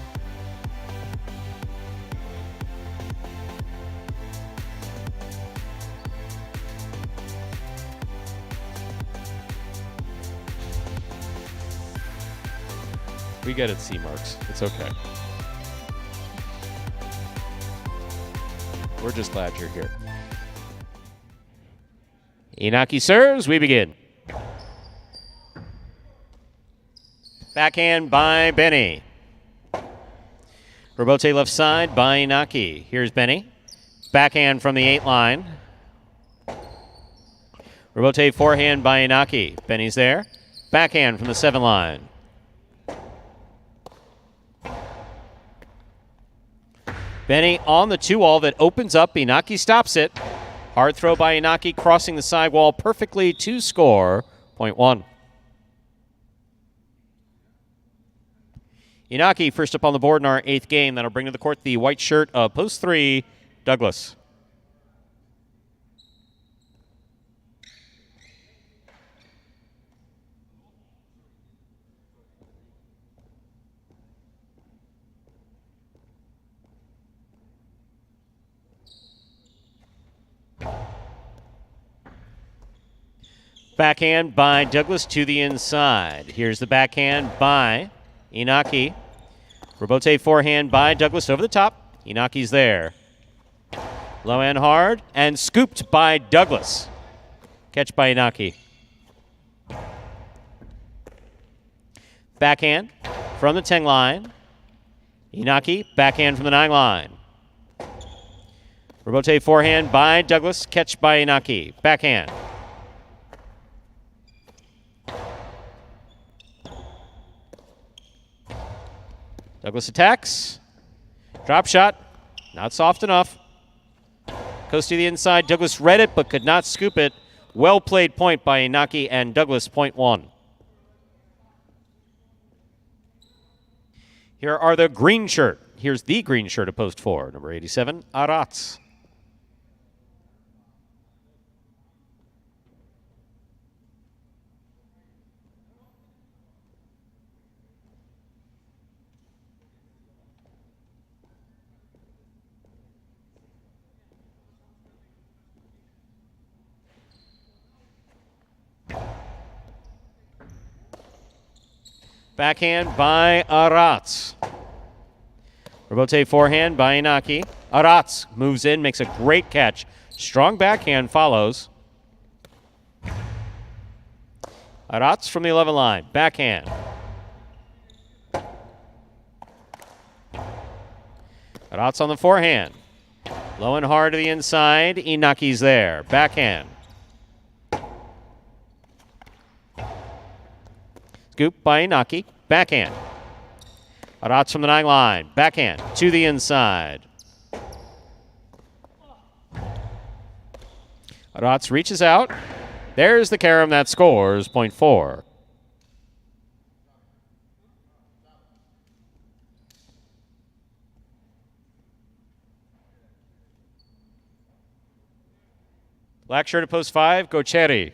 We get it, C-Marks. It's okay. We're just glad you're here. Inaki serves. We begin. Backhand by Benny. Robote left side by Inaki. Here's Benny. Backhand from the 8 line. Robote forehand by Inaki. Benny's there. Backhand from the 7 line. Benny on the 2-all that opens up. Inaki stops it. Hard throw by Inaki, crossing the sidewall perfectly to score. Point 1. Inaki first up on the board in our 8th game. That'll bring to the court the white shirt of Post 3, Douglas. Backhand by Douglas to the inside. Here's the backhand by Inaki. Robote forehand by Douglas over the top. Inaki's there. Low and hard and scooped by Douglas. Catch by Inaki. Backhand from the 10 line. Inaki, backhand from the 9 line. Robote forehand by Douglas. Catch by Inaki. Backhand. Douglas attacks. Drop shot. Not soft enough. Goes to the inside. Douglas read it but could not scoop it. Well played point by Inaki and Douglas, point 1. Here are the green shirt. Here's the green shirt of Post 4, number 87, Arats. Backhand by Arats. Robote forehand by Inaki. Arats moves in, makes a great catch. Strong backhand follows. Arats from the 11 line. Backhand. Arats on the forehand. Low and hard to the inside. Inaki's there. Backhand. Scoop by Inaki. Backhand. Arats from the 9 line. Backhand to the inside. Arats reaches out. There's the carom that scores, point 4. Black shirt at post 5, Gocheri.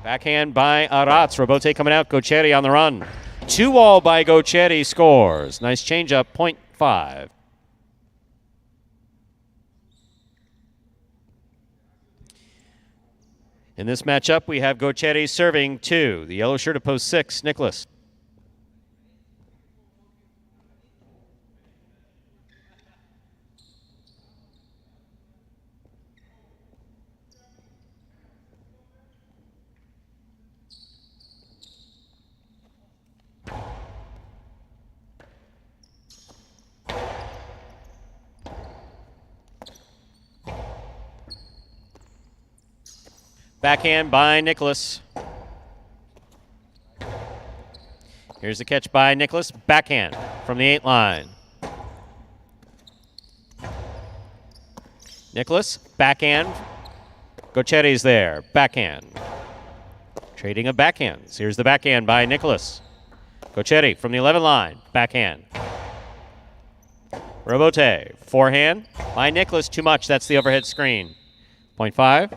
Backhand by Arats. Robote coming out. Gocheri on the run. 2-all by Gocheri scores. Nice changeup, point 5. In this matchup, we have Gocheri serving 2. The yellow shirt at post 6, Nicholas. Backhand by Nicholas. Here's the catch by Nicholas. Backhand from the 8 line. Nicholas, backhand. Gocheri's there. Backhand. Trading of backhands. Here's the backhand by Nicholas. Gocheri from the 11 line. Backhand. Robote. Forehand by Nicholas. Too much. That's the overhead screen. Point 5.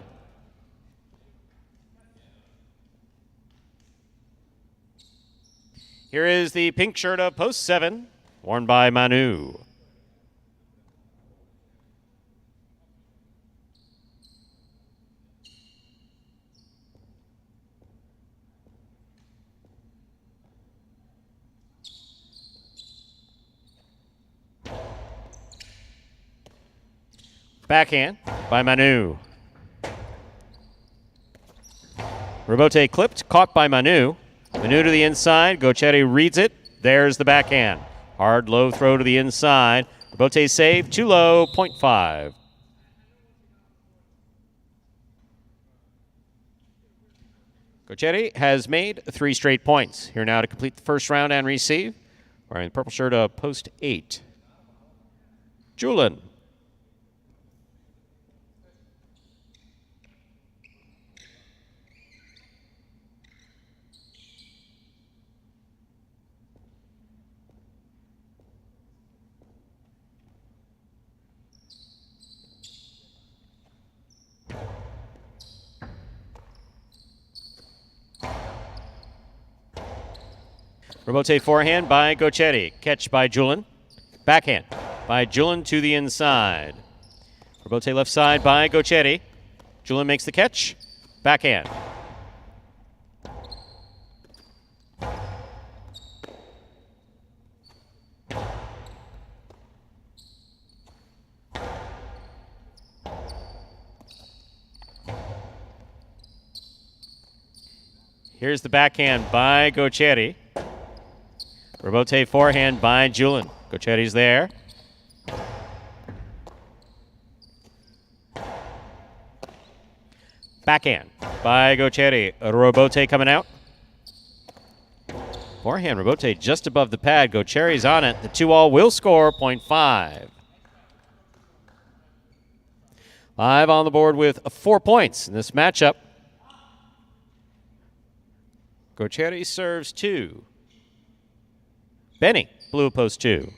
Here is the pink shirt of post 7, worn by Manu. Backhand by Manu. Robote clipped, caught by Manu. Manu to the inside. Gocheri reads it. There's the backhand. Hard, low throw to the inside. Robote save. Too low. Point 5. Gocheri has made 3 straight points. Here now to complete the first round and receive. Wearing the purple shirt of post 8. Julin. Robote forehand by Gocheri. Catch by Julin. Backhand by Julin to the inside. Robote left side by Gocheri. Julin makes the catch. Backhand. Here's the backhand by Gocheri. Robote forehand by Julin. Gocheri's there. Backhand by Gocheri. Robote coming out. Forehand Robote just above the pad. Gocheri's on it. The 2-all will score, point 5. Live on the board with 4 points in this matchup. Gocheri serves 2. Benny, blue post 2.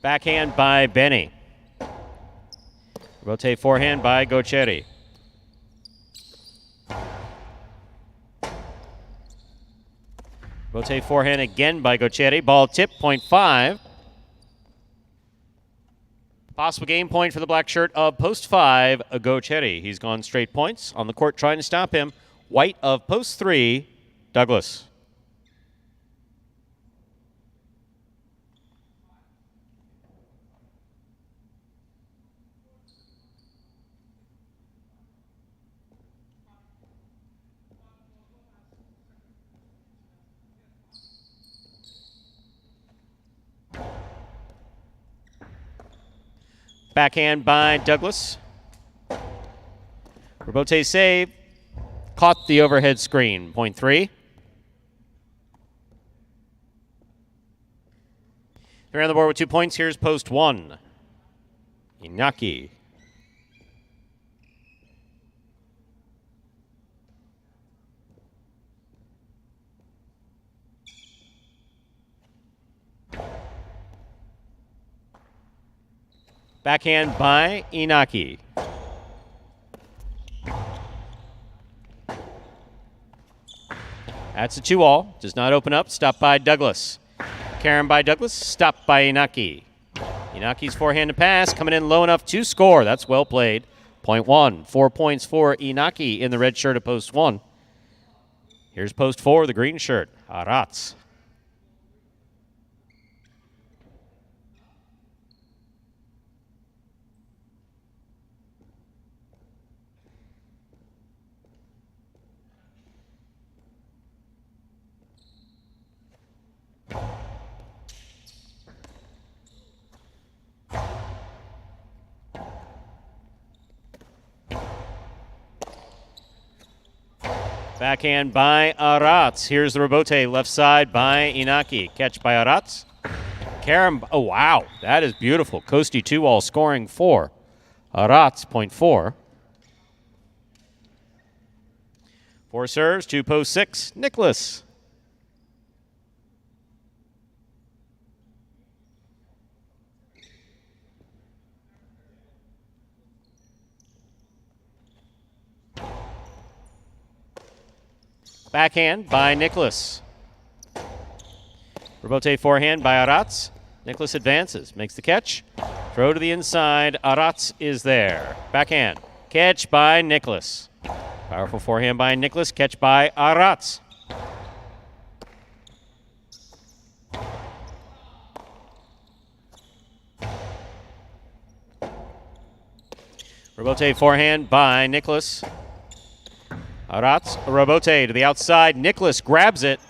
Backhand by Benny. Rotate forehand by Gocheri. Rotate forehand again by Gocheri. Ball tip, point 5. Possible game point for the black shirt of post 5, Gochetti. He's gone straight points. On the court trying to stop him, white of post 3, Douglas. Backhand by Douglas. Robote save. Caught the overhead screen. Point 3. They're on the board with 2 points. Here's post 1. Inaki. Backhand by Inaki. That's a 2-all. Does not open up. Stopped by Douglas. Karen by Douglas. Stopped by Inaki. Inaki's forehand to pass. Coming in low enough to score. That's well played. Point 1. 4 points for Inaki in the red shirt of post 1. Here's post 4, the green shirt. Arats. Backhand by Arats. Here's the rebote, left side by Inaki. Catch by Arats. Karam, oh wow, that is beautiful. Kosti 2-all scoring 4. Arats, point 4. 4 serves, 2 post 6. Nicholas. Backhand by Nicholas. Rebote forehand by Arats. Nicholas advances, makes the catch. Throw to the inside. Arats is there. Backhand. Catch by Nicholas. Powerful forehand by Nicholas. Catch by Arats. Rebote forehand by Nicholas. Arats, rebote to the outside. Nicholas grabs it,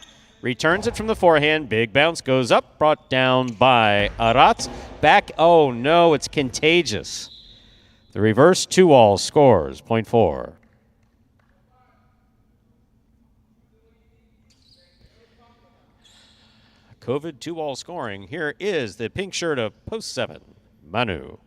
returns it from the forehand. Big bounce goes up, brought down by Arats. Back, oh no, it's contagious. The reverse 2-all scores, point 4. COVID 2-all scoring. Here is the pink shirt of post 7, Manu.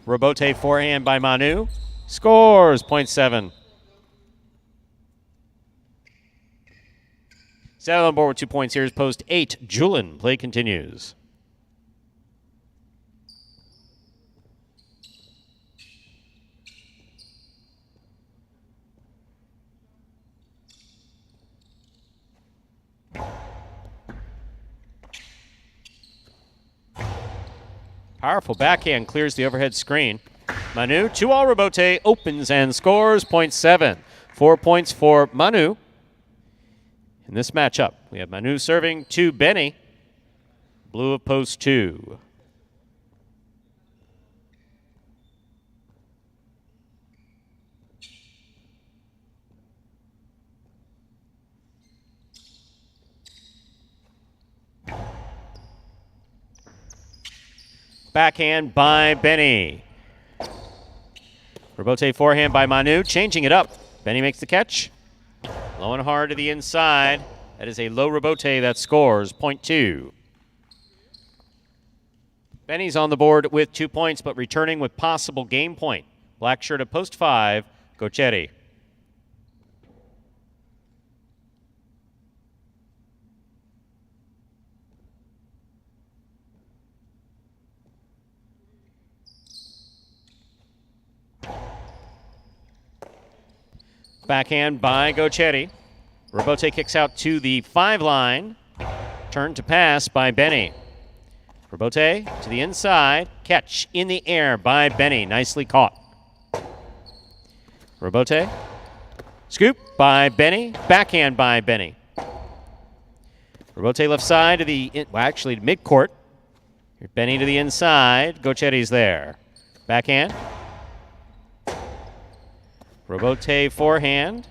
Rebote forehand by Manu. Scores, point 7. 7 on board with 2 points. Here's post 8, Julin. Play continues. Powerful backhand clears the overhead screen. Manu, 2-all rebote, opens and scores, point 7. 4 points for Manu in this matchup. We have Manu serving to Benny. Blue of post 2. Backhand by Benny. Rebote forehand by Manu, changing it up. Benny makes the catch. Low and hard to the inside. That is a low rebote that scores, point 2. Benny's on the board with 2 points, but returning with possible game point. Black shirt of post 5, Gochetti. Backhand by Gochetti. Robote kicks out to the 5 line. Turn to pass by Benny. Robote to the inside. Catch in the air by Benny. Nicely caught. Robote. Scoop by Benny. Backhand by Benny. Robote left side to the, to mid-court. Benny to the inside. Gochetti's there. Backhand. Robote forehand.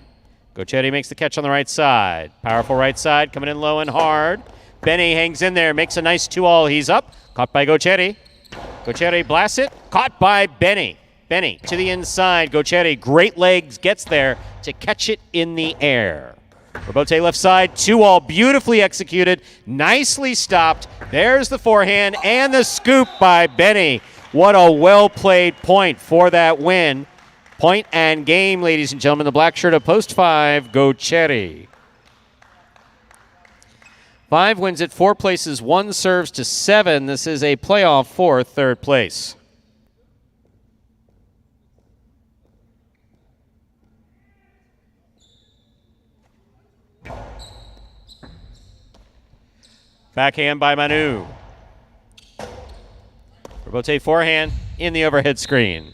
Gochetti makes the catch on the right side. Powerful right side, coming in low and hard. Benny hangs in there, makes a nice 2-all. He's up. Caught by Gochetti. Gochetti blasts it. Caught by Benny. Benny to the inside. Gochetti, great legs, gets there to catch it in the air. Robote left side, 2-all, beautifully executed. Nicely stopped. There's the forehand and the scoop by Benny. What a well-played point for that win. Point and game, ladies and gentlemen. The black shirt of post 5, Gochetti. 5 wins it 4 places, 1 serves to 7. This is a playoff for 3rd place. Backhand by Manu. Robote forehand in the overhead screen.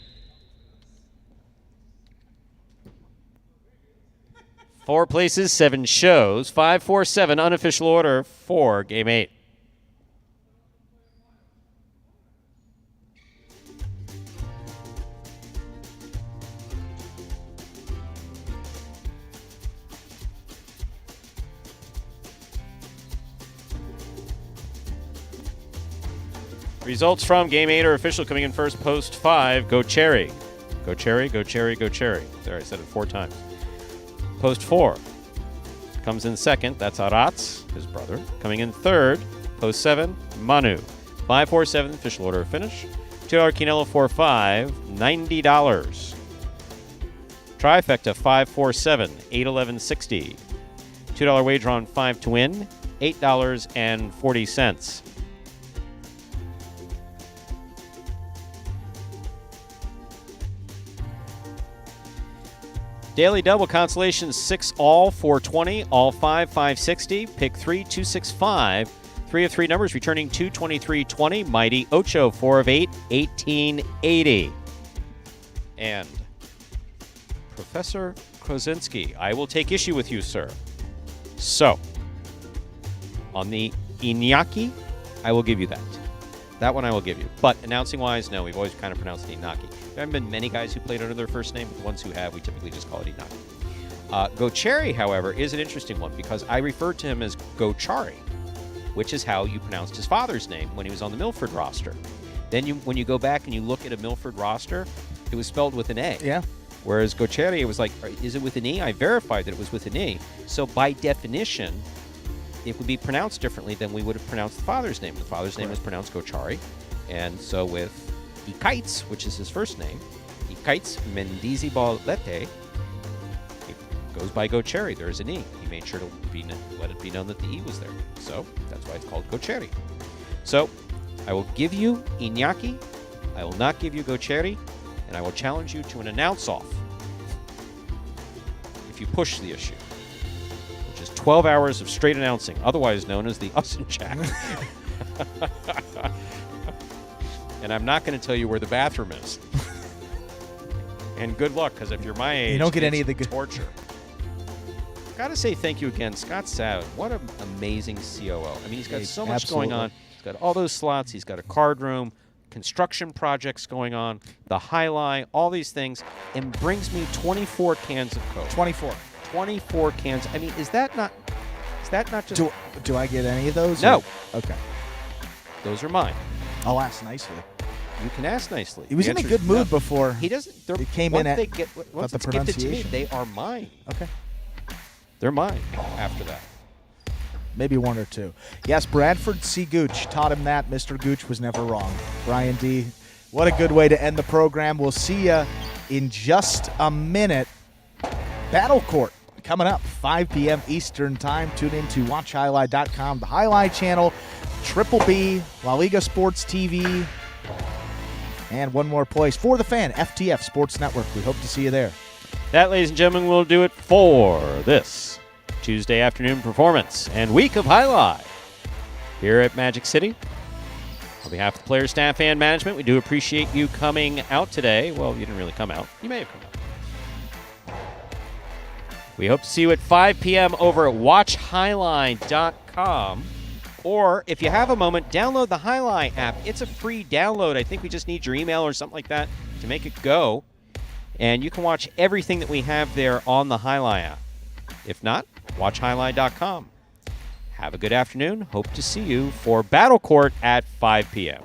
4 places, 7 shows. 5, 4, 7, unofficial order for Game 8. Results from Game 8 are official. Coming in first, post 5, Gochetti. Gochetti, Gochetti, Gochetti. There, I said it 4 times. Post 4 comes in second. That's Aratz, his brother. Coming in third, post 7, Manu. 5, 4, 7, official order of finish. $2 Quinello 4-5, $90. Trifecta 5, 4, 7, $811.60. $2 wager on 5 to win, $8.40. Daily double consolation 6 all 420, all 5 560, pick 3 265. 3 of 3 numbers returning 22320. Mighty Ocho 4 of 8 1880. And Professor Krosinski, I will take issue with you, sir. So, on the Iñaki, I will give you that. That one I will give you. But announcing-wise, no, we've always kind of pronounced it Inaki. There haven't been many guys who played under their first name, but the ones who have, we typically just call it Inaki. Gochetti, however, is an interesting one because I referred to him as Gochari, which is how you pronounced his father's name when he was on the Milford roster. Then when you go back and you look at a Milford roster, it was spelled with an A. Yeah. Whereas Gochetti, it was like, is it with an E? I verified that it was with an E. So by definition, it would be pronounced differently than we would have pronounced the father's name. The father's name was pronounced Gochari. And so with Ikaitz, which is his first name, Ikaitz Mendizibalete, it goes by Gochetti. There is an E. He made sure to let it be known that the E was there. So that's why it's called Gochetti. So I will give you Iñaki. I will not give you Gochetti. And I will challenge you to an announce-off if you push the issue, which is 12 hours of straight announcing, otherwise known as the Us and Jack. And I'm not going to tell you where the bathroom is. And good luck, because if you're my age, you don't get any of the torture. Got to say thank you again, Scott Savage. What an amazing COO. I mean, he's got so much going on. He's got all those slots. He's got a card room, construction projects going on, the Highlight, all these things, and brings me 24 cans of Coke. 24 cans. I mean, is that not just... Do I get any of those? No. Or? Okay. Those are mine. I'll ask nicely. You can ask nicely. He was in a good mood before. He doesn't. It came in at once the it's gifted to me, pronunciation. they are mine. Okay. They're mine after that. Maybe 1 or 2. Yes, Bradford C. Gooch taught him that. Mr. Gooch was never wrong. Brian D., what a good way to end the program. We'll see you in just a minute. Battle Court coming up, 5 p.m. Eastern Time. Tune in to WatchHighlight.com, the Highlight Channel, Triple B, La Liga Sports TV, and one more place for the fan, FTF Sports Network. We hope to see you there. That, ladies and gentlemen, will do it for this Tuesday afternoon performance and week of highlight here at Magic City. On behalf of the players, staff, and management, we do appreciate you coming out today. Well, you didn't really come out. You may have come out. We hope to see you at 5 p.m. over at watchhighline.com. Or if you have a moment, download the Highline app. It's a free download. I think we just need your email or something like that to make it go. And you can watch everything that we have there on the Highline app. If not, watchhighline.com. Have a good afternoon. Hope to see you for Battle Court at 5 p.m.